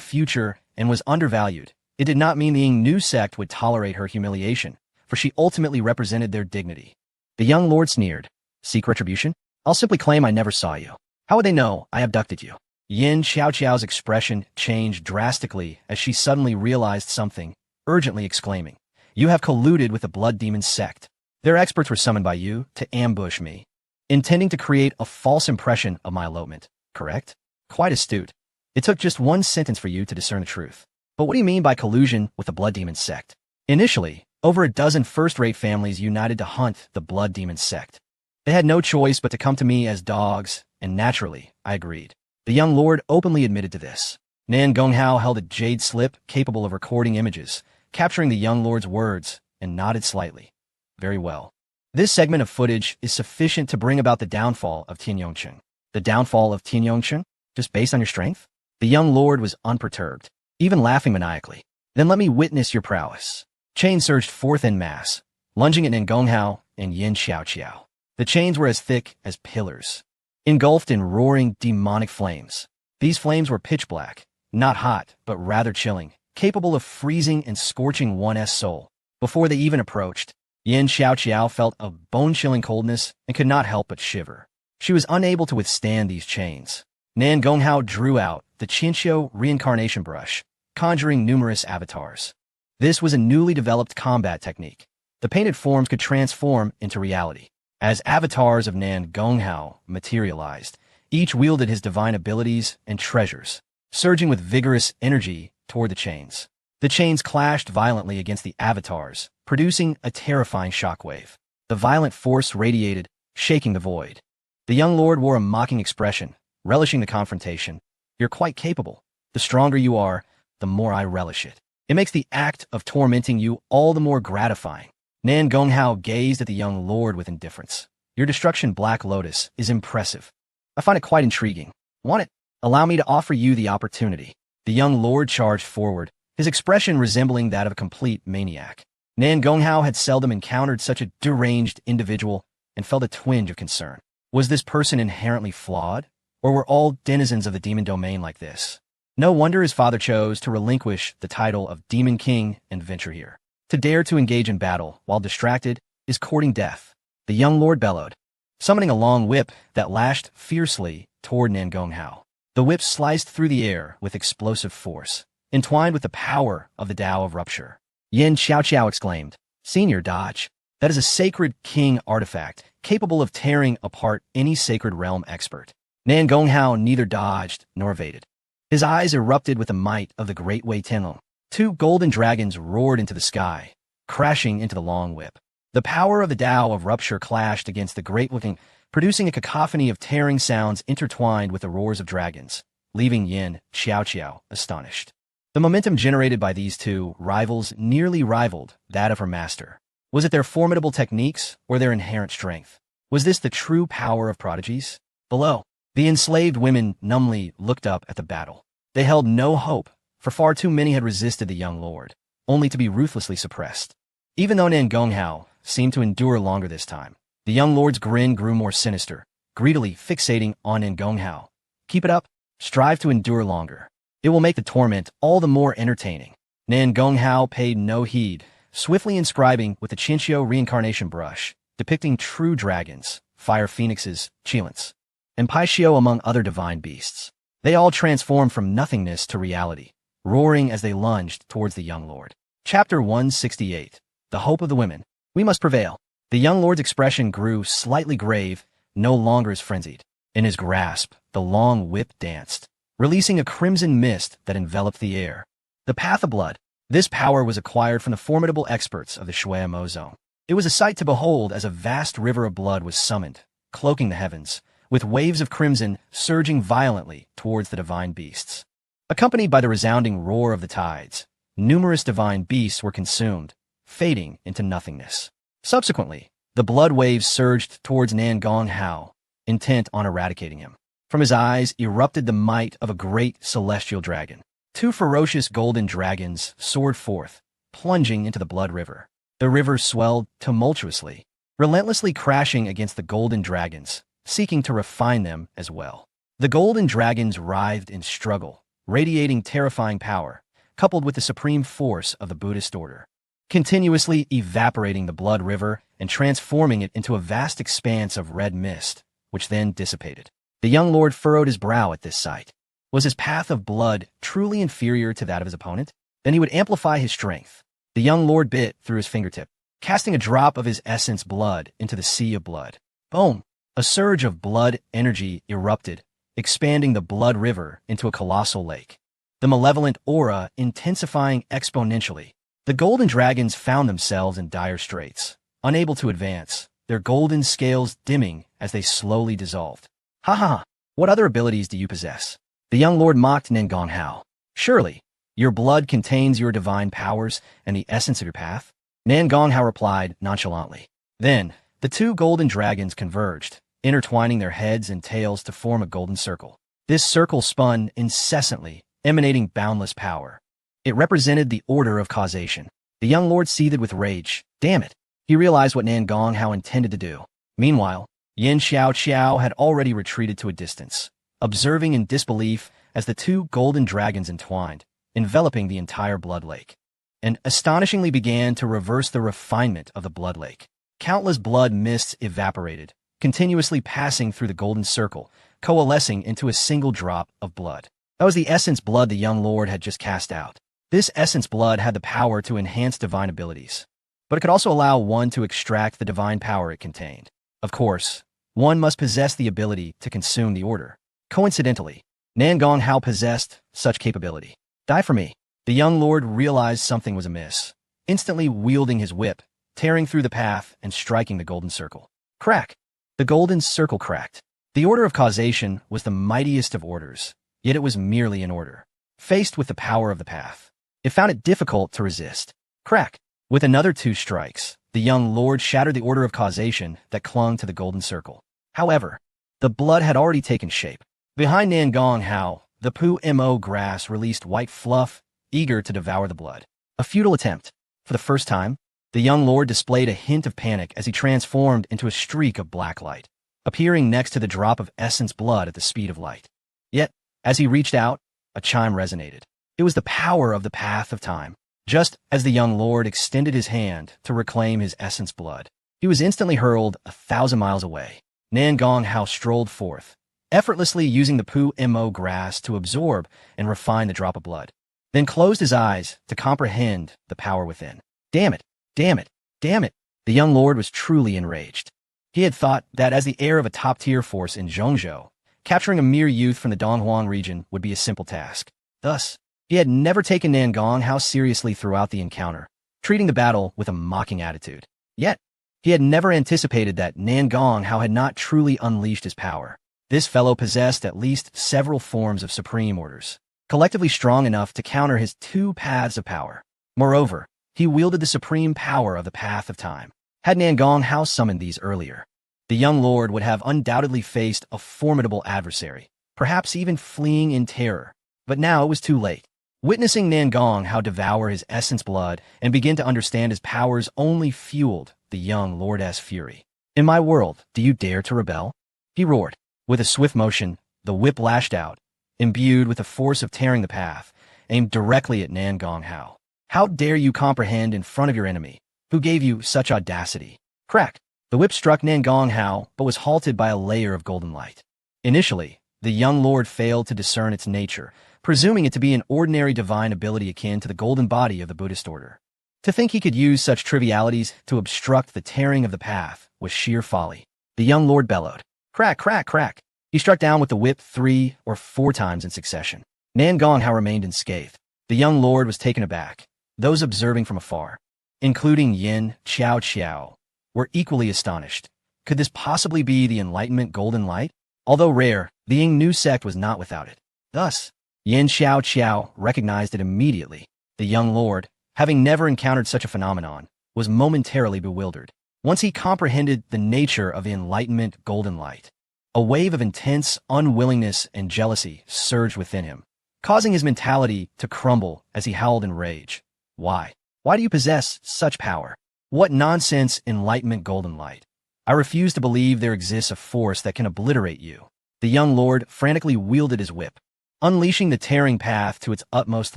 future and was undervalued, it did not mean the new sect would tolerate her humiliation, for she ultimately represented their dignity. The young lord sneered. "Seek retribution? I'll simply claim I never saw you. How would they know I abducted you?" Yin Xiaoqiao's expression changed drastically as she suddenly realized something, urgently exclaiming, "You have colluded with the Blood Demon sect. Their experts were summoned by you to ambush me, intending to create a false impression of my elopement, correct?" "Quite astute. It took just one sentence for you to discern the truth. But what do you mean by collusion with the Blood Demon sect?" Initially, over a dozen first-rate families united to hunt the Blood Demon sect. They had no choice but to come to me as dogs, and naturally, I agreed. The young lord openly admitted to this. Nan Gonghao held a jade slip capable of recording images, capturing the young lord's words, and nodded slightly. "Very well. This segment of footage is sufficient to bring about the downfall of Tian Yongchen." "The downfall of Tian Yongchen? Just based on your strength?" The young lord was unperturbed, even laughing maniacally. "Then let me witness your prowess." Chains surged forth en masse, lunging at Nan Gonghao and Yin Xiaoqiao. The chains were as thick as pillars, engulfed in roaring demonic flames. These flames were pitch black, not hot, but rather chilling, capable of freezing and scorching one's soul. Before they even approached, Yin Xiaoqiao felt a bone-chilling coldness and could not help but shiver. She was unable to withstand these chains. Nan Gonghao drew out the Qinxiu reincarnation brush, conjuring numerous avatars. This was a newly developed combat technique. The painted forms could transform into reality. As avatars of Nan Gonghao materialized, each wielded his divine abilities and treasures, surging with vigorous energy toward the chains. The chains clashed violently against the avatars, producing a terrifying shockwave. The violent force radiated, shaking the void. The young lord wore a mocking expression, relishing the confrontation. "You're quite capable. The stronger you are, the more I relish it. It makes the act of tormenting you all the more gratifying." Nan Gonghao gazed at the young lord with indifference. "Your destruction, Black Lotus, is impressive. I find it quite intriguing. Want it? Allow me to offer you the opportunity." The young lord charged forward, his expression resembling that of a complete maniac. Nan Gonghao had seldom encountered such a deranged individual and felt a twinge of concern. Was this person inherently flawed, or were all denizens of the demon domain like this? No wonder his father chose to relinquish the title of Demon King and venture here. To dare to engage in battle while distracted is courting death. The young lord bellowed, summoning a long whip that lashed fiercely toward Nan Gonghao. The whip sliced through the air with explosive force, entwined with the power of the Tao of Rupture. Yin Xiaoqiao exclaimed, "Senior dodge. That is a sacred king artifact, capable of tearing apart any sacred realm expert." Nan Gonghao neither dodged nor evaded. His eyes erupted with the might of the great Wei Tianlong. Two golden dragons roared into the sky, crashing into the long whip. The power of the Tao of rupture clashed against the great looking, producing a cacophony of tearing sounds intertwined with the roars of dragons, leaving Yin Xiao astonished. The momentum generated by these two rivals nearly rivaled that of her master. Was it their formidable techniques or their inherent strength? Was this the true power of prodigies? Below, the enslaved women numbly looked up at the battle. They held no hope, for far too many had resisted the young lord, only to be ruthlessly suppressed. Even though Nan Gonghao seemed to endure longer this time, the young lord's grin grew more sinister, greedily fixating on Nan Gonghao. Keep it up. Strive to endure longer. It will make the torment all the more entertaining. Nan Gonghao paid no heed, swiftly inscribing with the Qinxiu reincarnation brush, depicting true dragons, fire phoenixes, Qilins, and Paixio among other divine beasts. They all transformed from nothingness to reality, roaring as they lunged towards the young lord. Chapter 168. The Hope of the Women. We must prevail. The young lord's expression grew slightly grave, no longer as frenzied. In his grasp, the long whip danced, releasing a crimson mist that enveloped the air. The Path of Blood. This power was acquired from the formidable experts of the Shuai Zone. It was a sight to behold as a vast river of blood was summoned, cloaking the heavens, with waves of crimson surging violently towards the divine beasts. Accompanied by the resounding roar of the tides, numerous divine beasts were consumed, fading into nothingness. Subsequently, the blood waves surged towards Nan Gonghao, intent on eradicating him. From his eyes erupted the might of a great celestial dragon. Two ferocious golden dragons soared forth, plunging into the blood river. The river swelled tumultuously, relentlessly crashing against the golden dragons, seeking to refine them as well. The golden dragons writhed in struggle, radiating terrifying power, coupled with the supreme force of the Buddhist order, continuously evaporating the blood river and transforming it into a vast expanse of red mist, which then dissipated. The young lord furrowed his brow at this sight. Was his path of blood truly inferior to that of his opponent? Then he would amplify his strength. The young lord bit through his fingertip, casting a drop of his essence blood into the sea of blood. Boom! A surge of blood energy erupted, expanding the blood river into a colossal lake. The malevolent aura intensifying exponentially. The golden dragons found themselves in dire straits, unable to advance, their golden scales dimming as they slowly dissolved. Ha ha! What other abilities do you possess? The young lord mocked Nan Gonghao. Surely, your blood contains your divine powers and the essence of your path? Nan Gonghao replied nonchalantly. Then, the two golden dragons converged, intertwining their heads and tails to form a golden circle. This circle spun incessantly, emanating boundless power. It represented the order of causation. The young lord seethed with rage. Damn it! He realized what Nan Gonghao intended to do. Meanwhile, Yin Xiao had already retreated to a distance, observing in disbelief as the two golden dragons entwined, enveloping the entire blood lake, and astonishingly began to reverse the refinement of the blood lake. Countless blood mists evaporated, continuously passing through the golden circle, coalescing into a single drop of blood. That was the essence blood the young lord had just cast out. This essence blood had the power to enhance divine abilities, but it could also allow one to extract the divine power it contained. Of course, one must possess the ability to consume the order. Coincidentally, Nan Gonghao possessed such capability. Die for me. The young lord realized something was amiss, instantly wielding his whip, tearing through the path and striking the golden circle. Crack! The golden circle cracked. The order of causation was the mightiest of orders, yet it was merely an order. Faced with the power of the path, it found it difficult to resist. Crack! With another two strikes, the young lord shattered the order of causation that clung to the golden circle. However, the blood had already taken shape. Behind Nan Gonghao, the Pu Mo grass released white fluff, eager to devour the blood. A futile attempt. For the first time, the young lord displayed a hint of panic as he transformed into a streak of black light, appearing next to the drop of essence blood at the speed of light. Yet, as he reached out, a chime resonated. It was the power of the path of time. Just as the young lord extended his hand to reclaim his essence blood, he was instantly hurled 1,000 miles away. Nan Gonghao strolled forth, effortlessly using the Pu Mo grass to absorb and refine the drop of blood, then closed his eyes to comprehend the power within. Damn it! Damn it! Damn it! The young lord was truly enraged. He had thought that as the heir of a top-tier force in Zhongzhou, Capturing a mere youth from the Donghuang region would be a simple task. Thus, he had never taken Nan Gonghao seriously throughout the encounter, treating the battle with a mocking attitude. Yet, he had never anticipated that Nan Gonghao had not truly unleashed his power. This fellow possessed at least several forms of supreme orders, collectively strong enough to counter his two paths of power. Moreover, he wielded the supreme power of the Path of Time. Had Nan Gonghao summoned these earlier, the young lord would have undoubtedly faced a formidable adversary, perhaps even fleeing in terror. But now it was too late. Witnessing Nan Gonghao devour his essence blood and begin to understand his powers only fueled the young lord's fury. "In my world, do you dare to rebel?" he roared. With a swift motion, the whip lashed out, imbued with the force of tearing the path, aimed directly at Nan Gonghao. "How dare you comprehend in front of your enemy? Who gave you such audacity?" Crack! The whip struck Nan Gonghao, but was halted by a layer of golden light. Initially, the young lord failed to discern its nature, presuming it to be an ordinary divine ability akin to the golden body of the Buddhist order. To think he could use such trivialities to obstruct the tearing of the path was sheer folly. The young lord bellowed. Crack, crack, crack. He struck down with the whip 3 or 4 times in succession. Nan Gonghao remained unscathed. The young lord was taken aback. Those observing from afar, including Yin Qiao, were equally astonished. Could this possibly be the Enlightenment Golden Light? Although rare, the Yingnu sect was not without it. Thus, Yin Qiao recognized it immediately. The young lord, having never encountered such a phenomenon, was momentarily bewildered. Once he comprehended the nature of the Enlightenment Golden Light, a wave of intense unwillingness and jealousy surged within him, causing his mentality to crumble as he howled in rage. Why? Why do you possess such power? What nonsense, Enlightenment Golden Light? I refuse to believe there exists a force that can obliterate you. The young lord frantically wielded his whip, unleashing the tearing path to its utmost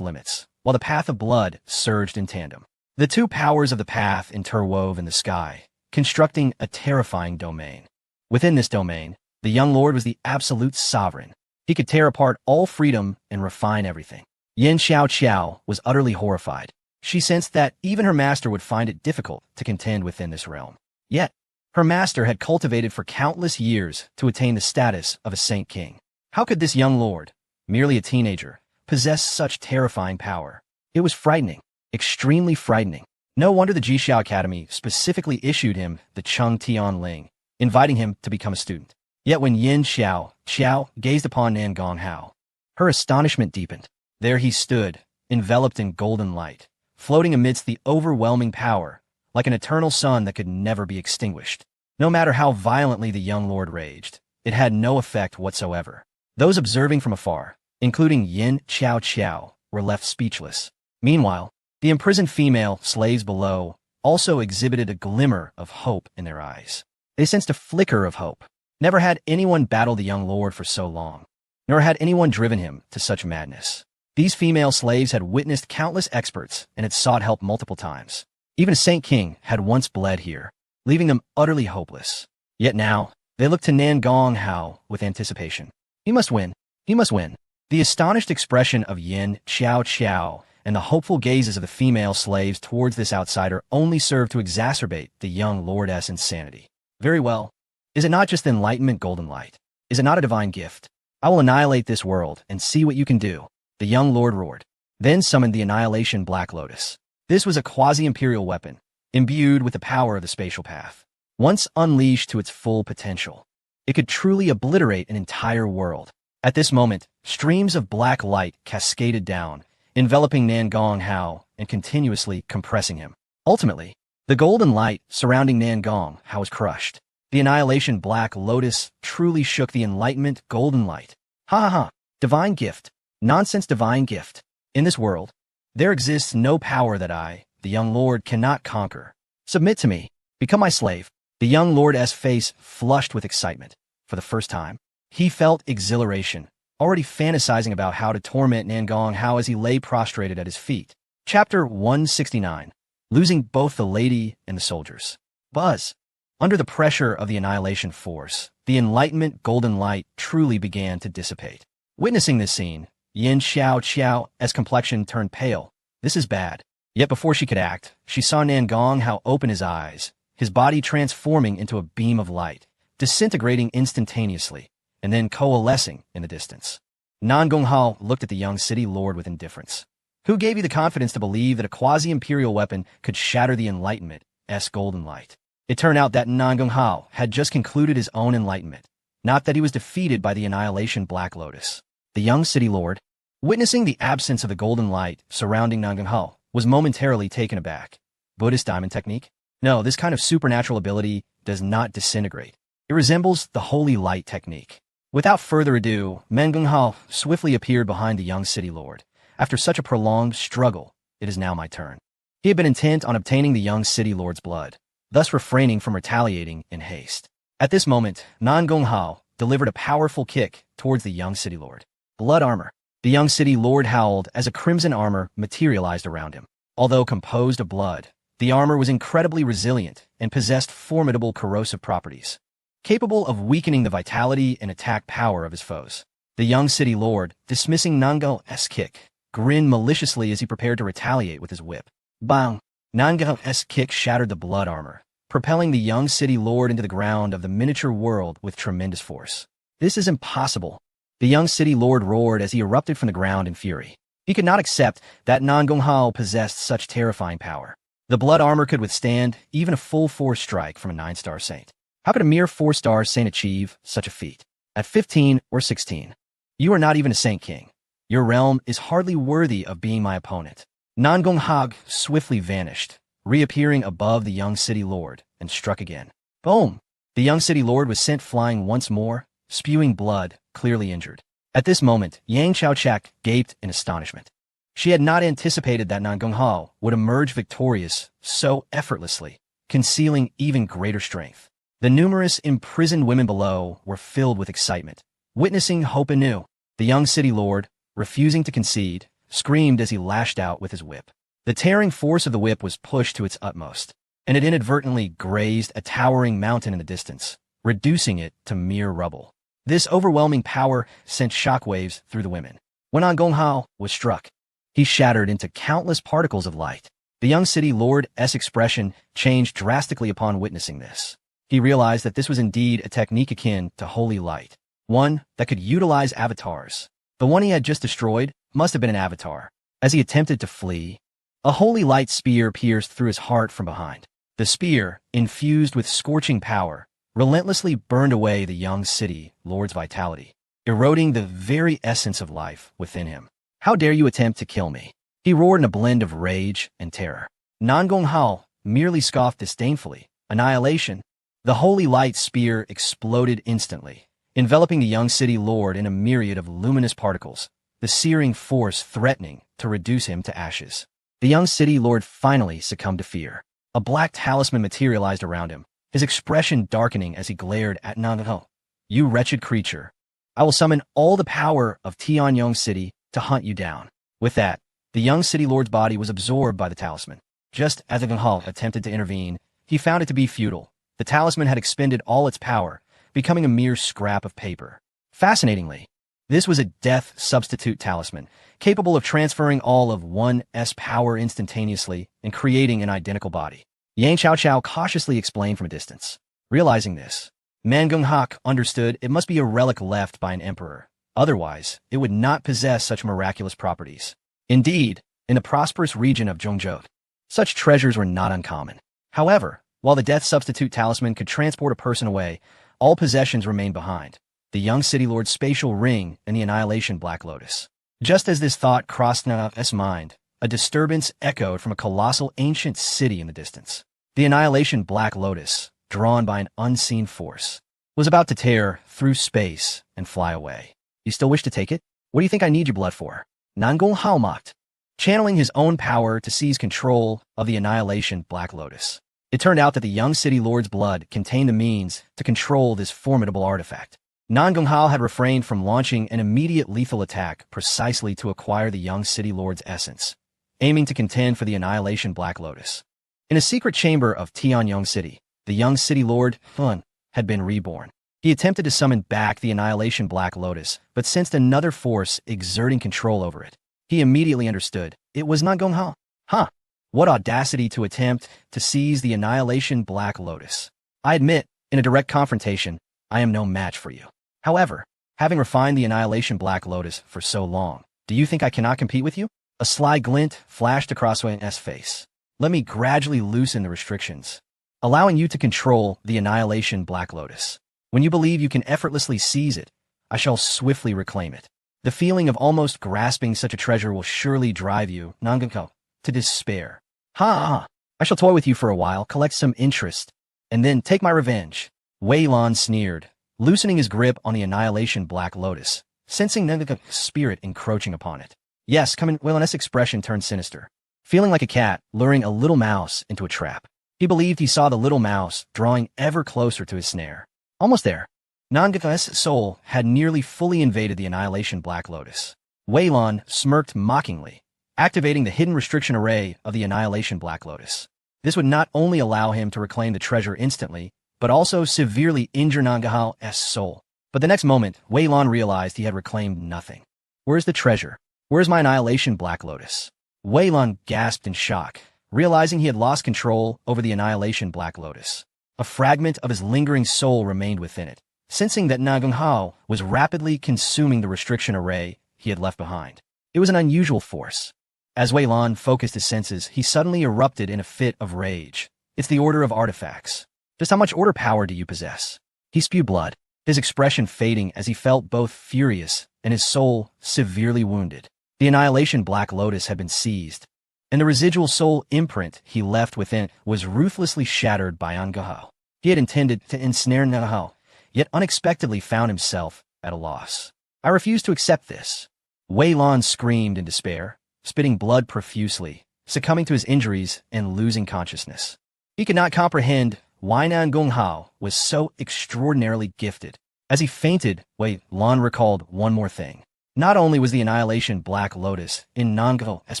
limits, while the path of blood surged in tandem. The two powers of the path interwove in the sky, constructing a terrifying domain. Within this domain, the young lord was the absolute sovereign. He could tear apart all freedom and refine everything. Yin Qiao was utterly horrified. She sensed that even her master would find it difficult to contend within this realm. Yet, her master had cultivated for countless years to attain the status of a saint king. How could this young lord, merely a teenager, possess such terrifying power? It was frightening, extremely frightening. No wonder the Jixiao Academy specifically issued him the Chung Tian Ling, inviting him to become a student. Yet when Yin Qiao gazed upon Nan Gonghao, her astonishment deepened. There he stood, enveloped in golden light, floating amidst the overwhelming power, like an eternal sun that could never be extinguished. No matter how violently the young lord raged, it had no effect whatsoever. Those observing from afar, including Yin Qiao, were left speechless. Meanwhile, the imprisoned female slaves below also exhibited a glimmer of hope in their eyes. They sensed a flicker of hope. Never had anyone battled the young lord for so long, nor had anyone driven him to such madness. These female slaves had witnessed countless experts and had sought help multiple times. Even a Saint King had once bled here, leaving them utterly hopeless. Yet now, they looked to Nan Gonghao with anticipation. He must win. He must win. The astonished expression of Yin Qiao and the hopeful gazes of the female slaves towards this outsider only served to exacerbate the young lord's insanity. Very well. Is it not just the Enlightenment Golden Light? Is it not a divine gift? I will annihilate this world and see what you can do. The young lord roared, then summoned the Annihilation Black Lotus. This was a quasi-imperial weapon, imbued with the power of the spatial path. Once unleashed to its full potential, it could truly obliterate an entire world. At this moment, streams of black light cascaded down, enveloping Nan Gonghao and continuously compressing him. Ultimately, the golden light surrounding Nan Gonghao was crushed. The Annihilation Black Lotus truly shook the Enlightenment Golden Light. Ha ha ha! Divine gift. Nonsense divine gift. In this world, there exists no power that I, the young lord, cannot conquer. Submit to me. Become my slave. The young lord's face flushed with excitement. For the first time, he felt exhilaration, already fantasizing about how to torment Nan Gonghao as he lay prostrated at his feet. Chapter 169. Losing both the lady and the soldiers. Buzz. Under the pressure of the annihilation force, the Enlightenment Golden Light truly began to dissipate. Witnessing this scene, Yin Qiao's complexion turned pale. This is bad. Yet before she could act, she saw Nan Gonghao open his eyes, his body transforming into a beam of light, disintegrating instantaneously. and then coalescing in the distance. Nan Gonghao looked at the young city lord with indifference. Who gave you the confidence to believe that a quasi-imperial weapon could shatter the Enlightenment's golden light? It turned out that Nan Gonghao had just concluded his own enlightenment, not that he was defeated by the Annihilation Black Lotus. The young city lord, witnessing the absence of the golden light surrounding Nan Gonghao, was momentarily taken aback. Buddhist diamond technique? No, this kind of supernatural ability does not disintegrate. It resembles the holy light technique. Without further ado, Men Gonghao swiftly appeared behind the young city lord. After such a prolonged struggle, it is now my turn. He had been intent on obtaining the young city lord's blood, thus refraining from retaliating in haste. At this moment, Nan Gonghao delivered a powerful kick towards the young city lord. Blood armor. The young city lord howled as a crimson armor materialized around him. Although composed of blood, the armor was incredibly resilient and possessed formidable corrosive properties, capable of weakening the vitality and attack power of his foes. The young city lord, dismissing Nan Gonghao kick, grinned maliciously as he prepared to retaliate with his whip. Bang! Nan Gonghao kick shattered the blood armor, propelling the young city lord into the ground of the miniature world with tremendous force. This is impossible. The young city lord roared as he erupted from the ground in fury. He could not accept that Nan Gonghao possessed such terrifying power. The blood armor could withstand even a full force strike from a 9-star saint. How could a mere 4-star saint achieve such a feat? At 15 or 16, you are not even a saint king. Your realm is hardly worthy of being my opponent. Nan Gonghao swiftly vanished, reappearing above the young city lord, and struck again. Boom! The young city lord was sent flying once more, spewing blood, clearly injured. At this moment, Yang Chaochak gaped in astonishment. She had not anticipated that Nan Gonghao would emerge victorious so effortlessly, concealing even greater strength. The numerous imprisoned women below were filled with excitement, witnessing hope anew. The young city lord, refusing to concede, screamed as he lashed out with his whip. The tearing force of the whip was pushed to its utmost, and it inadvertently grazed a towering mountain in the distance, reducing it to mere rubble. This overwhelming power sent shockwaves through the women. When Nan Gonghao was struck, he shattered into countless particles of light. The young city lord's expression changed drastically upon witnessing this. He realized that this was indeed a technique akin to holy light, one that could utilize avatars. The one he had just destroyed must have been an avatar. As he attempted to flee, a holy light spear pierced through his heart from behind. The spear, infused with scorching power, relentlessly burned away the young city lord's vitality, eroding the very essence of life within him. How dare you attempt to kill me? He roared in a blend of rage and terror. Nan Gonghao merely scoffed disdainfully. Annihilation. The holy light spear exploded instantly, enveloping the young city lord in a myriad of luminous particles, the searing force threatening to reduce him to ashes. The young city lord finally succumbed to fear. A black talisman materialized around him, his expression darkening as he glared at Nan Gonghao. You wretched creature. I will summon all the power of Tianyong City to hunt you down. With that, the young city lord's body was absorbed by the talisman. Just as Gonghao attempted to intervene, he found it to be futile. The talisman had expended all its power, becoming a mere scrap of paper. Fascinatingly, this was a death substitute talisman, capable of transferring all of one's power instantaneously and creating an identical body. Yang Chaochao cautiously explained from a distance. Realizing this, Man Gonghao understood it must be a relic left by an emperor. Otherwise, it would not possess such miraculous properties. Indeed, in the prosperous region of Zhongzhou, such treasures were not uncommon. However, while the death substitute talisman could transport a person away, all possessions remained behind. The young city lord's spatial ring and the Annihilation Black Lotus. Just as this thought crossed Na's mind, a disturbance echoed from a colossal ancient city in the distance. The Annihilation Black Lotus, drawn by an unseen force, was about to tear through space and fly away. You still wish to take it? What do you think I need your blood for? Nan Gonghao mocked, channeling his own power to seize control of the Annihilation Black Lotus. It turned out that the young city lord's blood contained the means to control this formidable artifact. Nan Gonghao had refrained from launching an immediate lethal attack precisely to acquire the young city lord's essence, aiming to contend for the Annihilation Black Lotus. In a secret chamber of Tianyong City, the young city lord, Hun, had been reborn. He attempted to summon back the Annihilation Black Lotus, but sensed another force exerting control over it. He immediately understood. It was Nan Gonghao. Huh. What audacity to attempt to seize the Annihilation Black Lotus. I admit, in a direct confrontation, I am no match for you. However, having refined the Annihilation Black Lotus for so long, do you think I cannot compete with you? A sly glint flashed across Wei Lan's face. Let me gradually loosen the restrictions, allowing you to control the Annihilation Black Lotus. When you believe you can effortlessly seize it, I shall swiftly reclaim it. The feeling of almost grasping such a treasure will surely drive you, Nanganko, to despair. Ha! I shall toy with you for a while, collect some interest, and then take my revenge. Wei Lan sneered, loosening his grip on the Annihilation Black Lotus, sensing Nanganko's spirit encroaching upon it. Yes, come in. Wei Lan's expression turned sinister, feeling like a cat luring a little mouse into a trap. He believed he saw the little mouse drawing ever closer to his snare. Almost there. Nanganko's soul had nearly fully invaded the Annihilation Black Lotus. Wei Lan smirked mockingly, activating the hidden restriction array of the Annihilation Black Lotus. This would not only allow him to reclaim the treasure instantly, but also severely injure Nanganko's soul. But the next moment, Wei Lan realized he had reclaimed nothing. Where's the treasure? Where's my Annihilation Black Lotus? Wei Lan gasped in shock, realizing he had lost control over the Annihilation Black Lotus. A fragment of his lingering soul remained within it, sensing that Nanganko was rapidly consuming the restriction array he had left behind. It was an unusual force. As Wei Lan focused his senses, he suddenly erupted in a fit of rage. It's the Order of Artifacts. Just how much order power do you possess? He spewed blood, his expression fading as he felt both furious and his soul severely wounded. The Annihilation Black Lotus had been seized, and the residual soul imprint he left within was ruthlessly shattered by Nanganko. He had intended to ensnare Nanganko, yet unexpectedly found himself at a loss. I refuse to accept this. Wei Lan screamed in despair, spitting blood profusely, succumbing to his injuries and losing consciousness. He could not comprehend why Nanganko was so extraordinarily gifted. As he fainted, Wei Lan recalled one more thing. Not only was the Annihilation Black Lotus in Nanganko's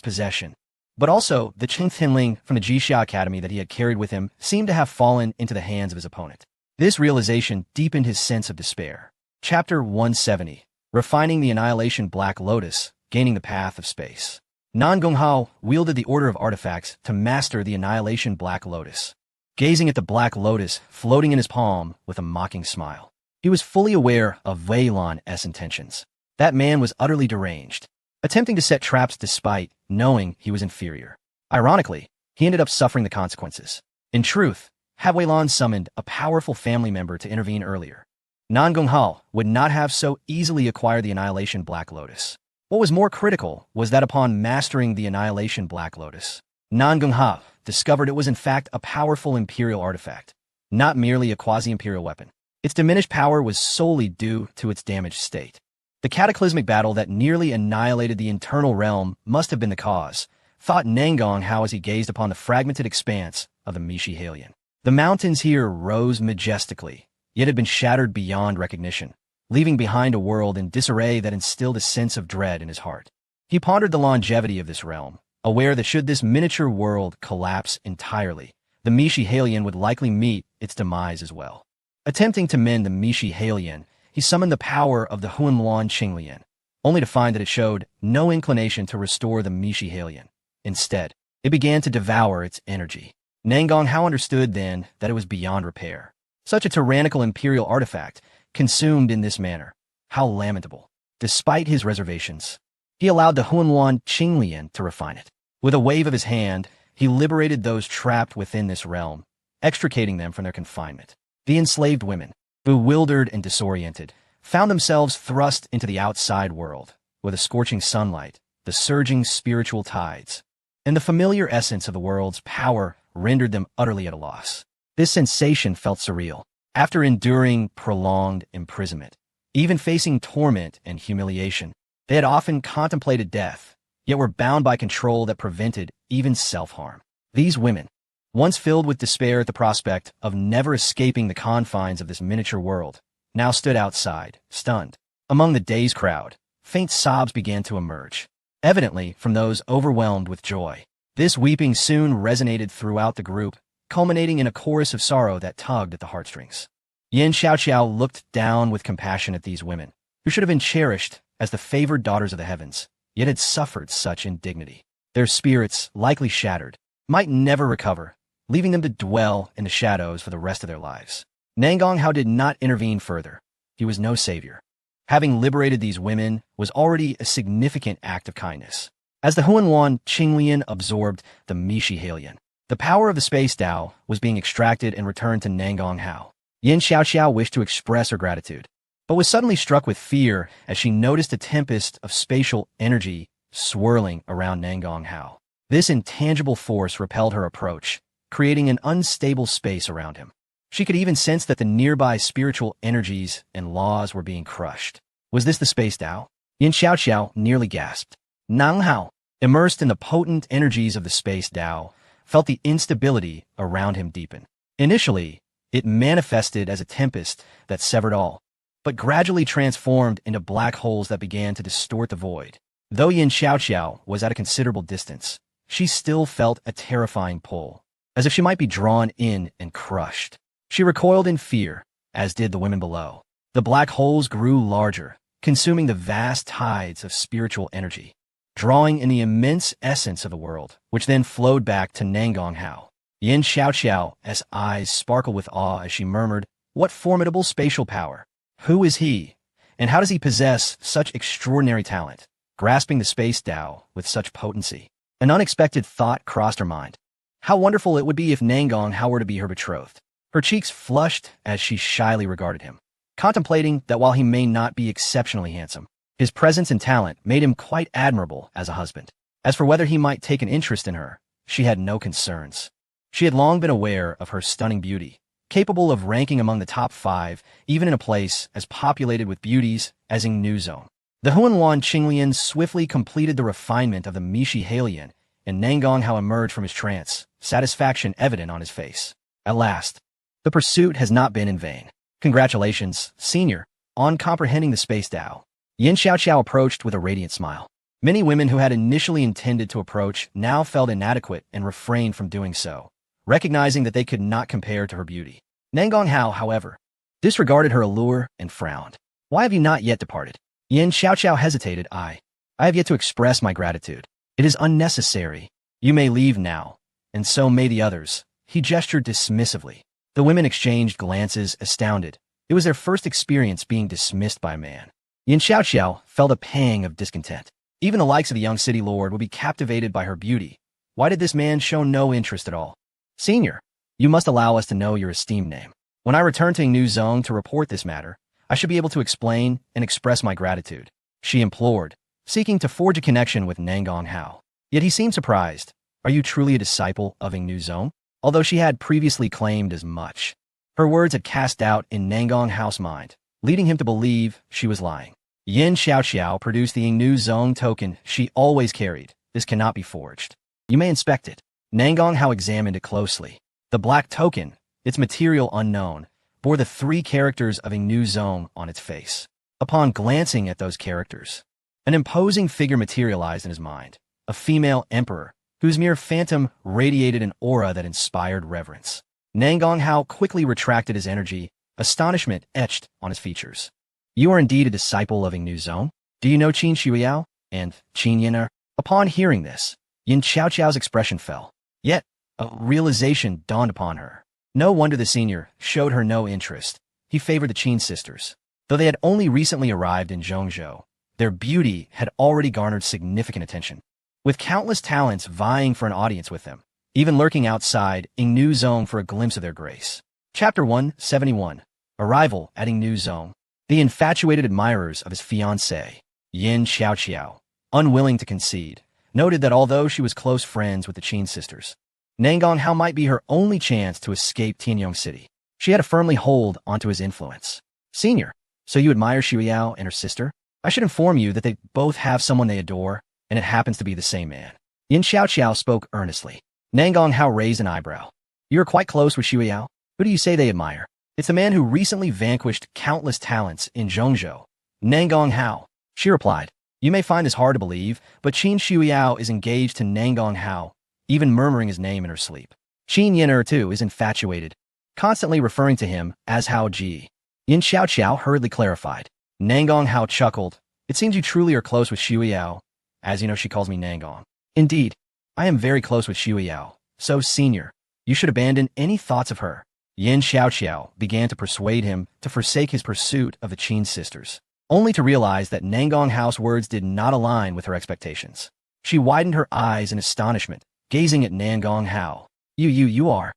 possession, but also the Qing Tianling from the Jixia Academy that he had carried with him seemed to have fallen into the hands of his opponent. This realization deepened his sense of despair. Chapter 170. Refining the Annihilation Black Lotus, Gaining the Path of Space. Nanganko wielded the Order of Artifacts to master the Annihilation Black Lotus, gazing at the Black Lotus floating in his palm with a mocking smile. He was fully aware of Wei Lan's intentions. That man was utterly deranged, attempting to set traps despite knowing he was inferior. Ironically, he ended up suffering the consequences. In truth, had Wei Lan summoned a powerful family member to intervene earlier, Nanganko would not have so easily acquired the Annihilation Black Lotus. What was more critical was that upon mastering the Annihilation Black Lotus, Nanganko discovered it was in fact a powerful imperial artifact, not merely a quasi-imperial weapon. Its diminished power was solely due to its damaged state. The cataclysmic battle that nearly annihilated the internal realm must have been the cause, thought Nanganko as he gazed upon the fragmented expanse of the Mishi Halian. The mountains here rose majestically, yet had been shattered beyond recognition, leaving behind a world in disarray that instilled a sense of dread in his heart. He pondered the longevity of this realm, aware that should this miniature world collapse entirely, the Mishi Halian would likely meet its demise as well. Attempting to mend the Mishi Halian, he summoned the power of the Huanluan Qinglian, only to find that it showed no inclination to restore the Mishi Halian. Instead, it began to devour its energy. Nanganko understood then that it was beyond repair. Such a tyrannical imperial artifact, consumed in this manner. How lamentable. Despite his reservations, he allowed the Huanluan Qinglian to refine it. With a wave of his hand, he liberated those trapped within this realm, extricating them from their confinement. The enslaved women, bewildered and disoriented, found themselves thrust into the outside world, where the scorching sunlight, the surging spiritual tides, and the familiar essence of the world's power rendered them utterly at a loss. This sensation felt surreal. After enduring prolonged imprisonment, even facing torment and humiliation, they had often contemplated death, yet were bound by control that prevented even self-harm. These women, once filled with despair at the prospect of never escaping the confines of this miniature world, now stood outside, stunned. Among the dazed crowd, faint sobs began to emerge, evidently from those overwhelmed with joy. This weeping soon resonated throughout the group, culminating in a chorus of sorrow that tugged at the heartstrings. Yan Xiaoqiao looked down with compassion at these women, who should have been cherished as the favored daughters of the heavens, yet had suffered such indignity. Their spirits, likely shattered, might never recover, leaving them to dwell in the shadows for the rest of their lives. Nanganko did not intervene further, he was no savior. Having liberated these women was already a significant act of kindness. As the Huanluan Qinglian absorbed the Mishi Halian, the power of the space Tao was being extracted and returned to Nangong Hao. Yin Xiaoxiao wished to express her gratitude, but was suddenly struck with fear as she noticed a tempest of spatial energy swirling around Nangong Hao. This intangible force repelled her approach, creating an unstable space around him. She could even sense that the nearby spiritual energies and laws were being crushed. Was this the space Tao? Yin Xiaoxiao nearly gasped. Nang Hao, immersed in the potent energies of the space Tao, felt the instability around him deepen. Initially, it manifested as a tempest that severed all, but gradually transformed into black holes that began to distort the void. Though Yin Xiaoxiao was at a considerable distance, she still felt a terrifying pull, as if she might be drawn in and crushed. She recoiled in fear, as did the women below. The black holes grew larger, consuming the vast tides of spiritual energy, drawing in the immense essence of the world, which then flowed back to Nangong Hao. Yin Xiaoxiao's eyes sparkled with awe as she murmured, "What formidable spatial power! Who is he, and how does he possess such extraordinary talent, grasping the space Tao with such potency?" An unexpected thought crossed her mind. How wonderful it would be if Nangong Hao were to be her betrothed. Her cheeks flushed as she shyly regarded him, contemplating that while he may not be exceptionally handsome, his presence and talent made him quite admirable as a husband. As for whether he might take an interest in her, she had no concerns. She had long been aware of her stunning beauty, capable of ranking among the top 5, even in a place as populated with beauties as Yingnu Zone. The Huanluan Qinglian swiftly completed the refinement of the Mishi Halian, and Nangong Hao emerged from his trance, satisfaction evident on his face. At last, the pursuit has not been in vain. Congratulations, Senior, on comprehending the space Tao. Yin Xiaoxiao approached with a radiant smile. Many women who had initially intended to approach now felt inadequate and refrained from doing so, recognizing that they could not compare to her beauty. Nangong Hao, however, disregarded her allure and frowned. "Why have you not yet departed?" Yin Xiaoxiao hesitated. I have yet to express my gratitude. It is unnecessary. You may leave now, and so may the others. He gestured dismissively. The women exchanged glances, astounded. It was their first experience being dismissed by a man. Yin Xiaoxiao felt a pang of discontent. Even the likes of the young city lord would be captivated by her beauty. Why did this man show no interest at all? "Senior, you must allow us to know your esteemed name. When I return to Yingnu Zone to report this matter, I should be able to explain and express my gratitude," she implored, seeking to forge a connection with Nangong Hao. Yet he seemed surprised. "Are you truly a disciple of Yingnu Zone?" Although she had previously claimed as much, her words had cast doubt in Nangong Hao's mind, leading him to believe she was lying. Yin Xiaoxiao produced the Yingnu Zone token she always carried. "This cannot be forged. You may inspect it." Nangong Hao examined it closely. The black token, its material unknown, bore the 3 characters of Yingnu Zone on its face. Upon glancing at those characters, an imposing figure materialized in his mind, a female emperor, whose mere phantom radiated an aura that inspired reverence. Nangong Hao quickly retracted his energy, astonishment etched on his features. "You are indeed a disciple of Yingnu Zone? Do you know Qin Xiuyao and Qin Yinar?" Upon hearing this, Yin Xiaoxiao's expression fell. Yet, a realization dawned upon her. No wonder the senior showed her no interest. He favored the Qin sisters. Though they had only recently arrived in Zhongzhou, their beauty had already garnered significant attention, with countless talents vying for an audience with them, even lurking outside Yingnu Zone for a glimpse of their grace. Chapter 171. Arrival at Yingnu Zone. The infatuated admirers of his fiancée, Yin Xiaoxiao, unwilling to concede, noted that although she was close friends with the Qin sisters, Nangong Hao might be her only chance to escape Tianyong City. She had a firmly hold onto his influence. "Senior, so you admire Xiuyao and her sister? I should inform you that they both have someone they adore, and it happens to be the same man." Yin Xiaoxiao spoke earnestly. Nangong Hao raised an eyebrow. "You are quite close with Xiuyao? Who do you say they admire?" "It's the man who recently vanquished countless talents in Zhongzhou, Nangong Hao," she replied. "You may find this hard to believe, but Qin Xiuyao is engaged to Nangong Hao, even murmuring his name in her sleep. Qin Yinar, too, is infatuated, constantly referring to him as Hao Ji." Yin Xiaoxiao hurriedly clarified. Nangong Hao chuckled. "It seems you truly are close with Xiuyao. As you know, she calls me Nangong." "Indeed, I am very close with Xiuyao, so, senior, you should abandon any thoughts of her. Yin Xiaoqiao began to persuade him to forsake his pursuit of the Qin sisters, only to realize that Nangong Hao's words did not align with her expectations. She widened her eyes in astonishment, gazing at Nangong Hao. You are.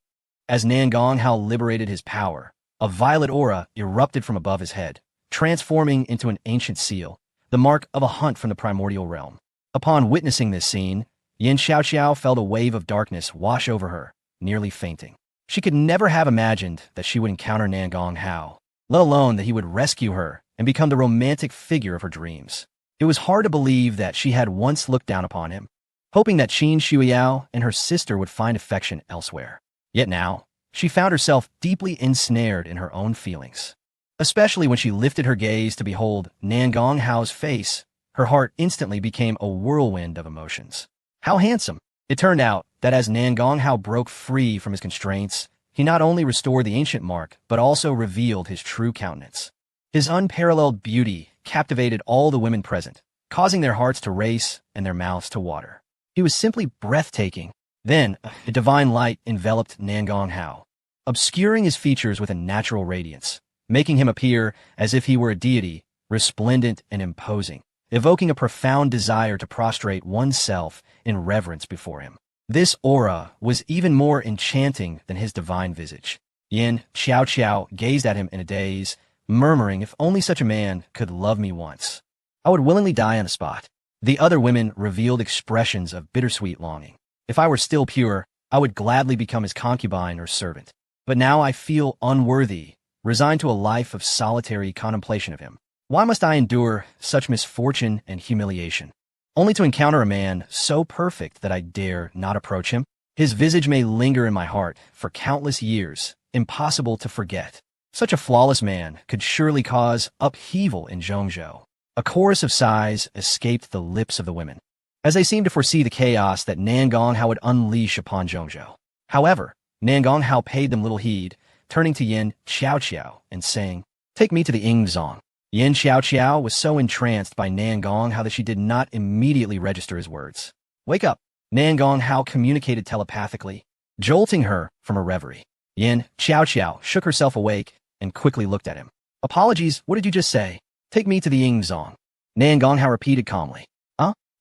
As Nangong Hao liberated his power, a violet aura erupted from above his head, transforming into an ancient seal, the mark of a hunt from the primordial realm. Upon witnessing this scene, Yin Xiaoqiao felt a wave of darkness wash over her, nearly fainting. She could never have imagined that she would encounter Nangong Hao, let alone that he would rescue her and become the romantic figure of her dreams. It was hard to believe that she had once looked down upon him, hoping that Qin Shuiyao and her sister would find affection elsewhere. Yet now, she found herself deeply ensnared in her own feelings. Especially when she lifted her gaze to behold Nangong Hao's face, her heart instantly became a whirlwind of emotions. How handsome! It turned out that as Nangong Hao broke free from his constraints, he not only restored the ancient mark, but also revealed his true countenance. His unparalleled beauty captivated all the women present, causing their hearts to race and their mouths to water. He was simply breathtaking. Then, a divine light enveloped Nangong Hao, obscuring his features with a natural radiance, making him appear as if he were a deity, resplendent and imposing, evoking a profound desire to prostrate oneself in reverence before him. This aura was even more enchanting than his divine visage. Yin Xiaoqiao gazed at him in a daze, murmuring, if only such a man could love me once, I would willingly die on the spot. The other women revealed expressions of bittersweet longing. If I were still pure, I would gladly become his concubine or servant. But now I feel unworthy, resigned to a life of solitary contemplation of him. Why must I endure such misfortune and humiliation, only to encounter a man so perfect that I dare not approach him? His visage may linger in my heart for countless years, impossible to forget. Such a flawless man could surely cause upheaval in Zhongzhou. A chorus of sighs escaped the lips of the women, as they seemed to foresee the chaos that Nangong Hao would unleash upon Zhongzhou. However, Nangong Hao paid them little heed, turning to Yin Xiaoqiao and saying, "Take me to the Yingzong." Yin Xiaoqiao was so entranced by Nangong Hao that she did not immediately register his words. "Wake up!" Nangong Hao communicated telepathically, jolting her from her reverie. Yin Xiaoqiao shook herself awake and quickly looked at him. "Apologies, what did you just say?" "Take me to the Yingzong." Nangong Hao repeated calmly.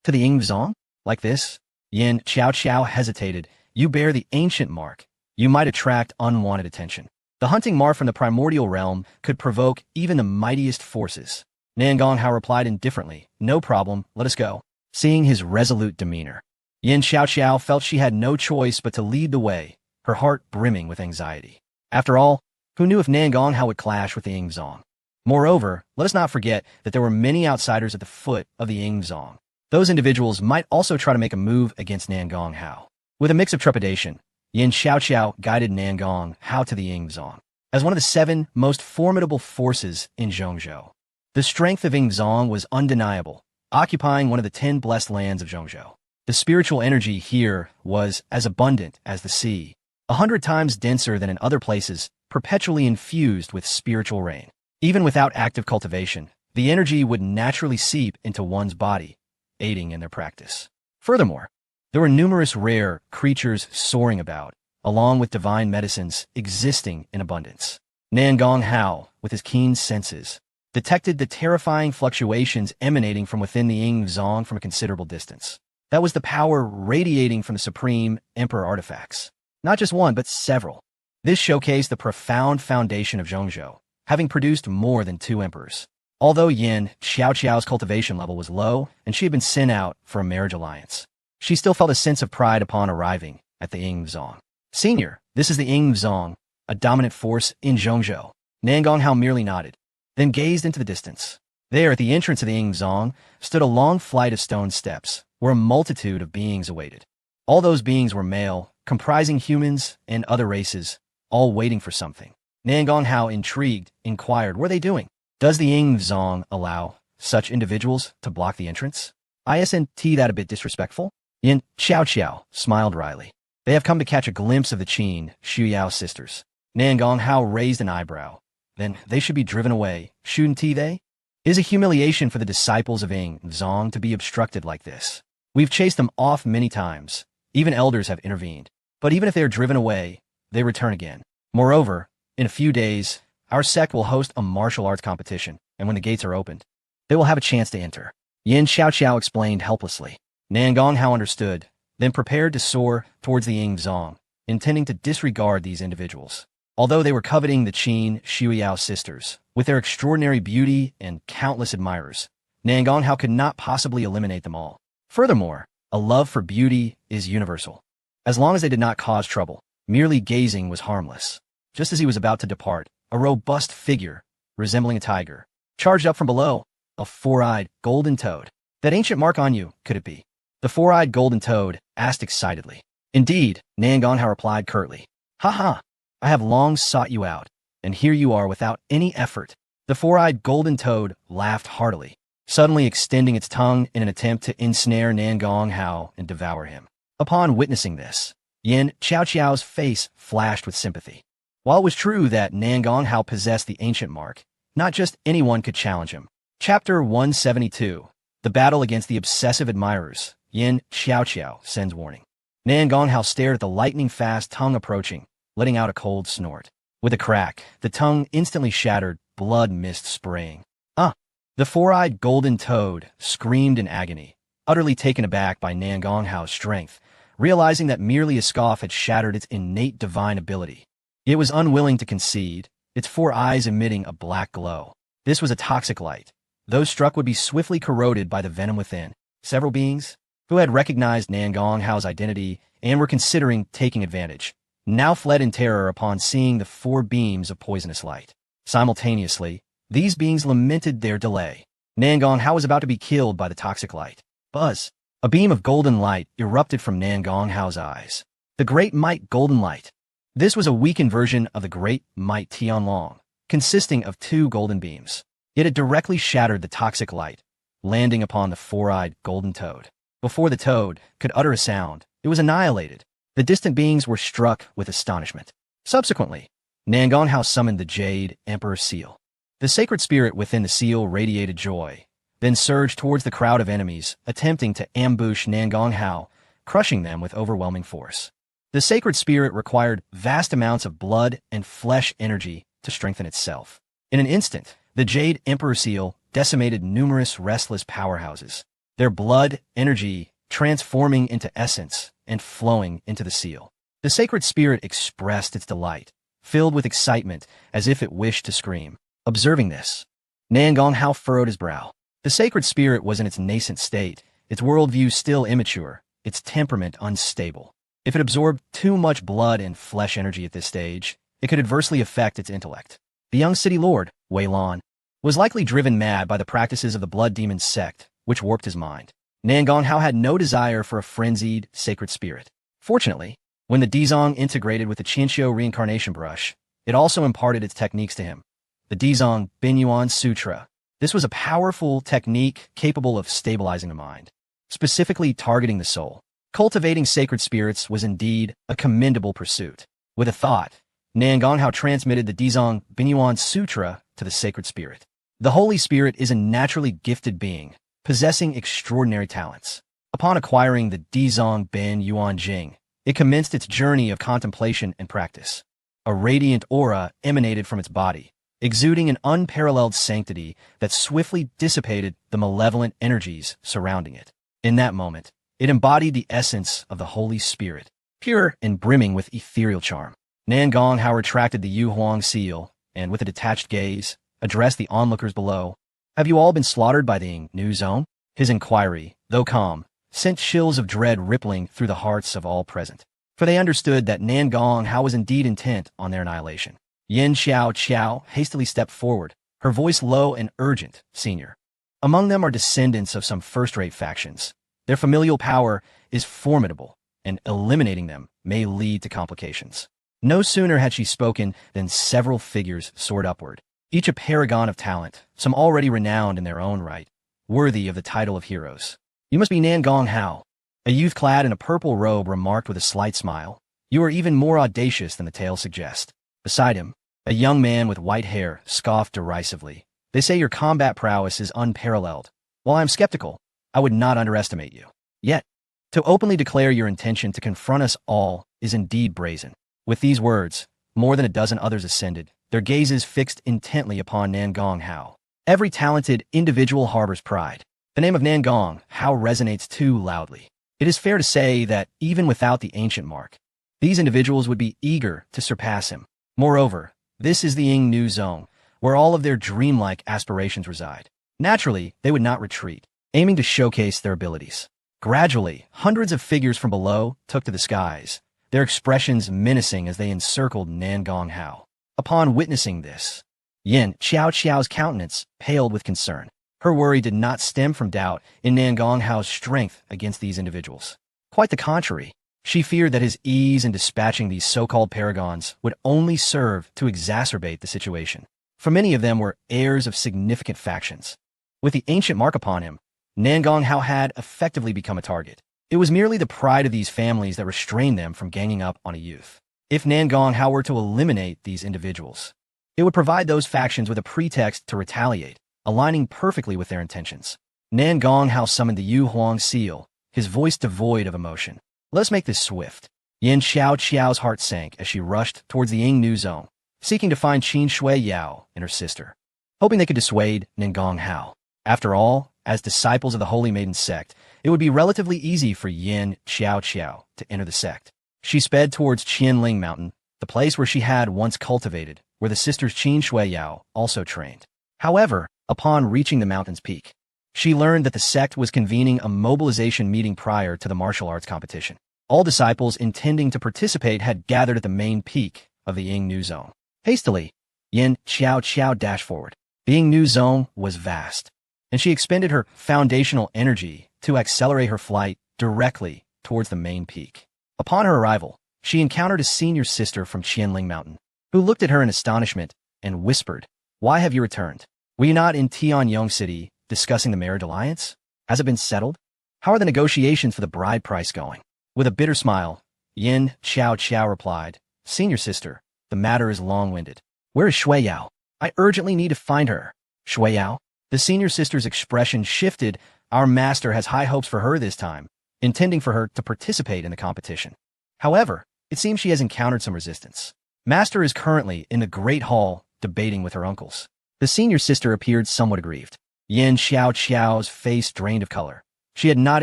To the Yingzong? Like this? Yin Xiaoqiao hesitated. "You bear the ancient mark. You might attract unwanted attention. The hunting mark from the primordial realm could provoke even the mightiest forces." Nangong Hao replied indifferently, "No problem, let us go." Seeing his resolute demeanor, Yin Xiaoqiao felt she had no choice but to lead the way, her heart brimming with anxiety. After all, who knew if Nangong Hao would clash with the Yingzong? Moreover, let us not forget that there were many outsiders at the foot of the Yingzong. Those individuals might also try to make a move against Nangong Hao. With a mix of trepidation, Yin Xiaoqiao guided Nangong Hao to the Yingzong as one of the 7 most formidable forces in Zhongzhou. The strength of Yingzong was undeniable, occupying one of the 10 blessed lands of Zhongzhou. The spiritual energy here was as abundant as the sea, 100 times denser than in other places, perpetually infused with spiritual rain. Even without active cultivation, the energy would naturally seep into one's body, aiding in their practice. Furthermore, there were numerous rare creatures soaring about, along with divine medicines existing in abundance. Nangong Hao, with his keen senses, detected the terrifying fluctuations emanating from within the Yingzong from a considerable distance. That was the power radiating from the Supreme Emperor artifacts. Not just one, but several. This showcased the profound foundation of Zhongzhou, having produced more than 2 emperors. Although Yin Xiaoqiao's cultivation level was low and she had been sent out for a marriage alliance, she still felt a sense of pride upon arriving at the Yingzong. "Senior, this is the Yingzong, a dominant force in Zhongzhou." Nangong Hao merely nodded, then gazed into the distance. There, at the entrance of the Yingzong, stood a long flight of stone steps, where a multitude of beings awaited. All those beings were male, comprising humans and other races, all waiting for something. Nangong Hao, intrigued, inquired, "What are they doing? Does the Yingzong allow such individuals to block the entrance? Isn't that a bit disrespectful?" Yin Xiaoqiao smiled wryly. "They have come to catch a glimpse of the Qin Shuyao sisters." Nangong Hao raised an eyebrow. "Then they should be driven away, shouldn't they? It is a humiliation for the disciples of Yingzong to be obstructed like this. We've chased them off many times. Even elders have intervened. But even if they are driven away, they return again. Moreover, in a few days, our sect will host a martial arts competition, and when the gates are opened, they will have a chance to enter. Yin Xiaoqiao explained helplessly. Nan Gonghao understood, then prepared to soar towards the Ying Zong, intending to disregard these individuals. Although they were coveting the Qin Shuiyao sisters, with their extraordinary beauty and countless admirers, Nan Gonghao could not possibly eliminate them all. Furthermore, a love for beauty is universal. As long as they did not cause trouble, merely gazing was harmless. Just as he was about to depart, a robust figure, resembling a tiger, charged up from below, a four-eyed golden toad. That ancient mark on you, could it be? The four-eyed golden toad asked excitedly. Indeed, Nan Gonghao replied curtly. Ha ha, I have long sought you out, and here you are without any effort. The four-eyed golden toad laughed heartily, suddenly extending its tongue in an attempt to ensnare Nan Gonghao and devour him. Upon witnessing this, Yin Xiaoqiao's face flashed with sympathy. While it was true that Nan Gonghao possessed the ancient mark, not just anyone could challenge him. Chapter 172. The Battle Against the Obsessive Admirers. Yin Xiaoqiao sends warning. Nan Gonghao stared at the lightning-fast tongue approaching, letting out a cold snort. With a crack, the tongue instantly shattered, blood mist spraying. Ah! The four-eyed golden toad screamed in agony, utterly taken aback by Nan Gonghao's strength, realizing that merely a scoff had shattered its innate divine ability. It was unwilling to concede, its four eyes emitting a black glow. This was a toxic light. Those struck would be swiftly corroded by the venom within. Several beings, who had recognized Nan Gonghao's identity and were considering taking advantage, now fled in terror upon seeing the four beams of poisonous light. Simultaneously, these beings lamented their delay. Nan Gonghao was about to be killed by the toxic light. Buzz! A beam of golden light erupted from Nan Gonghao's eyes. The Great Might Golden Light. This was a weakened version of the Great Might Tianlong, consisting of two golden beams. It had directly shattered the toxic light, landing upon the four-eyed golden toad. Before the toad could utter a sound, it was annihilated. The distant beings were struck with astonishment. Subsequently, Nan Gonghao summoned the Jade Emperor Seal. The sacred spirit within the seal radiated joy, then surged towards the crowd of enemies, attempting to ambush Nan Gonghao, crushing them with overwhelming force. The sacred spirit required vast amounts of blood and flesh energy to strengthen itself. In an instant, the Jade Emperor Seal decimated numerous restless powerhouses, their blood energy transforming into essence and flowing into the seal. The sacred spirit expressed its delight, filled with excitement as if it wished to scream. Observing this, Nan Gonghao furrowed his brow. The sacred spirit was in its nascent state, its worldview still immature, its temperament unstable. If it absorbed too much blood and flesh energy at this stage, it could adversely affect its intellect. The young city lord, Wei Lan, was likely driven mad by the practices of the Blood Demon sect, which warped his mind. Nan Gonghao had no desire for a frenzied, sacred spirit. Fortunately, when the Dizong integrated with the Qianqiu reincarnation brush, it also imparted its techniques to him. The Dizong Binyuan Sutra. This was a powerful technique capable of stabilizing the mind, specifically targeting the soul. Cultivating sacred spirits was indeed a commendable pursuit. With a thought, Nan Gonghao transmitted the Dizong Binyuan Sutra to the sacred spirit. The Holy Spirit is a naturally gifted being, possessing extraordinary talents. Upon acquiring the Dizong Ben Yuan Jing, it commenced its journey of contemplation and practice. A radiant aura emanated from its body, exuding an unparalleled sanctity that swiftly dissipated the malevolent energies surrounding it. In that moment, it embodied the essence of the Holy Spirit, pure and brimming with ethereal charm. Nan Gonghao retracted the Yu Huang seal, and with a detached gaze, addressed the onlookers below. Have you all been slaughtered by the New Zone? His inquiry, though calm, sent chills of dread rippling through the hearts of all present, for they understood that Nan Gonghao was indeed intent on their annihilation. Yin Xiaoqiao hastily stepped forward, her voice low and urgent. Senior, among them are descendants of some first-rate factions. Their familial power is formidable, and eliminating them may lead to complications. No sooner had she spoken than several figures soared upward, each a paragon of talent, some already renowned in their own right, worthy of the title of heroes. You must be Nan Gonghao. A youth clad in a purple robe remarked with a slight smile. You are even more audacious than the tale suggests. Beside him, a young man with white hair scoffed derisively. They say your combat prowess is unparalleled. While I am skeptical, I would not underestimate you. Yet, to openly declare your intention to confront us all is indeed brazen. With these words, More than a dozen others ascended, their gazes fixed intently upon Nangong Hao. Every talented individual harbors pride. The name of Nangong Hao resonates too loudly. It is fair to say that, even without the ancient mark, these individuals would be eager to surpass him. Moreover, this is the Ying Nu Zone, where all of their dreamlike aspirations reside. Naturally, they would not retreat, aiming to showcase their abilities. Gradually, hundreds of figures from below took to the skies, their expressions menacing as they encircled Nangong Hao. Upon witnessing this, Yin Xiao's countenance paled with concern. Her worry did not stem from doubt in Nangong Hao's strength against these individuals. Quite the contrary, she feared that his ease in dispatching these so-called paragons would only serve to exacerbate the situation. For many of them were heirs of significant factions. With the ancient mark upon him, Nangong Hao had effectively become a target. It was merely the pride of these families that restrained them from ganging up on a youth. If Nangong Hao were to eliminate these individuals, it would provide those factions with a pretext to retaliate, aligning perfectly with their intentions. Nangong Hao summoned the Yu Huang seal, his voice devoid of emotion. Let's make this swift. Yin Xiao's heart sank as she rushed towards the Ying Nu Zone, seeking to find Qin Shui Yao and her sister, hoping they could dissuade Nangong Hao. After all, as disciples of the Holy Maiden sect, it would be relatively easy for Yin Xiao to enter the sect. She sped towards Qianling Mountain, the place where she had once cultivated, where the sisters Qin Shui Yao also trained. However, upon reaching the mountain's peak, she learned that the sect was convening a mobilization meeting prior to the martial arts competition. All disciples intending to participate had gathered at the main peak of the Ying Nu Zone. Hastily, Yin Xiao dashed forward. The Ying Nu Zone was vast, and she expended her foundational energy to accelerate her flight directly towards the main peak. Upon her arrival, she encountered a senior sister from Qianling Mountain, who looked at her in astonishment and whispered, "Why have you returned? Were you not in Tianyong City discussing the marriage alliance? Has it been settled? How are the negotiations for the bride price going?" With a bitter smile, Yin Xiao replied, "Senior sister, the matter is long-winded. Where is Shui Yao? I urgently need to find her." Shui Yao? The senior sister's expression shifted. Our master has high hopes for her this time, intending for her to participate in the competition. However, it seems she has encountered some resistance. Master is currently in the Great Hall debating with her uncles. The senior sister appeared somewhat aggrieved. Yin Xiao's face drained of color. She had not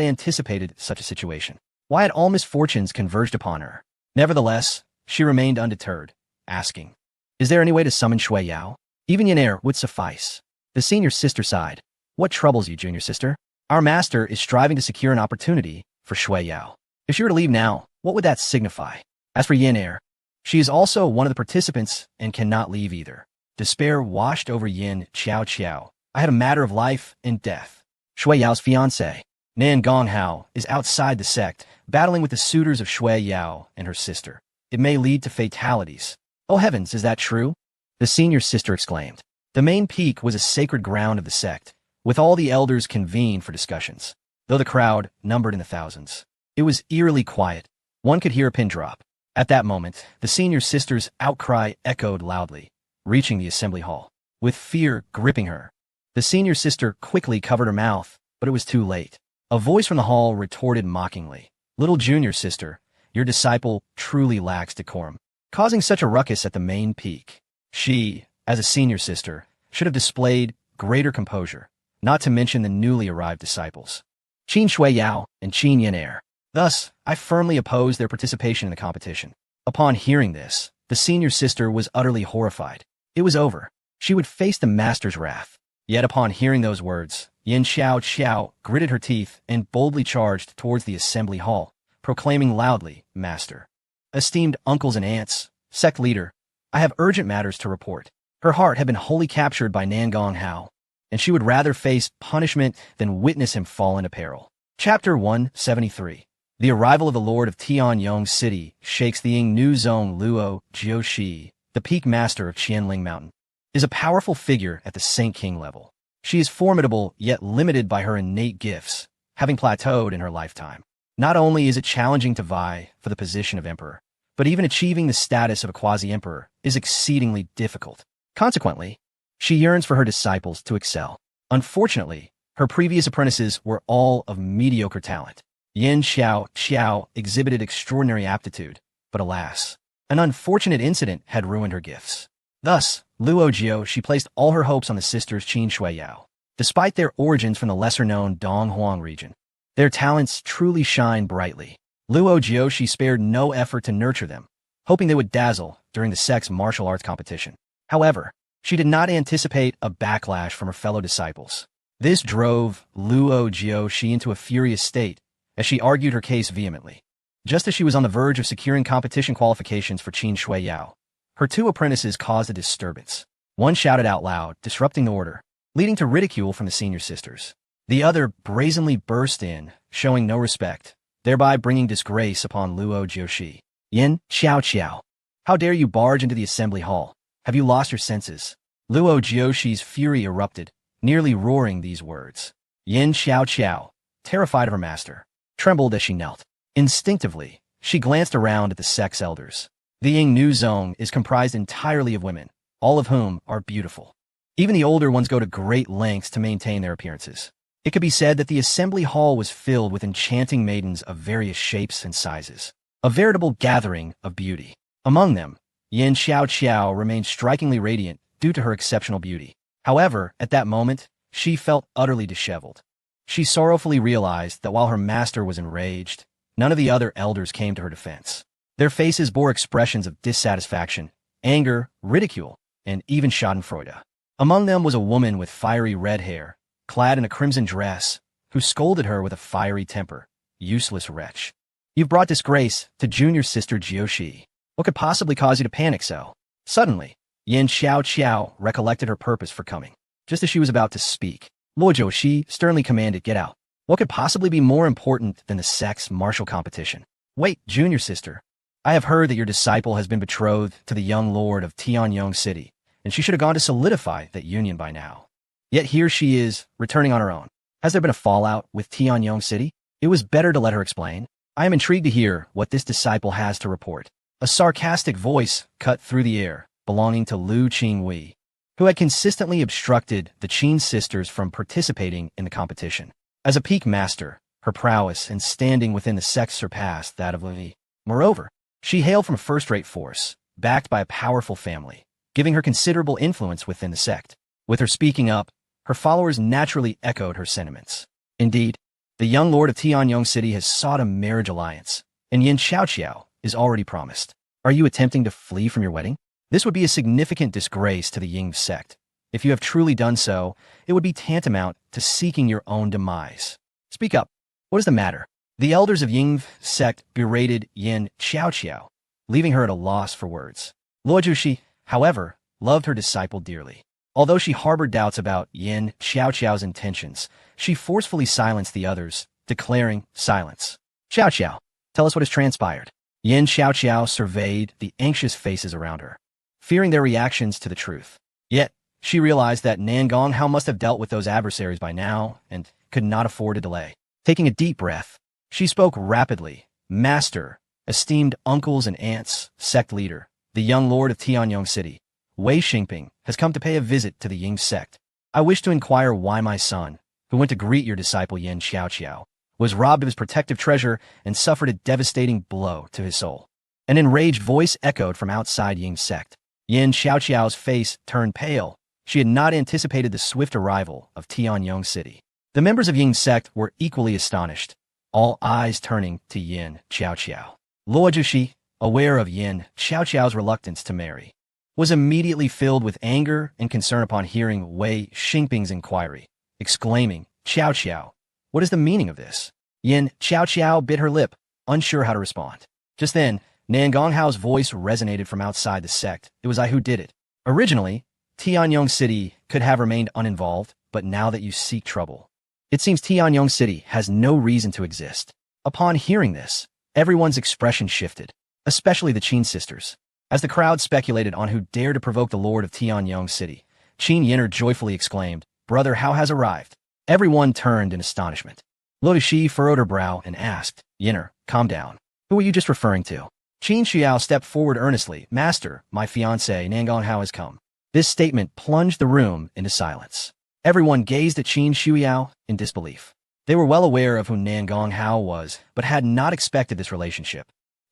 anticipated such a situation. Why had all misfortunes converged upon her? Nevertheless, she remained undeterred, asking, "Is there any way to summon Shui Yao? Even Yin would suffice." The senior sister sighed. "What troubles you, junior sister? Our master is striving to secure an opportunity for Shui Yao. If she were to leave now, what would that signify? As for Yin, she is also one of the participants and cannot leave either." Despair washed over Yin Xiao. "I had a matter of life and death. Shui Yao's fiancé, Nangong Hao, is outside the sect, battling with the suitors of Shui Yao and her sister. It may lead to fatalities." "Oh heavens, is that true?" the senior sister exclaimed. The main peak was a sacred ground of the sect, with all the elders convened for discussions. Though the crowd numbered in the thousands, it was eerily quiet. One could hear a pin drop. At that moment, the senior sister's outcry echoed loudly, reaching the assembly hall. With fear gripping her, the senior sister quickly covered her mouth, but it was too late. A voice from the hall retorted mockingly, "Little junior sister, your disciple truly lacks decorum, causing such a ruckus at the main peak. She, as a senior sister, should have displayed greater composure, not to mention the newly arrived disciples, Qin Shui Yao and Qin Yin. Thus, I firmly oppose their participation in the competition." Upon hearing this, the senior sister was utterly horrified. It was over. She would face the master's wrath. Yet upon hearing those words, Yin Xiao gritted her teeth and boldly charged towards the assembly hall, proclaiming loudly, "Master, esteemed uncles and aunts, sect leader, I have urgent matters to report." Her heart had been wholly captured by Nangong Hao, and she would rather face punishment than witness him fall into peril. Chapter 173. The arrival of the Lord of Tianyong City shakes the Ying Nu Zone. Luo Jiushi, the peak master of Qianling Mountain, is a powerful figure at the Saint King level. She is formidable yet limited by her innate gifts, having plateaued in her lifetime. Not only is it challenging to vie for the position of emperor, but even achieving the status of a quasi-emperor is exceedingly difficult. Consequently, she yearns for her disciples to excel. Unfortunately, her previous apprentices were all of mediocre talent. Yin Xiao exhibited extraordinary aptitude, but alas, An unfortunate incident had ruined her gifts. Thus, Luo Jiao, she placed all her hopes on the sisters Qin Shuiyao. Despite their origins from the lesser-known Donghuang region, their talents truly shine brightly. Luo Jiao, she spared no effort to nurture them, hoping they would dazzle during the sect's martial arts competition. However, she did not anticipate a backlash from her fellow disciples. This drove Luo Jiao into a furious state as she argued her case vehemently. Just as she was on the verge of securing competition qualifications for Qin Shuiyao, her two apprentices caused a disturbance. One shouted out loud, disrupting the order, leading to ridicule from the senior sisters. The other brazenly burst in, showing no respect, thereby bringing disgrace upon Luo Jiao. Yin Xiao, how dare you barge into the assembly hall? Have you lost your senses? Luo Jiao's fury erupted, nearly roaring these words. Yin Xiao, terrified of her master, trembled as she knelt. Instinctively, she glanced around at the sect's elders. The Yingnu Zong is comprised entirely of women, all of whom are beautiful. Even the older ones go to great lengths to maintain their appearances. It could be said that the assembly hall was filled with enchanting maidens of various shapes and sizes, a veritable gathering of beauty. Among them, Yin Xiao remained strikingly radiant due to her exceptional beauty. However, at that moment, she felt utterly disheveled. She sorrowfully realized that while her master was enraged, none of the other elders came to her defense. Their faces bore expressions of dissatisfaction, anger, ridicule, and even schadenfreude. Among them was a woman with fiery red hair, clad in a crimson dress, who scolded her with a fiery temper. Useless wretch. You've brought disgrace to junior sister Jiao. What could possibly cause you to panic so? Suddenly, Yin Xiao recollected her purpose for coming. Just as she was about to speak, Luo Jiao sternly commanded, "Get out." What could possibly be more important than the sect's martial competition? Wait, junior sister. I have heard that your disciple has been betrothed to the young lord of Tianyong City, and she should have gone to solidify that union by now. Yet here she is, returning on her own. Has there been a fallout with Tianyong City? It was better to let her explain. I am intrigued to hear what this disciple has to report. A sarcastic voice cut through the air, belonging to Lu Qingwei, who had consistently obstructed the Qin sisters from participating in the competition. As a peak master, her prowess and standing within the sect surpassed that of Li. Moreover, she hailed from a first-rate force, backed by a powerful family, giving her considerable influence within the sect. With her speaking up, her followers naturally echoed her sentiments. Indeed, the young lord of Tianyong City has sought a marriage alliance, and Yin Xiao is already promised. Are you attempting to flee from your wedding? This would be a significant disgrace to the Ying sect. If you have truly done so, it would be tantamount to seeking your own demise. Speak up. What is the matter? The elders of Ying sect berated Yin Xiao, leaving her at a loss for words. Luo Jiao, however, loved her disciple dearly. Although she harbored doubts about Yin Xiao's intentions, she forcefully silenced the others, declaring, "Silence. Xiao, tell us what has transpired." Yin Xiao surveyed the anxious faces around her, fearing their reactions to the truth. Yet, she realized that Nangong Hao must have dealt with those adversaries by now and could not afford a delay. Taking a deep breath, she spoke rapidly. "Master, esteemed uncles and aunts, sect leader, the young lord of Tianyong City, Wei Xingping, has come to pay a visit to the Ying sect. I wish to inquire why my son, who went to greet your disciple Yin Xiao, was robbed of his protective treasure and suffered a devastating blow to his soul." An enraged voice echoed from outside Ying's sect. Yin Xiao's face turned pale. She had not anticipated the swift arrival of Tianyong City. The members of Ying's sect were equally astonished, all eyes turning to Yin Xiao. Luo Jiao, aware of Yin Xiao's reluctance to marry, was immediately filled with anger and concern upon hearing Wei Xingping's inquiry, exclaiming, "Xiao, what is the meaning of this?" Yin Xiao bit her lip, unsure how to respond. Just then, Nangong Hao's voice resonated from outside the sect. "It was I who did it. Originally, Tianyong City could have remained uninvolved, but now that you seek trouble, it seems Tianyong City has no reason to exist." Upon hearing this, everyone's expression shifted, especially the Qin sisters. As the crowd speculated on who dared to provoke the lord of Tianyong City, Qin Yinner joyfully exclaimed, "Brother Hao has arrived." Everyone turned in astonishment. Luo Shi furrowed her brow and asked, "Yinner, calm down. Who were you just referring to?" Qin Xiao stepped forward earnestly. "Master, my fiancé Nangong Hao has come." This statement plunged the room into silence. Everyone gazed at Qin Xiao in disbelief. They were well aware of who Nangong Hao was, but had not expected this relationship.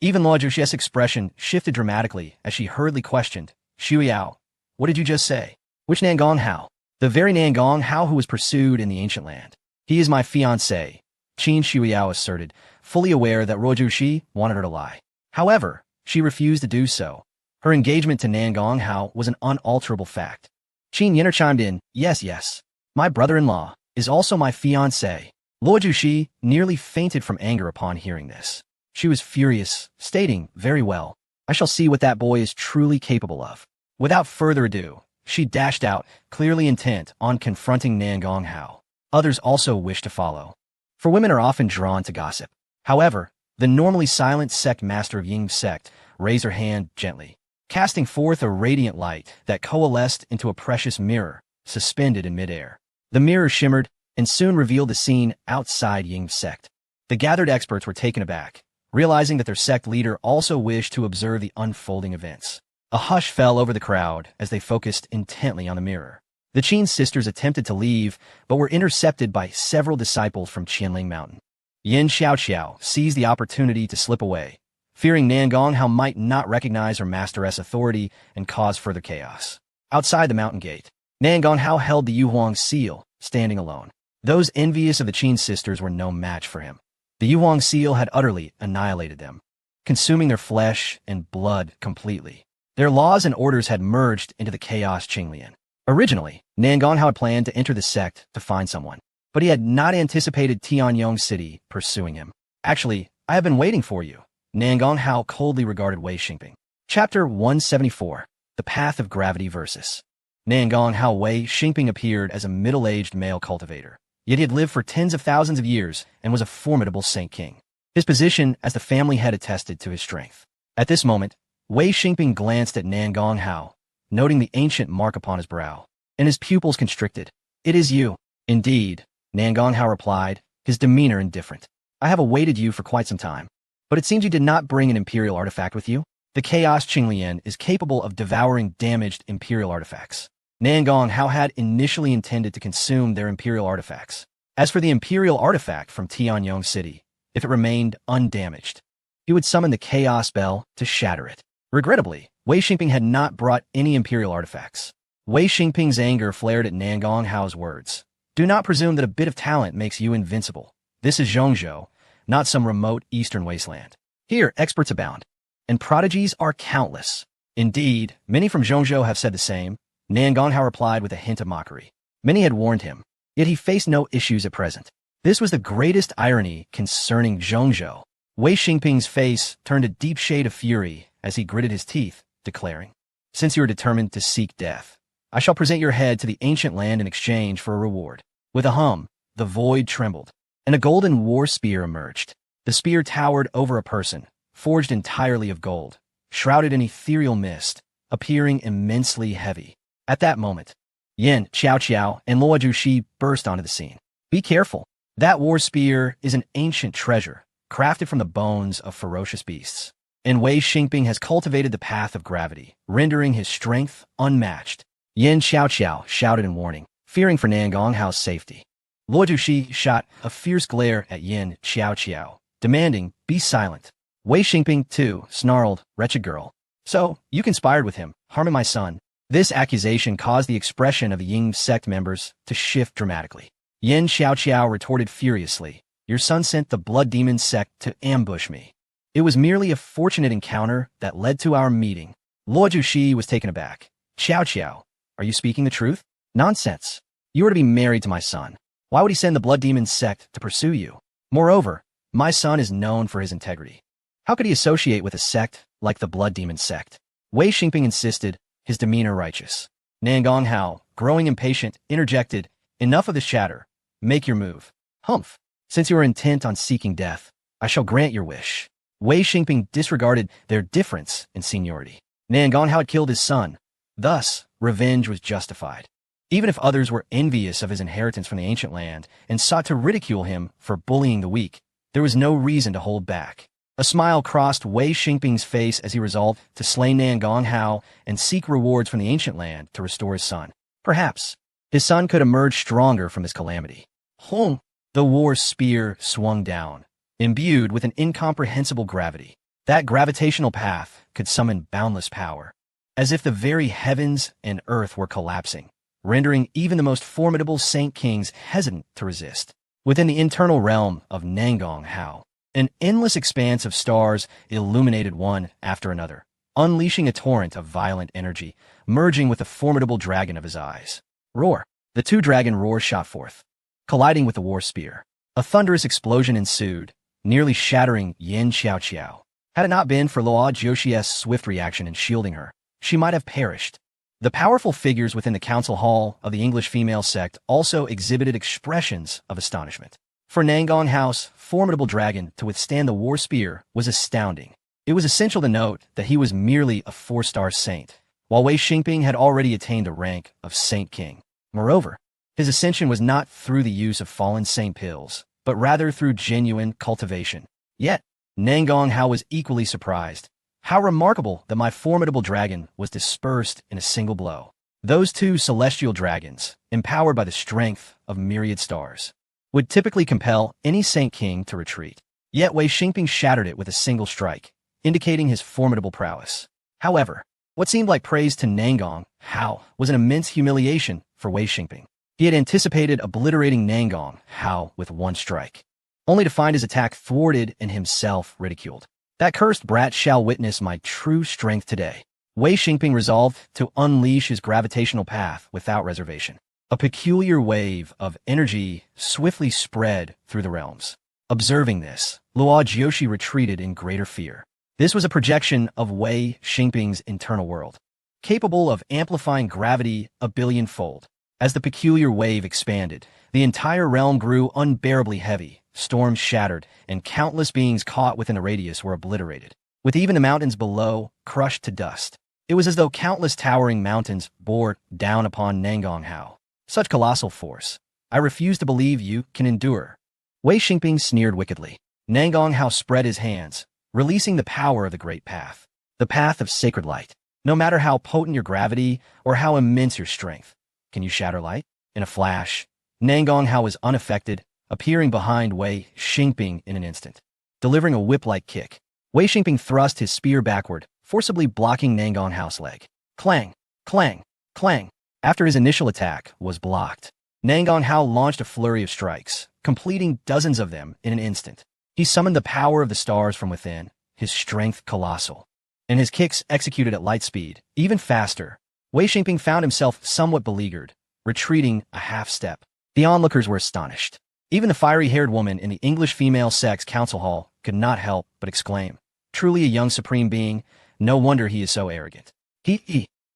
Even Luo Zhuxi's expression shifted dramatically as she hurriedly questioned, Xu Yao, what did you just say? Which Nangong Hao? The very Nangong Hao who was pursued in the ancient land. He is my fiancé, Qin Xiuyao asserted, fully aware that Luo Zhuxi wanted her to lie. However, she refused to do so. Her engagement to Nangong Hao was an unalterable fact. Qin Yenner chimed in, yes. My brother-in-law is also my fiancé. Luo Zhuxi nearly fainted from anger upon hearing this. She was furious, stating, very well, I shall see what that boy is truly capable of. Without further ado, she dashed out, clearly intent on confronting Nangong Hao. Others also wished to follow. For women are often drawn to gossip. However, the normally silent sect master of Ying sect raised her hand gently, casting forth a radiant light that coalesced into a precious mirror, suspended in midair. The mirror shimmered and soon revealed the scene outside Ying sect. The gathered experts were taken aback, realizing that their sect leader also wished to observe the unfolding events. A hush fell over the crowd as they focused intently on the mirror. The Qin sisters attempted to leave, but were intercepted by several disciples from Qianling Mountain. Yin Xiaoqiao seized the opportunity to slip away, fearing Nangong Hao might not recognize her masteress' authority and cause further chaos. Outside the mountain gate, Nangong Hao held the Yuhuang seal, standing alone. Those envious of the Qin sisters were no match for him. The Yuhuang seal had utterly annihilated them, consuming their flesh and blood completely. Their laws and orders had merged into the chaos Qinglian. Originally, Nangong Hao had planned to enter the sect to find someone, but he had not anticipated Tianyong City pursuing him. Actually, I have been waiting for you. Nangong Hao coldly regarded Wei Xingping. Chapter 174, The Path of Gravity Versus. Nangong Hao Wei Xingping appeared as a middle-aged male cultivator, yet he had lived for tens of thousands of years and was a formidable Saint King. His position as the family head attested to his strength. At this moment, Wei Xingping glanced at Nangong Hao, noting the ancient mark upon his brow, and his pupils constricted. It is you. Indeed, Nangong Hao replied, his demeanor indifferent. I have awaited you for quite some time, but it seems you did not bring an imperial artifact with you. The Chaos Qinglian is capable of devouring damaged imperial artifacts. Nangong Hao had initially intended to consume their imperial artifacts. As for the imperial artifact from Tianyong City, if it remained undamaged, he would summon the Chaos Bell to shatter it. Regrettably, Wei Xingping had not brought any imperial artifacts. Wei Xingping's anger flared at Nangong Hao's words. Do not presume that a bit of talent makes you invincible. This is Zhongzhou, not some remote eastern wasteland. Here, experts abound, and prodigies are countless. Indeed, many from Zhongzhou have said the same. Nangong Hao replied with a hint of mockery. Many had warned him, yet he faced no issues at present. This was the greatest irony concerning Zhongzhou. Wei Xingping's face turned a deep shade of fury as he gritted his teeth, declaring, Since you are determined to seek death, I shall present your head to the ancient land in exchange for a reward. With a hum, the void trembled, and a golden war spear emerged. The spear towered over a person, forged entirely of gold, shrouded in ethereal mist, appearing immensely heavy. At that moment, Yin Xiaoqiao and Luo Zhuxi burst onto the scene. Be careful. That war spear is an ancient treasure, crafted from the bones of ferocious beasts. And Wei Xingping has cultivated the path of gravity, rendering his strength unmatched. Yin Xiaoqiao shouted in warning, fearing for Nangong Hao's safety. Luo Zhuxi shot a fierce glare at Yin Xiaoqiao, demanding, be silent. Wei Xingping, too, snarled, wretched girl. So, you conspired with him, harming my son. This accusation caused the expression of the Ying sect members to shift dramatically. Yin Xiaoqiao retorted furiously, your son sent the Blood Demon sect to ambush me. It was merely a fortunate encounter that led to our meeting. Luo Zhuxi was taken aback. Xiaoqiao, are you speaking the truth? Nonsense. You are to be married to my son. Why would he send the Blood Demon sect to pursue you? Moreover, my son is known for his integrity. How could he associate with a sect like the Blood Demon sect? Wei Xingping insisted, his demeanor righteous. Nangong Hao, growing impatient, interjected, enough of this chatter. Make your move. Humph. Since you are intent on seeking death, I shall grant your wish. Wei Xingping disregarded their difference in seniority. Nangong Hao had killed his son. Thus, revenge was justified. Even if others were envious of his inheritance from the ancient land and sought to ridicule him for bullying the weak, there was no reason to hold back. A smile crossed Wei Xingping's face as he resolved to slay Nangong Hao and seek rewards from the ancient land to restore his son. Perhaps, his son could emerge stronger from this calamity. Hong! The war spear swung down, imbued with an incomprehensible gravity. That gravitational path could summon boundless power, as if the very heavens and earth were collapsing, rendering even the most formidable Saint Kings hesitant to resist. Within the internal realm of Nangong Hao, an endless expanse of stars illuminated one after another, unleashing a torrent of violent energy, merging with the formidable dragon of his eyes. Roar! The two dragon roars shot forth, colliding with the war spear. A thunderous explosion ensued, nearly shattering Yin Xiaoqiao. Had it not been for Luo Jiuxi's swift reaction in shielding her, she might have perished. The powerful figures within the council hall of the English female sect also exhibited expressions of astonishment. For Nangong Hao's formidable dragon to withstand the war spear was astounding. It was essential to note that he was merely a 4-star saint, while Wei Xingping had already attained the rank of Saint King. Moreover, his ascension was not through the use of fallen saint pills, but rather through genuine cultivation. Yet, Nangong Hao was equally surprised. How remarkable that my formidable dragon was dispersed in a single blow. Those two celestial dragons, empowered by the strength of myriad stars, would typically compel any Saint King to retreat. Yet Wei Xingping shattered it with a single strike, indicating his formidable prowess. However, what seemed like praise to Nangong Hao was an immense humiliation for Wei Xingping. He had anticipated obliterating Nangong Hao with one strike, only to find his attack thwarted and himself ridiculed. That cursed brat shall witness my true strength today. Wei Xingping resolved to unleash his gravitational path without reservation. A peculiar wave of energy swiftly spread through the realms. Observing this, Luo Jiuxi retreated in greater fear. This was a projection of Wei Xingping's internal world, capable of amplifying gravity a billionfold. As the peculiar wave expanded, the entire realm grew unbearably heavy. Storms shattered, and countless beings caught within a radius were obliterated, with even the mountains below crushed to dust. It was as though countless towering mountains bore down upon Nangong Hao. Such colossal force. I refuse to believe you can endure. Wei Xingping sneered wickedly. Nangong Hao spread his hands, releasing the power of the great path. The path of sacred light. No matter how potent your gravity or how immense your strength, can you shatter light? In a flash, Nangong Hao was unaffected, appearing behind Wei Xingping in an instant. Delivering a whip-like kick, Wei Xingping thrust his spear backward, forcibly blocking Nangong Hao's leg. Clang! Clang! Clang! After his initial attack was blocked, Nangong Hao launched a flurry of strikes, completing dozens of them in an instant. He summoned the power of the stars from within, his strength colossal, and his kicks executed at light speed, even faster. Wei Xingping found himself somewhat beleaguered, retreating a half-step. The onlookers were astonished. Even the fiery-haired woman in the English female sex council hall could not help but exclaim, "Truly a young supreme being, no wonder he is so arrogant."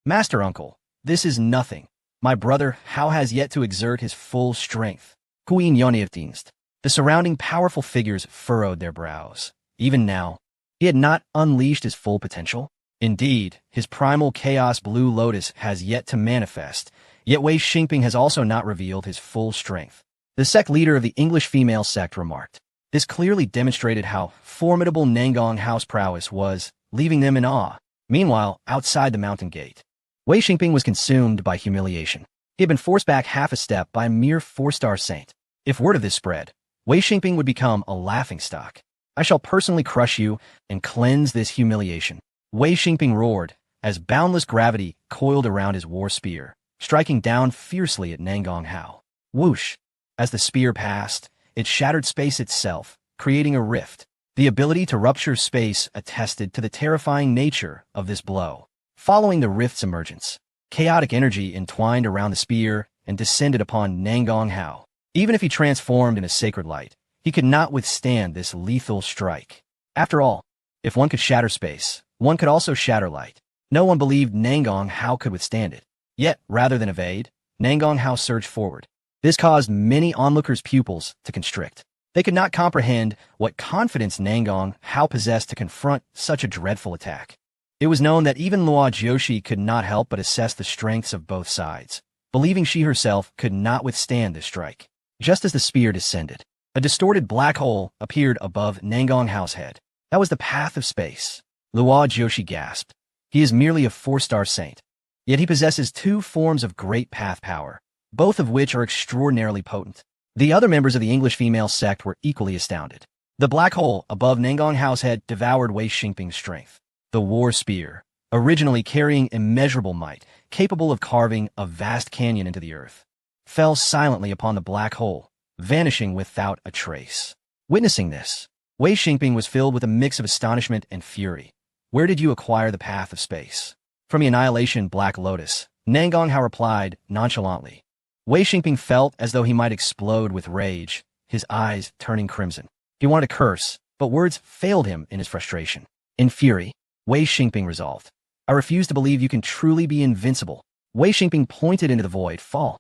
Master Uncle, this is nothing. My brother Hao has yet to exert his full strength. Queen Yonierdienst. The surrounding powerful figures furrowed their brows. Even now, he had not unleashed his full potential. Indeed, his primal chaos blue lotus has yet to manifest, yet Wei Xingping has also not revealed his full strength. The sect leader of the English female sect remarked. This clearly demonstrated how formidable Nangong Hao's prowess was, leaving them in awe. Meanwhile, outside the mountain gate, Wei Xingping was consumed by humiliation. He had been forced back half a step by a mere 4-star saint. If word of this spread, Wei Xingping would become a laughingstock. I shall personally crush you and cleanse this humiliation. Wei Xingping roared, as boundless gravity coiled around his war spear, striking down fiercely at Nangong Hao. Whoosh! As the spear passed, it shattered space itself, creating a rift. The ability to rupture space attested to the terrifying nature of this blow. Following the rift's emergence, chaotic energy entwined around the spear and descended upon Nangong Hao. Even if he transformed into sacred light, he could not withstand this lethal strike. After all, if one could shatter space, one could also shatter light. No one believed Nangong Hao could withstand it. Yet, rather than evade, Nangong Hao surged forward. This caused many onlookers' pupils to constrict. They could not comprehend what confidence Nangong Hao possessed to confront such a dreadful attack. It was known that even Luo Jiuxi could not help but assess the strengths of both sides, believing she herself could not withstand this strike. Just as the spear descended, a distorted black hole appeared above Nangong Hao's head. That was the path of space. Luo Jiuxi gasped. He is merely a 4-star saint, yet he possesses 2 forms of great path power, both of which are extraordinarily potent. The other members of the English female sect were equally astounded. The black hole above Nangong Hao's head devoured Wei Xingping's strength. The war spear, originally carrying immeasurable might, capable of carving a vast canyon into the earth, fell silently upon the black hole, vanishing without a trace. Witnessing this, Wei Xingping was filled with a mix of astonishment and fury. Where did you acquire the path of space? From the Annihilation Black Lotus, Nangong Hao replied nonchalantly. Wei Xingping felt as though he might explode with rage, his eyes turning crimson. He wanted to curse, but words failed him in his frustration. In fury, Wei Xingping resolved. I refuse to believe you can truly be invincible. Wei Xingping pointed into the void. Fall.